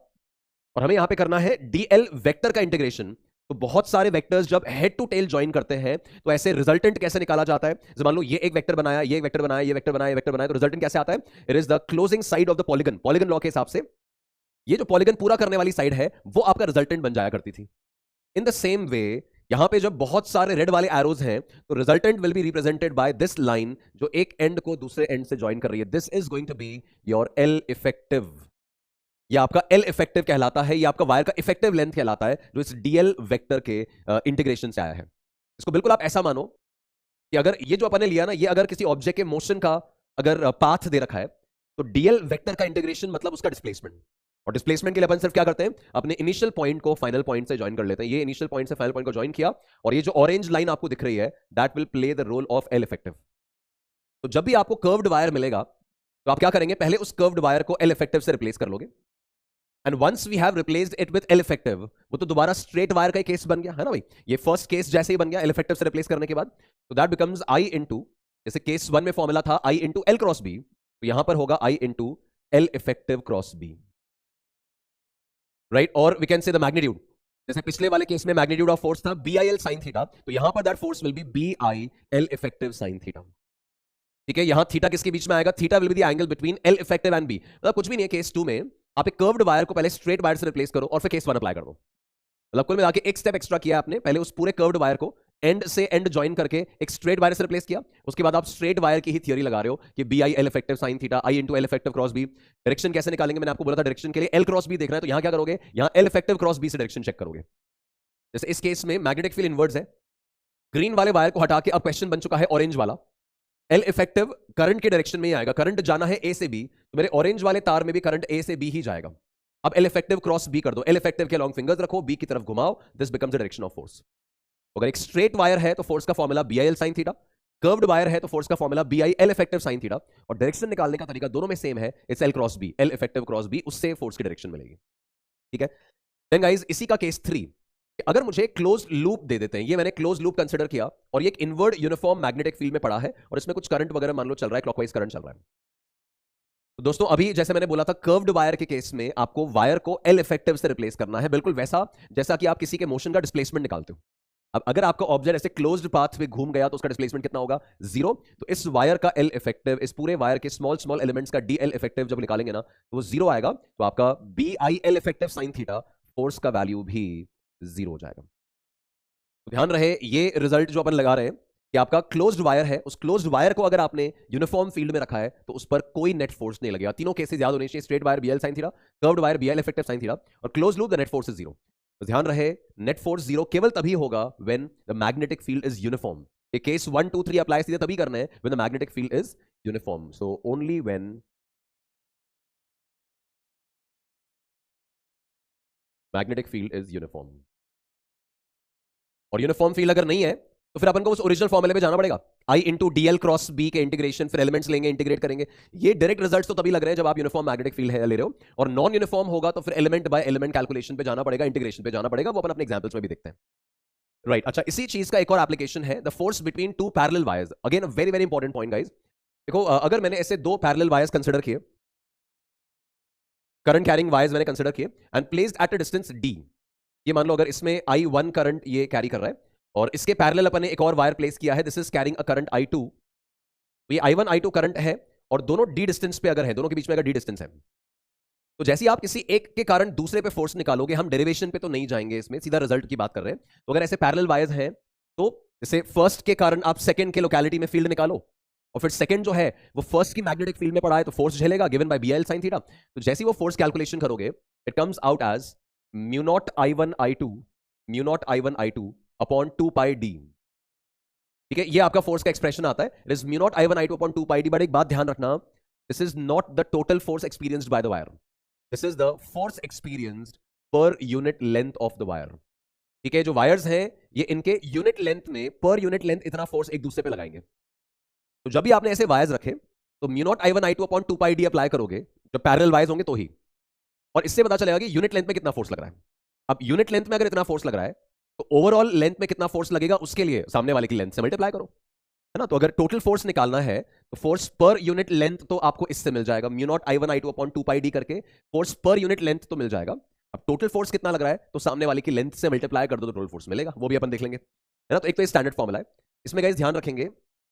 और हमें यहां पे करना है डीएल वेक्टर का इंटीग्रेशन। तो बहुत सारे वेक्टर्स जब हेड टू टेल ज्वाइन करते हैं तो ऐसे रिजल्टेंट कैसे निकाला जाता है, जब मान लो ये एक वेक्टर बनाया, ये एक वेक्टर बनाया, ये वेक्टर बनाया, ये वेक्टर बनाया, तो रिजल्टेंट कैसे आता है, it is the closing side of the polygon. Polygon law के हिसाब से ये जो पॉलीगन पूरा करने वाली साइड है वो आपका रिजल्टेंट बन जाया करती थी। इन द सेम वे यहां पे जब बहुत सारे रेड वाले एरोज हैं तो resultant will be represented by this line जो एक एंड को दूसरे एंड से ज्वाइन कर रही है। This is going to be your L effective, ये आपका एल इफेक्टिव कहलाता है, ये आपका वायर का इफेक्टिव लेंथ कहलाता है जो इस डीएल वेक्टर के इंटीग्रेशन से आया है। इसको बिल्कुल आप ऐसा मानो कि अगर ये जो अपन ने लिया ना, ये अगर किसी ऑब्जेक्ट के मोशन का अगर पाथ दे रखा है तो डीएल वेक्टर का इंटीग्रेशन मतलब उसका डिस्प्लेसमेंट, और डिस्प्लेसमेंट के लिए अपन सिर्फ क्या करते हैं, अपने इनिशियल पॉइंट को फाइनल पॉइंट से ज्वाइन कर लेते हैं। ये इनिशियल पॉइंट से फाइनल पॉइंट को ज्वाइन किया, और ये जो ऑरेंज लाइन आपको दिख रही है that will play the role of L effective. तो जब भी आपको कर्व्ड वायर मिलेगा तो आप क्या करेंगे, पहले उस कर्व्ड वायर को एल इफेक्टिव से रिप्लेस कर लोगे, and once we have replaced it with L effective, वो तो दोबारा स्ट्रेट वायर का केस बन गया है ना भाई, ये फर्स्ट केस जैसे ही बन गया एल इफेक्टिव से रिप्लेस करने के बाद, तो दैट बिकम्स आई इंटू, जैसे केस 1 में फॉर्मूला था I into L cross B, तो यहां पर होगा I into L effective cross B, right. और we can say the magnitude, जैसे पिछले वाले केस में मैग्नीट्यूड ऑफ फोर्स था B I L sine theta, तो यहां पर that force will be B I L effective sine theta. ठीक है, यहां थीटा किसके बीच में आएगा, theta will be the angle between L effective and B. मतलब कुछ भी नहीं है, केस 2 में आप एक कर्व्ड वायर को पहले स्ट्रेट वायर से रिप्लेस करो और फिर केस 1 अप्लाई कर दो। मतलब कुल मिला के एक स्टेप एक्स्ट्रा किया आपने, पहले उस पूरे कर्व्ड वायर को एंड से एंड ज्वाइन करके एक स्ट्रेट वायर से रिप्लेस किया, उसके बाद आप स्ट्रेट वायर की ही थ्योरी लगा रहे हो कि B I L effective sine theta, I into L effective cross B. Direction कैसे निकालेंगे, मैंने आपको बोला था डायरेक्शन के लिए एल क्रॉस बी देखना है, तो यहां क्या करोगे, यहां एल इफेक्टिव क्रॉस बी से डायरेक्शन चेक करोगे। जैसे इस केस में मैग्नेटिक फील्ड इनवर्ड्स है, ग्रीन वाले वायर को हटा के अब क्वेश्चन बन चुका है ऑरेंज वाला, एल इफेक्टिव करंट के डायरेक्शन में ही आएगा, करंट जाना है ए से बी, तो मेरे ऑरेंज वाले तार में भी करंट ए से बी ही जाएगा। अब एल इफेक्टिव क्रॉस बी कर दो, एल इफेक्टिव के लॉन्ग फिंगर्स रखो, बी की तरफ घुमाओ, this becomes the direction of force. अगर एक स्ट्रेट वायर है तो फोर्स का formula B I L sine theta, curved wire है तो फोर्स का formula B I L effective sine theta, और डायरेक्शन निकालने का तरीका दोनों में सेम है, it's L cross B, L effective cross B, उससे फोर्स की डायरेक्शन मिलेगी। ठीक है, देन गाइस इसी का केस 3, अगर मुझे क्लोज लूप दे देते हैं, ये मैंने क्लोज लूप कंसिडर किया, और ये एक इनवर्ड यूनिफॉर्म मैग्नेटिक फील्ड में पड़ा है और इसमें कुछ करंट वगैरह मान लो चल रहा है, क्लॉकवाइज करंट चल रहा है। तो दोस्तों अभी जैसे मैंने बोला था कर्व्ड वायर के केस में आपको वायर को एल इफेक्टिव से रिप्लेस करना है, बिल्कुल वैसा जैसा कि आप किसी के मोशन का डिस्प्लेसमेंट निकालते हो। अब अगर आपका ऑब्जेक्ट ऐसे क्लोज्ड पाथ में घूम गया तो उसका डिस्प्लेसमेंट कितना होगा, 0। तो इस वायर का एल इफेक्टिव, इस पूरे वायर के स्मॉल स्मॉल एलिमेंट्स का डी एल इफेक्टिव जब निकालेंगे ना तो वो 0 आएगा। तो आपका B I L effective sine theta force का वैल्यू भी 0 हो जाएगा। तो ध्यान रहे ये रिजल्ट जो अपन लगा रहे हैं कि आपका क्लोज्ड वायर है, उस क्लोज्ड वायर को अगर आपने यूनिफॉर्म फील्ड में रखा है तो उस पर कोई नेट फोर्स नहीं लगेगा। तीनों केसेस याद होने चाहिए, straight wire BL sine theta, curved wire BL effective sine theta, और close loop the net force is 0। तो ध्यान रहे नेट फोर्स 0 केवल तभी होगा when the magnetic field is uniform. ये केस 1 2 3 अप्लाई सीधे तभी करना है when the magnetic field is uniform. So only when magnetic field is uniform. और यूनिफॉर्म फील्ड अगर नहीं है तो फिर अपन को उस ओरिजिनल फॉर्मूले पे जाना पड़ेगा, I into D L cross B के इंटीग्रेशन, फिर एलिमेंट्स लेंगे इंटीग्रेट करेंगे। ये डायरेक्ट रिजल्ट्स तो तभी लग रहे हैं जब आप यूनिफॉर्म मैग्नेटिक फील्ड है ले रहे हो, और नॉन यूनिफॉर्म होगा तो फिर एलिमेंट बाय एलिमेंट कैलकुलेशन पे जाना पड़ेगा, इंटीग्रेशन पे जाना पड़ेगा, वो अपन अपने एग्जांपल्स में भी देखते हैं। राइट अच्छा, इसी चीज का एक और एप्लीकेशन है the force between two parallel wires. Again very very important point guys. देखो अगर मैंने ऐसे दो पैरेलल वायर्स कंसिडर किए, करंट कैरिंग वायर्स मैंने कंसिडर किए and placed at a distance D. ये मान लो अगर इसमें I1 करंट ये कैरी कर रहा है और इसके पैरेलल अपन ने एक और वायर प्लेस किया है, this is carrying a current I2। ये I1 I2 करंट है और दोनों डी डिस्टेंस पे अगर है, दोनों के बीच में अगर डी डिस्टेंस है, तो जैसे आप किसी एक के कारण दूसरे पे फोर्स निकालोगे, हम डेरिवेशन पे तो नहीं जाएंगे, इसमें सीधा रिजल्ट की बात कर रहे हैं। तो अगर ऐसे पैरेलल वायर्स हैं तो जैसे फर्स्ट के कारण आप सेकंड के लोकेलिटी में फील्ड निकालो, और फिर सेकंड जो है वो फर्स्ट की मैग्नेटिक फील्ड में पड़ा है तो फोर्स झेलेगा given by BL sine theta. तो जैसे ही वो फोर्स कैलकुलेशन करोगे it comes out as mu naught I1 I2 mu naught I1 I2 upon 2 pi D. ठीक है, ये आपका फोर्स का एक्सप्रेशन आता है, it is mu naught I1 I2 upon 2 pi D. But एक बात ध्यान रखना, this is not the total force experienced by the wire, this is the force experienced पर unit length of the wire. ठीक है, जो वायर्स हैं ये इनके यूनिट लेंथ में पर यूनिट लेंथ इतना फोर्स एक दूसरे पे लगाएंगे। तो जब भी आपने ऐसे वायर्स रखे तो mu naught I1 I2 upon 2 pi D apply करोगे जब पैरेलल वायर्स होंगे तो ही, और इससे पता चलेगा कि यूनिट लेंथ में कितना फोर्स लग रहा है। अब यूनिट लेंथ में अगर इतना फोर्स लग रहा है तो ओवरऑल लेंथ में कितना फोर्स लगेगा उसके लिए सामने वाले की लेंथ से मल्टीप्लाई करो, है ना। तो अगर टोटल फोर्स निकालना है तो फोर्स पर यूनिट लेंथ तो आपको इससे मिल जाएगा, mu naught I1 I2 upon 2 pi D करके फोर्स पर यूनिट लेंथ तो मिल जाएगा। अब टोटल फोर्स कितना लग रहा है तो सामने वाले की लेंथ से मल्टीप्लाई कर दो तो टोटल फोर्स मिलेगा, वो भी अपन देख लेंगे, है ना। तो एक तो स्टैंडर्ड फॉर्मूला है। इसमें गाइस ध्यान रखेंगे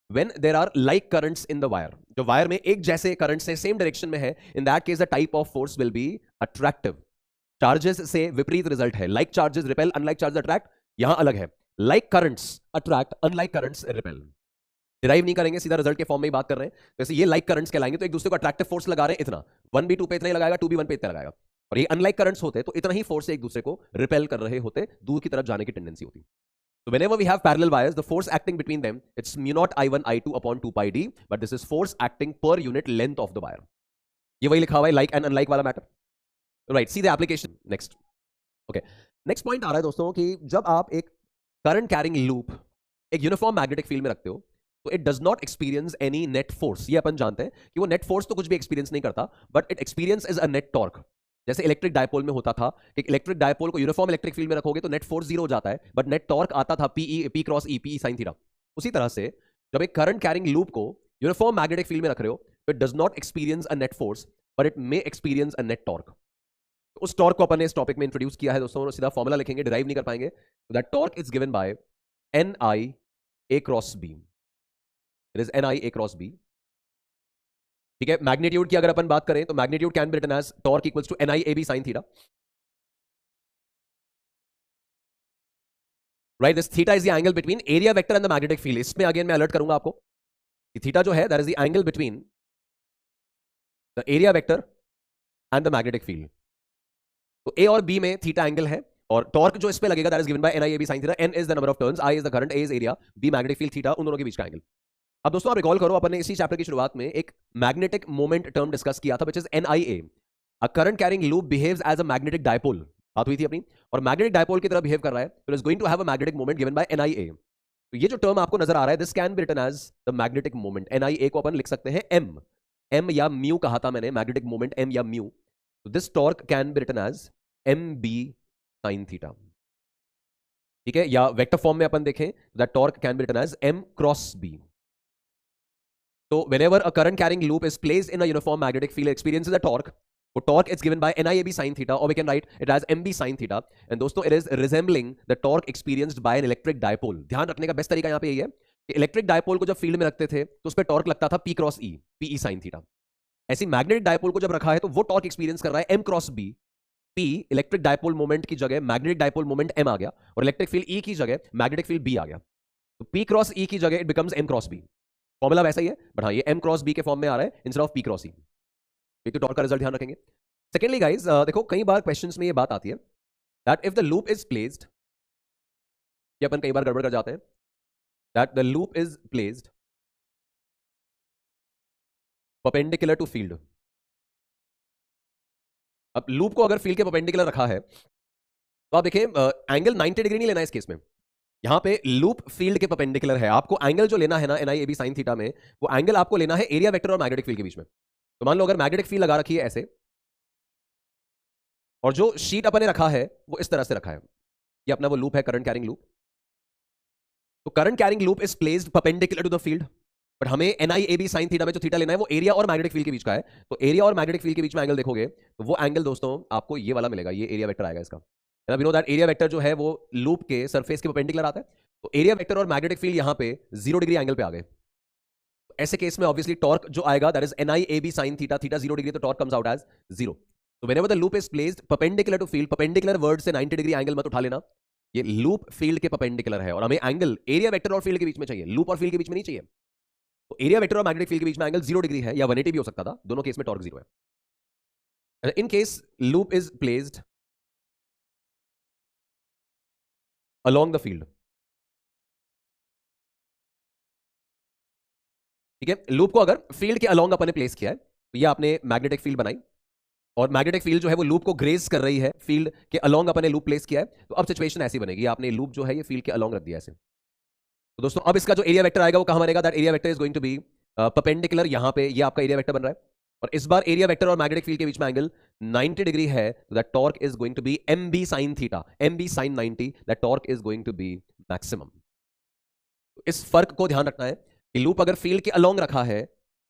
when there are like currents in the wire, जो वायर में एक जैसे करंट से सेम डायरेक्शन में है, in that case the type of force will be attractive। Charges से विपरीत रिजल्ट है, like charges repel unlike charges attract, यहां अलग है, like currents attract unlike currents repel. Derive नहीं करेंगे, सीधा रिजल्ट के फॉर्म में ही बात कर रहे हैं। जैसे ये लाइक करंट्स कहलाएंगे तो एक दूसरे को अट्रैक्टिव फोर्स लगा रहे हैं इतना, 1 भी 2 पे इतना ही लगाएगा, 2 भी 1 पे इतना लगाएगा, और ये अनलाइक करंट्स होते तो इतना ही फोर्स से एक दूसरे को रिपेल कर रहे होते, दूर की तरफ जाने की टेंडेंसी होती। So whenever we have parallel wires, the force acting between them, it's mu naught I1 I2 upon 2 pi d, but this is force acting per unit length of the wire. ये वही लिखा हुआ है like and unlike वाला matter. Right, see the application next. Okay, next point आ रहा है दोस्तों कि जब आप एक current carrying loop एक यूनिफॉर्म मैग्नेटिक फील्ड में रखते हो तो it does not experience any net force. ये अपन जानते हैं कि वो नेट फोर्स तो कुछ भी एक्सपीरियंस नहीं करता, but it experience is a net torque. जैसे इलेक्ट्रिक डायपोल में होता था कि इलेक्ट्रिक डायपोल को यूनिफॉर्म इलेक्ट्रिक फील्ड में रखोगे तो नेट फोर्स 0 हो जाता है, बट नेट टॉर्क आता था P cross E P sine theta. उसी तरह से जब एक करंट कैरिंग लूप को यूनिफॉर्म मैग्नेटिक फील्ड में रख रहे हो तो it does not experience a net force but it may experience a net torque. उस टॉर्क को अपन ने इस टॉपिक में इंट्रोड्यूस किया है दोस्तों, सीधा फॉर्मूला लिखेंगे, डिराइव नहीं कर पाएंगे। That torque is given by N I A cross B, it is N I A cross B. ठीक है, मैग्नीट्यूड की अगर अपन बात करें तो magnitude can be written as torque equals to N I A B sine theta. Right, this theta is the angle between area vector and the magnetic field. इसमें again मैं अलर्ट करूंगा आपको कि थीटा जो है that is the angle between the area vector and the magnetic field. तो ए और B में थीटा एंगल है और टॉर्क जो इस पे लगेगा that is given by N I A B sine theta. N is the number of turns, I is the current, A is area, B magnetic field, theta उन दोनों के बीच का एंगल। अब दोस्तों आप रिकॉल करो, अपन ने इसी चैप्टर की शुरुआत में एक मैग्नेटिक मोमेंट टर्म डिस्कस किया था, which is N I A. A current carrying loop behaves as a magnetic dipole, बात हुई थी अपनी, और मैग्नेटिक डायपोल की तरह बिहेव कर रहा है, तो it is going to have a magnetic moment given by N I A. तो ये जो टर्म आपको नजर आ रहा है this can be written as the magnetic moment. N I A को अपन लिख सकते हैं एम, एम या म्यू कहा था मैंने, मैग्नेटिक मोमेंट एम या म्यू। तो this torque can be written as M B sine theta. ठीक है, या वेक्टर फॉर्म में अपन देखें that torque can be written as M cross B. तो whenever a current carrying loop is placed in a uniform magnetic field, experiences a torque. वो torque is given by NIAB sin theta, or we can write it as MB sin theta. And दोस्तों, it is resembling the torque experienced by an electric dipole. ध्यान रखने का best तरीका यहाँ पे यही है कि इलेक्ट्रिक डायपोल को जब फील्ड में रखते थे तो उस पर टॉर्क लगता था P cross E, PE sin theta. ऐसी मैग्नेटिक डायपोल को जब रखा है तो वो टॉर्क एक्सपीरियंस कर रहा है M cross B. P electric dipole moment की जगह मैग्नेटिक डायपोल मोमेंट M आ गया, और इलेक्ट्रिक फील्ड E की जगह मैग्नेटिक फील्ड B आ गया. तो P क्रॉस E की जगह it becomes M cross B. Formula वैसा ही है, बट हाँ, ये M क्रॉस B के फॉर्म में आ रहा है instead of P cross E. ये तो टॉर्क का रिजल्ट ध्यान रखेंगे. सेकेंडली गाइज, देखो कई बार क्वेश्चंस में ये बात आती है that if the loop is placed, ये अपन कई बार गड़बड़ कर जाते हैं, that the loop is placed perpendicular to field. अब लूप को अगर फील्ड के परपेंडिकुलर रखा है तो आप देखिए एंगल 90 डिग्री नहीं लेना है इस केस में. यहां पे लूप फील्ड के परपेंडिकुलर है. आपको एंगल जो लेना है ना NIAB sin थीटा में, वो एंगल आपको लेना है एरिया वेक्टर और मैग्नेटिक फील्ड के बीच में. तो मान लो अगर मैग्नेटिक फील्ड लगा रखी है ऐसे, और जो शीट अपन ने रखा है वो इस तरह से रखा है, ये अपना वो लूप है, करंट कैरिंग लूप. तो current carrying loop is placed perpendicular to the field, but हमें NIAB sin थीटा में जो थीटा लेना है वो एरिया और मैग्नेटिक फील्ड के बीच का है. तो एरिया और मैग्नेटिक फील्ड के बीच में एंगल देखोगे तो वो एंगल दोस्तों आपको ये वाला मिलेगा, ये एरिया वेक्टर आएगा इसका. We know that area vector जो है वो लूप के सरफेस के परपेंडिकुलर आता है. तो एरिया वेक्टर और मैग्नेटिक फील्ड यहां पे 0 डिग्री एंगल पे आ गए. तो ऐसे केस में ऑब्वियसली टॉर्क जो आएगा that is NIAB sin theta, theta 0 degree, तो टॉर्क कम्स आउट एज 0. तो whenever the loop is placed perpendicular to field, perpendicular word से 90 डिग्री एंगल मत उठा लेना, ये लूप फील्ड के परपेंडिकुलर है और हमें एंगल एरिया वेक्टर और फील्ड के बीच में चाहिए, लूप और फील्ड के बीच में नहीं चाहिए. तो एरिया वेक्टर और मैग्नेटिक फील्ड के बीच में एंगल 0 डिग्री है, या 180 भी हो सकता था, दोनों केस में टॉर्क 0 है. In case loop is placed along the field, ठीक है. लूप को अगर फील्ड के अलोंग अपने प्लेस किया है तो ये आपने मैग्नेटिक फील्ड बनाई, और मैग्नेटिक फील्ड जो है वो लूप को ग्रेज कर रही है, फील्ड के अलोंग अपने लूप प्लेस किया है. तो अब सिचुएशन ऐसी बनेगी, आपने लूप जो है ये फील्ड के अलोंग रख दिया ऐसे. तो दोस्तों अब इसका जो एरिया वेक्टर आएगा वो कहां बनेगा, that area vector is going to be perpendicular, यहां पे ये आपका एरिया वेक्टर बन रहा है, और इस बार एरिया वेक्टर और मैग्नेटिक फील्ड के बीच में एंगल 90 डिग्री है. तो that torque is going to be MB sin theta, MB sin 90, that torque is going to be maximum. इस फर्क को ध्यान रखना है कि लूप अगर फील्ड के अलोंग रखा है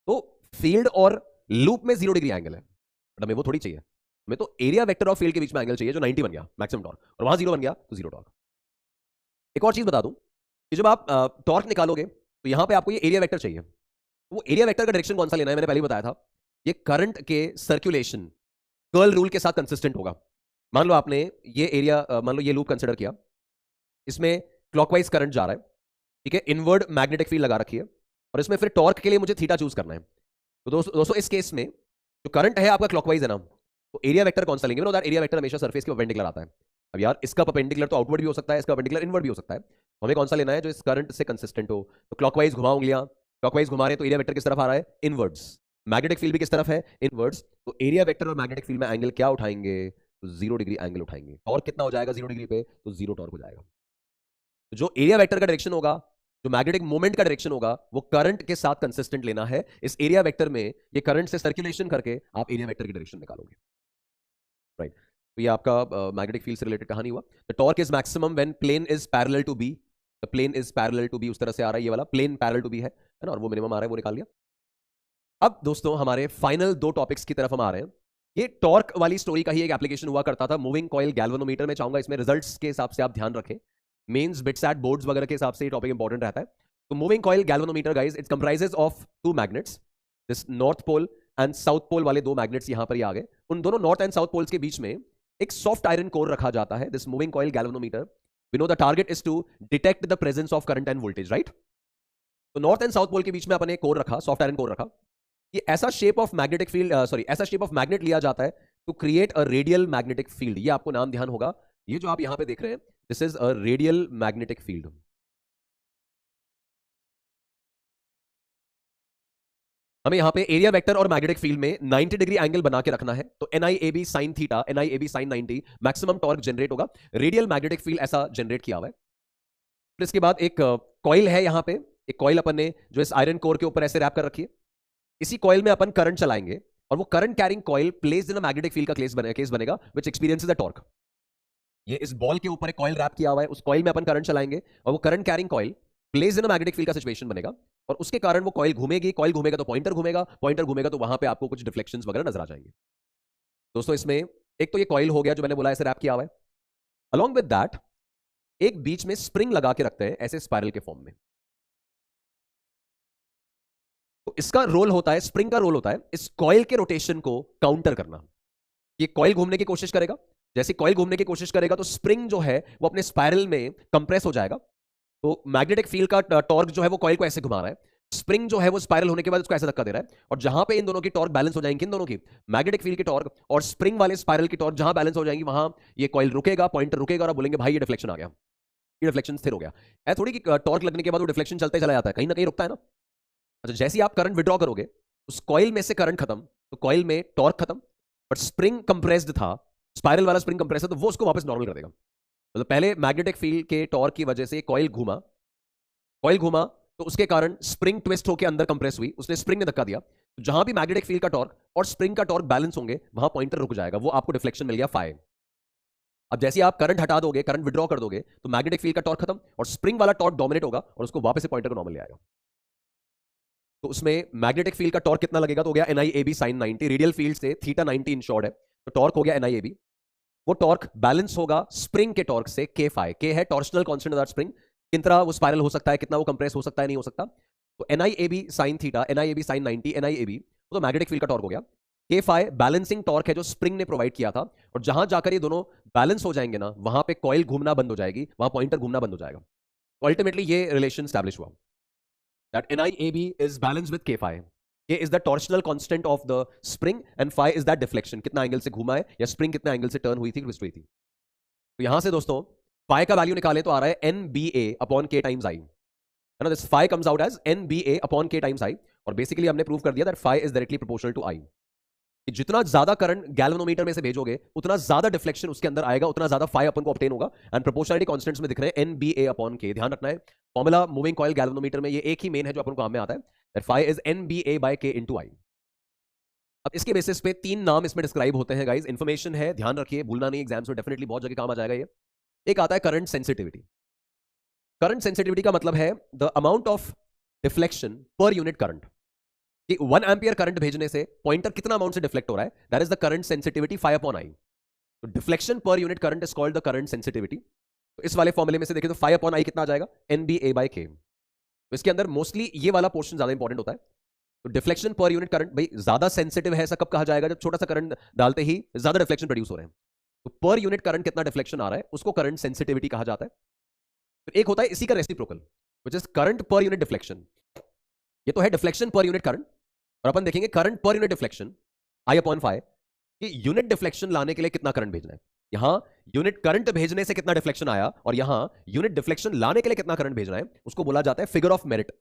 तो फील्ड और लूप में 0 डिग्री एंगल है, बट हमें वो थोड़ी चाहिए, हमें तो एरिया वेक्टर और फील्ड के बीच में एंगल चाहिए जो 90 बन गया मैक्सिमम टॉर्क, और वहां 0 बन गया तो 0 टॉर्क. एक और चीज बता दूं कि जब आप टॉर्क निकालोगे तो यहां पे आपको ये एरिया वेक्टर चाहिए. वो एरिया वेक्टर का डायरेक्शन कौन सा लेना है, मैंने पहले ही बताया था, ये करंट के सर्कुलेशन कर्ल रूल के साथ कंसिस्टेंट होगा. मान लो आपने ये एरिया, मान लो ये लूप कंसिडर किया, इसमें क्लॉकवाइज करंट जा रहा है, ठीक है, इनवर्ड मैग्नेटिक फील्ड लगा रखी है, और इसमें फिर टॉर्क के लिए मुझे थीटा चूज करना है. तो दोस्तों इस केस में जो करंट है आपका क्लॉकवाइज है ना, तो एरिया वेक्टर कौन सा लेंगे, नो दैट एरिया वेक्टर हमेशा सरफेस के परपेंडिकुलर आता है. अब यार इसका परपेंडिकुलर तो आउटवर्ड भी हो सकता है, इसका परपेंडिकुलर इनवर्ड भी हो सकता है, तो हमें कौन सा लेना है जो इस करंट से कंसिस्टेंट हो. तो क्लॉकवाइज घुमा उंगलियां, क्लॉकवाइज घुमा रहे हैं तो एरिया वेक्टर किस तरफ आ रहा है, इनवर्ड्स. मैग्नेटिक फील्ड भी किस तरफ है, इनवर्ड्स. तो एरिया वेक्टर और मैग्नेटिक फील्ड में एंगल क्या उठाएंगे, तो 0 डिग्री एंगल उठाएंगे. टॉर्क कितना हो जाएगा 0 डिग्री पे, तो 0 टॉर्क हो जाएगा. जो एरिया वेक्टर का डायरेक्शन होगा, जो मैग्नेटिक मोमेंट का डायरेक्शन होगा, वो करंट के साथ कंसिस्टेंट लेना है. इस एरिया वेक्टर में ये करंट से सर्कुलेशन करके आप एरिया वेक्टर की डायरेक्शन निकालोगे, राइट. तो ये आपका मैग्नेटिक फील्ड से रिलेटेड कहानी हुआ. The torque is maximum when plane is parallel to B, the plane is parallel to B, उस तरह से आ रहा है, ये वाला प्लेन पैरेलल टू बी है ना, और वो मिनिमम आ रहा है, वो निकाल लिया. अब दोस्तों हमारे फाइनल 2 टॉपिक्स की तरफ हम आ रहे हैं. ये टॉर्क वाली स्टोरी का ही एक एप्लीकेशन हुआ करता था मूविंग कॉइल गैल्वेनोमीटर में. चाहूंगा इसमें रिजल्ट्स के हिसाब से आप ध्यान रखें, मेंस बिटसैट बोर्ड्स वगैरह के हिसाब से ये टॉपिक इंपॉर्टेंट रहता है. तो moving coil galvanometer guys, it comprises of 2 magnets, this north pole and south pole वाले 2 मैग्नेट्स यहां पर ही आ गए. उन दोनों नॉर्थ एंड साउथ पोल्स के बीच में एक सॉफ्ट आयरन कोर रखा जाता है, this moving coil galvanometer. We know the target is to detect the presence of current and voltage, right. तो नॉर्थ एंड साउथ पोल के बीच में अपने कोर रखा, सॉफ्ट आयरन कोर रखा. ये ऐसा शेप ऑफ मैग्नेटिक फील्ड, ऐसा शेप ऑफ मैग्नेट लिया जाता है to create a radial magnetic field. ये आपको नाम ध्यान होगा, ये जो आप यहां पे देख रहे हैं, this is a radial magnetic field. हमें यहां पे एरिया वेक्टर और मैग्नेटिक फील्ड में 90 डिग्री एंगल बना के रखना है. तो NIAB sin theta, NIAB sin 90, maximum torque generate होगा. रेडियल मैग्नेटिक फील्ड ऐसा जनरेट किया हुआ है. फिर इसके बाद एक कॉइल है यहां पे, एक कॉइल अपन ने जो इस आयरन कोर के ऊपर ऐसे रैप कर रखी है. इसी कॉइल में अपन करंट चलाएंगे, और वो current carrying coil placed in a magnetic field का केस बनेगा व्हिच एक्सपीरियंसेस द टॉर्क. ये इस बॉल के ऊपर एक कॉइल रैप किया हुआ है, उस कॉइल में अपन करंट चलाएंगे, और वो current carrying coil placed in a magnetic field का सिचुएशन बनेगा, और उसके कारण वो कॉइल घूमेगी, कॉइल घूमेगा तो पॉइंटर घूमेगा, पॉइंटर घूमेगा तो वहां पे आपको कुछ डिफ्लेक्शंस वगैरह नजर आ जाएंगे। दोस्तों इसमें एक तो ये कॉइल हो गया जो मैंने बोला ऐसे रैप किया हुआ है, अलॉन्ग विद दैट एक बीच में स्प्रिंग लगा के रखते हैं ऐसे स्पाइरल के फॉर्म में। तो इसका रोल होता है, स्प्रिंग का रोल होता है इस कॉइल के रोटेशन को काउंटर करना। ये कॉइल घूमने की कोशिश करेगा, जैसे कॉइल घूमने की कोशिश करेगा तो स्प्रिंग जो है वो अपने स्पाइरल में कंप्रेस हो जाएगा। तो मैग्नेटिक फील्ड का टॉर्क जो है वो कॉइल को ऐसे घुमा रहा है, स्प्रिंग जो है वो स्पाइरल होने के बाद उसको ऐसे धक्का दे रहा है, और जहां पे इन दोनों की टॉर्क बैलेंस हो जाएंगी, इन दोनों की मैग्नेटिक फील्ड की टॉर्क और स्प्रिंग वाले स्पाइरल की टॉर्क जहां बैलेंस हो जाएंगी वहां ये कॉइल रुकेगा, पॉइंटर रुकेगा, और आप बोलेंगे भाई ये डिफ्लेक्शन आ गया, ये डिफ्लेक्शन स्थिर हो गया। ऐसा थोड़ी कि टॉर्क लगने के बाद वो डिफ्लेक्शन चलते चला जाता है, कहीं ना कहीं रुकता है ना। अच्छा, जैसे ही आप करंट विड्रॉ करोगे उस कॉइल में से करंट खत्म, तो कॉइल में टॉर्क खत्म, बट स्प्रिंग कंप्रेस्ड था, स्पाइरल वाला स्प्रिंग कंप्रेस है, तो वो उसको वापस नॉर्मल कर देगा। मतलब पहले मैग्नेटिक फील्ड के टॉर्क की वजह से कॉइल घूमा, कॉइल घूमा तो उसके कारण स्प्रिंग ट्विस्ट होकर अंदर कंप्रेस हुई, उसने स्प्रिंग ने धक्का दिया, तो जहां भी मैग्नेटिक फील्ड का टॉर्क और स्प्रिंग का टॉर्क बैलेंस होंगे वहां पॉइंटर रुक जाएगा, वो आपको डिफ्लेक्शन मिल गया फाई। अब जैसे ही आप करंट हटा दोगे, करंट विड्रॉ कर दोगे, तो मैग्नेटिक फील्ड का टॉर्क खत्म और स्प्रिंग वाला टॉर्क डोमिनेट होगा और उसको वापस से पॉइंटर को नॉर्मल ले आएगा। तो उसमें मैग्नेटिक फील्ड का टॉर्क कितना लगेगा, तो हो गया NIAB sin 90, रेडियल फील्ड से थीटा 90 इंश्योर्ड है, तो टॉर्क हो गया NIAB। वो टॉर्क बैलेंस होगा स्प्रिंग के टॉर्क से K फाई, K है torsional constant of that spring, कितना वो स्पाइरल हो सकता है, कितना वो कंप्रेस हो सकता है, नहीं हो सकता। तो NIAB sin theta, NIAB sin 90, NIAB वो तो मैग्नेटिक फील्ड का टॉर्क हो गया। K फाई बैलेंसिंग टॉर्क है जो स्प्रिंग ने प्रोवाइड किया था, और जहां जाकर ये दोनों बैलेंस हो जाएंगे ना, वहां पे कॉइल घूमना बंद हो जाएगी, वहां पॉइंटर घूमना बंद हो जाएगा। अल्टीमेटली ये रिलेशन स्टैब्लिश हुआ that NIAB is balanced with K phi. K is the torsional constant of the spring and phi is that deflection, कितना एंगल से घुमा है या स्प्रिंग कितना एंगल से टर्न हुई थी, ट्विस्ट हुई थी। तो यहां से दोस्तों phi का वैल्यू निकाले तो आ रहा है NBA upon K times I, है ना। This phi comes out as NBA upon K times I, और बेसिकली हमने प्रूव कर दिया that phi is directly proportional to I। कि जितना ज्यादा करंट गैल्वेनोमीटर में से भेजोगे उतना ज्यादा डिफ्लेक्शन उसके अंदर आएगा, उतना ज्यादा फाई अपन को ऑब्टेन होगा। एंड प्रोपोर्शनलिटी कांस्टेंट्स में दिख रहे हैं NBA अपॉन K, ध्यान रखना है फॉर्मूला मूविंग कॉइल गैल्वेनोमीटर में ये एक ही मेन है जो अपन को काम में आता है, that phi is NBA by K into I। अब इसके बेसिस पे तीन नाम इसमें डिस्क्राइब होते हैं गाइस, इंफॉर्मेशन है, ध्यान रखिए, भूलना नहीं, एग्जाम्स में डेफिनेटली बहुत जगह काम आ जाएगा ये। एक आता है करंट सेंसिटिविटी। करंट सेंसिटिविटी का मतलब है the amount of deflection per unit current, कि 1 एम्पियर करंट भेजने से पॉइंटर कितना अमाउंट से डिफ्लेक्ट हो रहा है, that is the current sensitivity phi upon I। तो deflection per unit current is called the current sensitivity. तो इस वाले फॉर्मूले में से देखें तो फाई अपॉन I कितना आ जाएगा, NBA बाय K। तो इसके अंदर मोस्टली ये वाला पोर्शन ज्यादा इंपॉर्टेंट होता है। तो डिफ्लेक्शन पर यूनिट करंट भाई ज्यादा सेंसिटिव है, ऐसा कब कहा जाएगा, जब छोटा सा करंट डालते ही ज्यादा डिफ्लेक्शन प्रोड्यूस हो रहे हैं। तो पर यूनिट करंट कितना डिफ्लेक्शन आ रहा है उसको करंट सेंसिटिविटी कहा जाता है। तो एक होता है इसी का reciprocal which is current per unit deflection. ये तो है डिफ्लेक्शन पर यूनिट करंट, और अपन देखेंगे current per unit deflection I upon phi, कि यूनिट डिफ्लेक्शन लाने के लिए कितना करंट भेजना है। यहां यूनिट करंट भेजने से कितना डिफ्लेक्शन आया, और यहां यूनिट डिफ्लेक्शन लाने के लिए कितना करंट भेजना है, उसको बोला जाता है फिगर ऑफ मेरिट।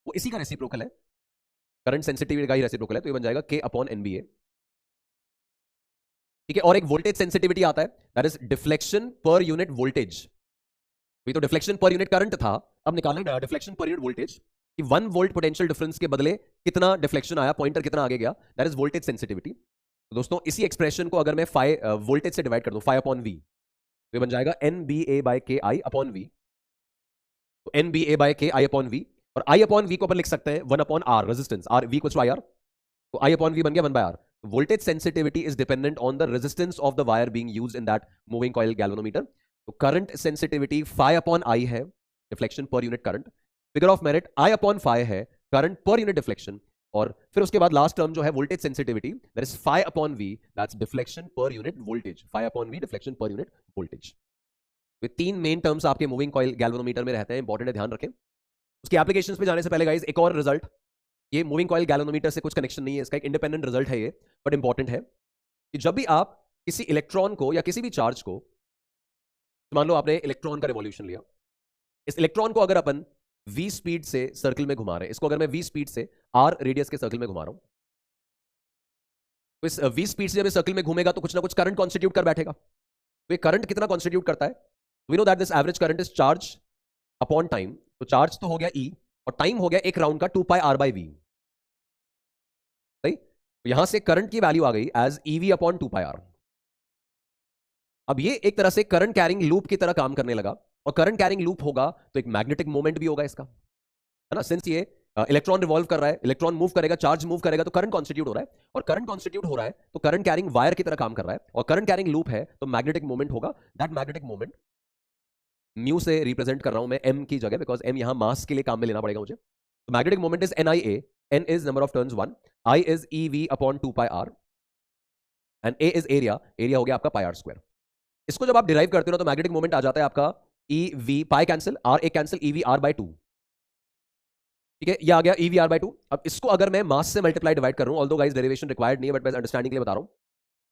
वो इसी का रेसिप्रोकल है, करंट सेंसिटिविटी का ही रेसिप्रोकल है, तो ये बन जाएगा K अपॉन NBA। ठीक है, और एक वोल्टेज सेंसिटिविटी आता है, that is deflection per unit voltage. तो डिफ्लेक्शन पर यूनिट करंट था, अब निकालना डिफ्लेक्शन पर यूनिट वोल्टेज, कि 1 वोल्ट पोटेंशियल डिफरेंस के बदले कितना डिफ्लेक्शन आया, पॉइंटर कितना आगे गया, दैट इज वोल्टेज सेंसिटिविटी। तो दोस्तों इसी एक्सप्रेशन को अगर मैं फाई वोल्टेज से डिवाइड कर दूं, फाई अपॉन V, तो ये बन जाएगा NBA by K I upon V। तो NBA by K I upon V, और I अपॉन V को अपन लिख सकते हैं 1 upon R, resistance R, V equals to IR, तो I अपॉन V बन गया 1 by R। Voltage sensitivity is dependent on the resistance of the wire being used in that moving coil galvanometer. तो current sensitivity phi upon I है, deflection per unit current, figure of merit I upon phi है, current per unit deflection, और फिर उसके बाद last term जो है voltage sensitivity, that is phi upon V, that's deflection per unit voltage, phi upon V deflection per unit voltage. ये तीन main terms आपके मूविंग कॉइल गैल्वेनोमीटर में रहते हैं, इंपॉर्टेंट है, ध्यान रखें। उसके एप्लीकेशंस पे जाने से पहले गाइस एक और रिजल्ट, ये मूविंग कॉइल गैल्वेनोमीटर से कुछ कनेक्शन नहीं है, इसका एक इंडिपेंडेंट रिजल्ट है ये, बट इंपॉर्टेंट है, कि जब भी आप किसी इलेक्ट्रॉन को या किसी भी चार्ज को, मान लो आपने इलेक्ट्रॉन का रिवॉल्यूशन लिया, इस इलेक्ट्रॉन को अगर अपन V स्पीड से सर्कल में घुमा रहे हैं, इसको अगर मैं V स्पीड से R रेडियस के सर्कल में घुमा रहा हूं, तो इस V स्पीड से जब इस सर्कल में घूमेगा तो कुछ ना कुछ करंट कॉन्स्टिट्यूट कर बैठेगा। तो ये करंट कितना कॉन्स्टिट्यूट करता है, we know that this average current is charge upon time. तो चार्ज तो हो गया E, और टाइम हो गया एक राउंड का 2 पाई R बाई V, सही। तो यहां से करंट की वैल्यू आ गई एज EV अपॉन 2 पाई R। अब ये एक तरह से करंट कैरिंग लूप की तरह काम करने लगा, और करंट कैरिंग लूप होगा तो एक मैग्नेटिक मोमेंट भी होगा इसका, है ना, सिंस ये इलेक्ट्रॉन रिवॉल्व कर रहा है, इलेक्ट्रॉन मूव करेगा, चार्ज मूव करेगा तो करंट कॉन्स्टिट्यूट हो रहा है, और करंट कॉन्स्टिट्यूट हो रहा है तो करंट कैरिंग वायर की तरह काम कर रहा है, और करंट कैरिंग लूप है तो मैग्नेटिक मोमेंट होगा। दैट मैग्नेटिक मोमेंट म्यू से रिप्रेजेंट कर रहा हूं मैं एम की जगह, बिकॉज एम यहां मास के लिए काम में लेना पड़ेगा मुझे। तो magnetic moment is NIA, N is number of turns 1, I is EV upon 2 pi R, and A is area, area हो गया आपका पाई R स्क्वायर। इसको जब आप डिराइव करते हो ना तो मैग्नेटिक मोमेंट आ जाता है आपका EV, पाई कैंसिल, R एक कैंसिल, EV R बाय 2। ठीक है, ये आ गया EV R बाय 2। अब इसको अगर मैं मास से मल्टीप्लाई डिवाइड करूं, ऑल्दो गाइस डेरिवेशन रिक्वायर्ड नहीं है, बट मैं अंडरस्टैंडिंग के लिए बता रहा हूं,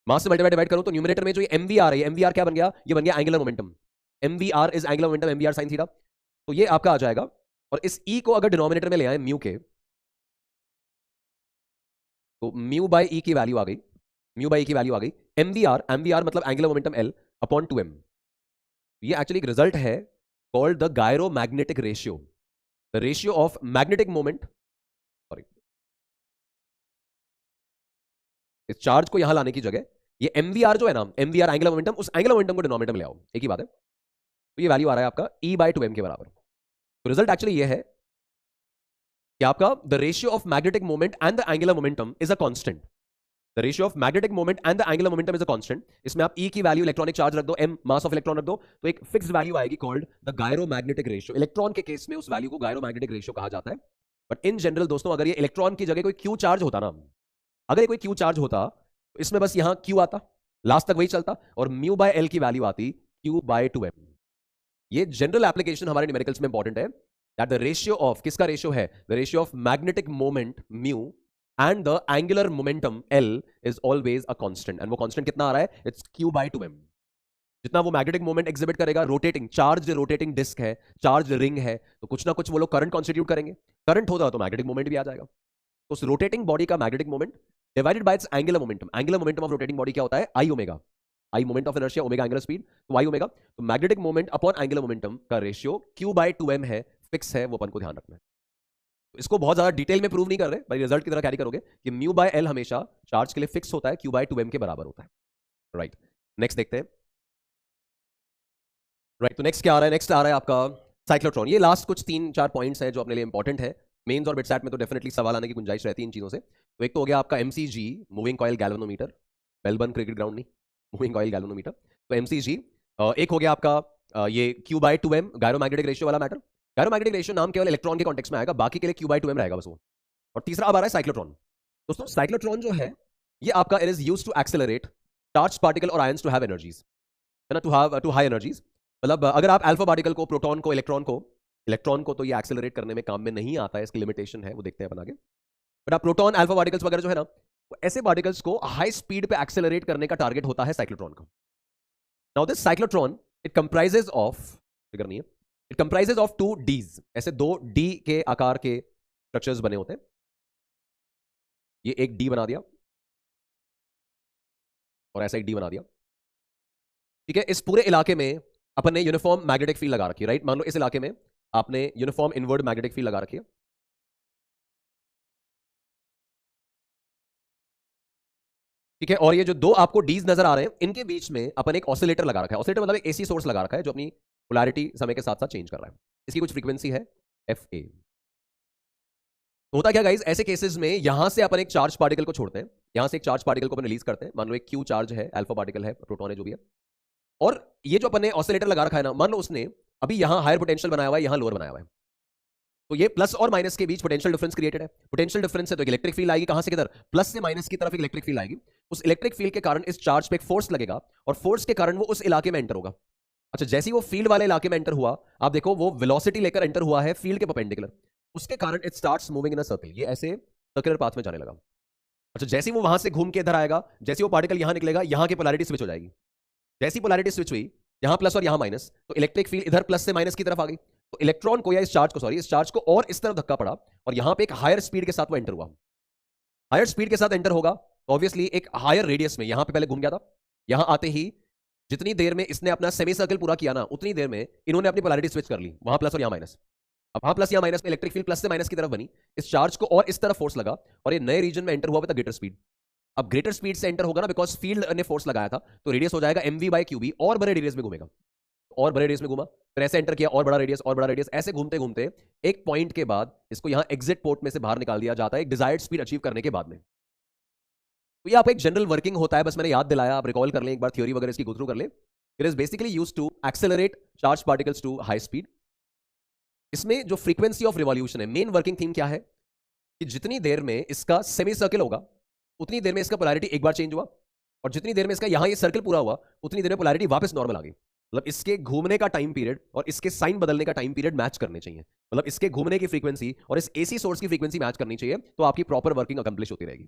मास से मल्टीप्लाई डिवाइड करूं तो न्यूमरेटर में जो ये MV आ रही है, MV R क्या बन गया, ये बन गया angular momentum. MV R is angular momentum, MV R sin theta, तो ये आपका आ जाएगा। और इस E को अगर डिनोमिनेटर में ले आए म्यू के, तो म्यू बाय E की वैल्यू आ गई, म्यू बाय E की वैल्यू आ गई MV R मतलब angular momentum L upon 2m। ये एक्चुअली एक रिजल्ट है called the gyromagnetic ratio, the ratio of magnetic moment, sorry, इस चार्ज को यहां लाने की जगह ये MVR जो है ना, MVR एंगुलर मोमेंटम, उस एंगुलर मोमेंटम को डिनोमिनेटर में ले आओ, एक ही बात है। तो ये वैल्यू आ रहा है आपका E बाय 2m के बराबर। तो रिजल्ट एक्चुअली ये है कि आपका the ratio of magnetic moment and the angular momentum is a constant, the ratio of magnetic moment and the angular momentum is a constant. इसमें आप E की वैल्यू इलेक्ट्रॉनिक चार्ज रख दो, M मास ऑफ इलेक्ट्रॉन रख दो, तो एक fixed value आएगी called the gyromagnetic ratio. Electron के केस में उस वैल्यू को गायरोमैग्नेटिक रेशियो कहा जाता है। बट इन जनरल दोस्तों, अगर ये इलेक्ट्रॉन की जगह कोई क्यू चार्ज होता ना, अगर ये कोई क्यू चार्ज होता तो इसमें बस यहां क्यू आता, लास्ट तक वही चलता, और म्यू बाय एल की वैल्यू आती क्यू बाय 2m। ये जनरल एप्लीकेशन हमारे न्यूमेरिकल्स में इंपॉर्टेंट है, दैट द रेशियो ऑफ, किसका रेशियो है, the ratio of magnetic moment mu and the angular momentum L is always a constant, and वो constant कितना आ रहा है, इट्स क्यू बाय 2m। जितना वो मैग्नेटिक मोमेंट एग्जिबिट करेगा, रोटेटिंग चार्ज, रोटेटिंग डिस्क है, चार्ज रिंग है, तो कुछ ना कुछ वो लोग करंट कॉन्स्टिट्यूट करेंगे, करंट होता तो मैग्नेटिक मोमेंट भी आ जाएगा। तो उस रोटेटिंग बॉडी का magnetic moment divided by its angular momentum, angular momentum of rotating body क्या होता है, I omega, I moment of inertia, omega angular speed, तो आई ओमेगा। तो magnetic moment upon angular momentum का रेशियो क्यू बाय 2m है, fix है, वो अपन को ध्यान रखना है। तो इसको बहुत ज्यादा डिटेल में प्रूव नहीं कर रहे, भाई रिजल्ट की तरह कैरी करोगे कि म्यू बाय एल हमेशा चार्ज के लिए फिक्स होता है, क्यू बाय 2m के बराबर होता है। राइट, नेक्स्ट देखते हैं। राइट, तो नेक्स्ट क्या आ रहा है, नेक्स्ट आ रहा है आपका साइक्लोट्रॉन। ये लास्ट कुछ 3-4 पॉइंट्स हैं जो अपने लिए इंपॉर्टेंट है, मेंस और बिटसैट में तो डेफिनेटली सवाल आने की गुंजाइश रहती है इन चीजों से। तो एक तो हो गया आपका MCG, moving coil galvanometer, Melbourne cricket ground नहीं, मूविंग कॉइल गैल्वेनोमीटर, तो MCG। एक हो गया आपका ये Q by 2m gyromagnetic ratio वाला मैटर। गायरोमैग्नेटिक रेशियो नाम केवल इलेक्ट्रॉन के कॉन्टेक्स्ट में आएगा, बाकी के लिए क्यू बाय 2m रहेगा बस वो। और तीसरा अब आ रहा है साइक्लोट्रॉन। दोस्तों साइक्लोट्रॉन जो है ये आपका it is used to accelerate charge particle और आयंस टू हैव एनर्जीज, है ना, टू हाई एनर्जीज। मतलब अगर आप अल्फा पार्टिकल को, प्रोटॉन को, इलेक्ट्रॉन को तो ये एक्सेलरेट करने में काम में नहीं आता है, इसकी लिमिटेशन है, वो देखते हैं अपन आगे। बट आप प्रोटॉन, अल्फा पार्टिकल्स वगैरह जो है ना, तो ऐसे पार्टिकल्स को हाई स्पीड पे एक्सेलरेट करने का टारगेट होता है साइक्लोट्रॉन का। Now this cyclotron it comprises of, figure नहीं है, इट कंप्राइजेज ऑफ 2 Ds, ऐसे 2 D के आकार के स्ट्रक्चर्स बने होते हैं। ये एक D बना दिया और ऐसा एक D बना दिया, ठीक है। इस पूरे इलाके में अपन ने यूनिफॉर्म मैग्नेटिक फील्ड लगा रखी है, राइट। मान लो इस इलाके में आपने यूनिफॉर्म इनवर्ड मैग्नेटिक फील्ड लगा रखी है, ठीक है। और ये जो 2 आपको डीज नजर आ रहे हैं, इनके बीच में अपन एक ऑसिलेटर लगा रखा है। ऑसिलेटर मतलब एक AC सोर्स लगा रखा है जो अपनी पोलैरिटी समय के साथ साथ चेंज कर रहा है। इसकी कुछ फ्रीक्वेंसी है FA। तो होता क्या गाइस, ऐसे केसेस में यहां से अपन एक चार्ज पार्टिकल को छोड़ते हैं, यहां से एक चार्ज पार्टिकल को अपन रिलीज करते हैं। मान लो एक क्यू चार्ज है, अल्फा पार्टिकल है, प्रोटॉन है, जो भी है। और ये जो अपन ने ऑसिलेटर लगा रखा है ना, मान लो उसने अभी यहां हायर पोटेंशियल बनाया हुआ है, यहां लोअर बनाया हुआ है, तो ये प्लस और माइनस के बीच पोटेंशियल डिफरेंस क्रिएटेड है। पोटेंशियल डिफरेंस से तो एक इलेक्ट्रिक फील्ड आएगी, कहां से किधर, प्लस से माइनस की तरफ एक इलेक्ट्रिक फील्ड आएगी। उस इलेक्ट्रिक फील्ड के कारण इस चार्ज पे एक फोर्स लगेगा, और फोर्स के कारण वो उस इलाके में एंटर होगा। अच्छा, जैसे ही वो फील्ड वाले इलाके में एंटर हुआ, आप देखो वो वेलोसिटी लेकर एंटर हुआ है फील्ड के परपेंडिकुलर, उसके कारण it starts moving in a circle, ये ऐसे सर्कुलर पाथ में जाने लगा। अच्छा, जैसे ही वो वहां से घूम के इधर आएगा, जैसे वो पार्टिकल यहां निकलेगा, यहां की पोलैरिटी स्विच हो जाएगी। जैसी पोलैरिटी स्विच हुई, यहां प्लस और यहां माइनस, तो इलेक्ट्रिक फील्ड इधर प्लस से माइनस की तरफ आ गई। तो इलेक्ट्रॉन को, या इस चार्ज को, सॉरी, इस चार्ज को और इस तरफ धक्का पड़ा, और यहां पे एक हायर स्पीड के साथ वो एंटर हुआ। हायर स्पीड के साथ एंटर होगा तो ऑब्वियसली एक हायर रेडियस में, यहां पे पहले घूम गया था, यहां आते ही जितनी देर में इसने अपना सेमी सर्कल पूरा किया ना, उतनी देर में इन्होंने अपनी पोलैरिटी स्विच कर ली, वहां प्लस और यहां माइनस। अब वहां प्लस या माइनस में इलेक्ट्रिक फील्ड प्लस से माइनस की तरफ बनी, इस चार्ज को और इस तरफ फोर्स लगा, और ये नए रीजन में एंटर हुआ विद ग्रेटर स्पीड। अब ग्रेटर स्पीड से एंटर होगा ना, बिकॉज फील्ड ने फोर्स लगाया था, तो रेडियस हो जाएगा MV बाय QB, और बड़े रेडियस में घूमेगा। और बड़े रेडियस में घूमा, फिर ऐसे एंटर किया, और बड़ा रेडियस और बड़ा रेडियस, ऐसे घूमते घूमते एक पॉइंट के बाद इसको यहां एग्जिट पोर्ट में से बाहर निकाल दिया जाता है एक डिजायर्ड स्पीड अचीव करने के बाद में। तो ये आपका एक जनरल वर्किंग होता है, बस मैंने याद दिलाया, आप रिकॉल कर लें एक बार, थ्योरी वगैरह इसकी गो थ्रू कर लें। It is basically used to accelerate charge particles to high speed. इसमें जो फ्रीक्वेंसी ऑफ रिवॉल्यूशन है, मेन वर्किंग थीम क्या है कि जितनी देर में इसका सेमी सर्किल होगा उतनी देर में इसका पोलैरिटी एक बार चेंज हुआ, और जितनी देर में इसका यहां ये सर्किल पूरा हुआ उतनी देर में पोलैरिटी वापस नॉर्मल आ गई। मतलब इसके घूमने का टाइम पीरियड और इसके साइन बदलने का टाइम पीरियड मैच करने चाहिए। मतलब इसके घूमने की फ्रीक्वेंसी और इस एसी सोर्स की फ्रीक्वेंसी मैच करनी चाहिए, तो आपकी प्रॉपर वर्किंग अकम्प्लिश होती रहेगी।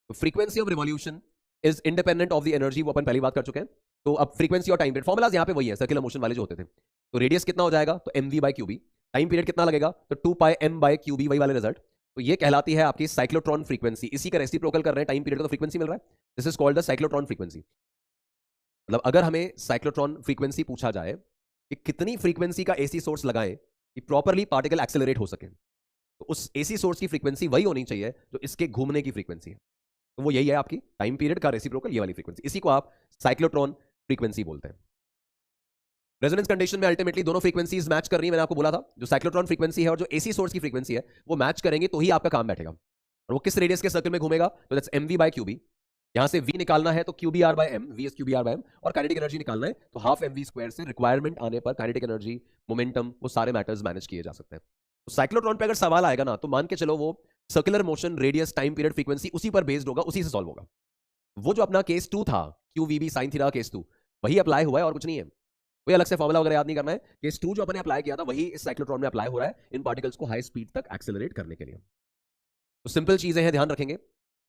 तो frequency of revolution is independent of the energy, वो अपन पहली बात कर चुके हैं। तो अब फ्रीक्वेंसी और टाइम पीरियड फॉर्मुलाज यहाँ पे वही है सर्कुलर मोशन वाले जो होते थे। तो रेडियस कितना हो जाएगा, तो M V by Q B. Time period कितना लगेगा, तो 2 pi M by Q B, वही वाले रिजल्ट। तो ये कहलाती है आपकी साइक्लोट्रॉन फ्रीक्वेंसी। इसी का रेसिप्रोकल कर रहे हैं, टाइम पीरियड का तो फ्रीक्वेंसी मिल रहा है। This is called the cyclotron frequency. मतलब अगर हमें साइक्लोट्रॉन फ्रीक्वेंसी पूछा जाए कि कितनी फ्रीक्वेंसी का एसी सोर्स लगाएं कि प्रॉपरली पार्टिकल एक्सेलरेट हो सके, तो उस एसी सोर्स की फ्रीक्वेंसी वही होनी चाहिए जो इसके घूमने की फ्रीक्वेंसी है। तो वो यही है आपकी टाइम पीरियड का रेसिप्रोकल, ये वाली फ्रीक्वेंसी। इसी को आप साइक्लोट्रॉन फ्रीक्वेंसी बोलते हैं। रेजोनेंस कंडीशन में अल्टीमेटली दोनों फ्रीक्वेंसीज मैच कर रही है। मैंने आपको बोला था जो साइक्लोट्रॉन फ्रीक्वेंसी है और जो एसी सोर्स की फ्रीक्वेंसी है वो मैच करेंगे तो ही आपका काम बैठेगा। और वो किस रेडियस के सर्कल में घूमेगा, तो that's M V by Q B. यहां से v निकालना है तो Q B R by M, V is Q B R by M. और काइनेटिक एनर्जी निकालना है तो हाफ एम वी स्क्वायर से रिक्वायरमेंट आने पर काइनेटिक एनर्जी, मोमेंटम, वो सारे मैटर्स मैनेज किए जा सकते हैं। तो साइक्लोट्रॉन पे अगर सवाल आएगा ना, तो मान के चलो वो circular motion, radius, time period, frequency उसी पर बेस्ड होगा, उसी से सॉल्व होगा। वो जो अपना केस 2 था, Q V B sine theta case 2, वही अप्लाई हुआ है और कुछ नहीं है। कोई अलग से फॉर्मुला वगैरह याद नहीं करना है। केस 2 जो अपने अप्लाई किया था वही इस साइक्लोट्रॉन में अप्लाई हो रहा है इन पार्टिकल्स को हाई स्पीड तक एक्सेलरेट करने के लिए। तो सिंपल चीजें हैं, ध्यान रखेंगे।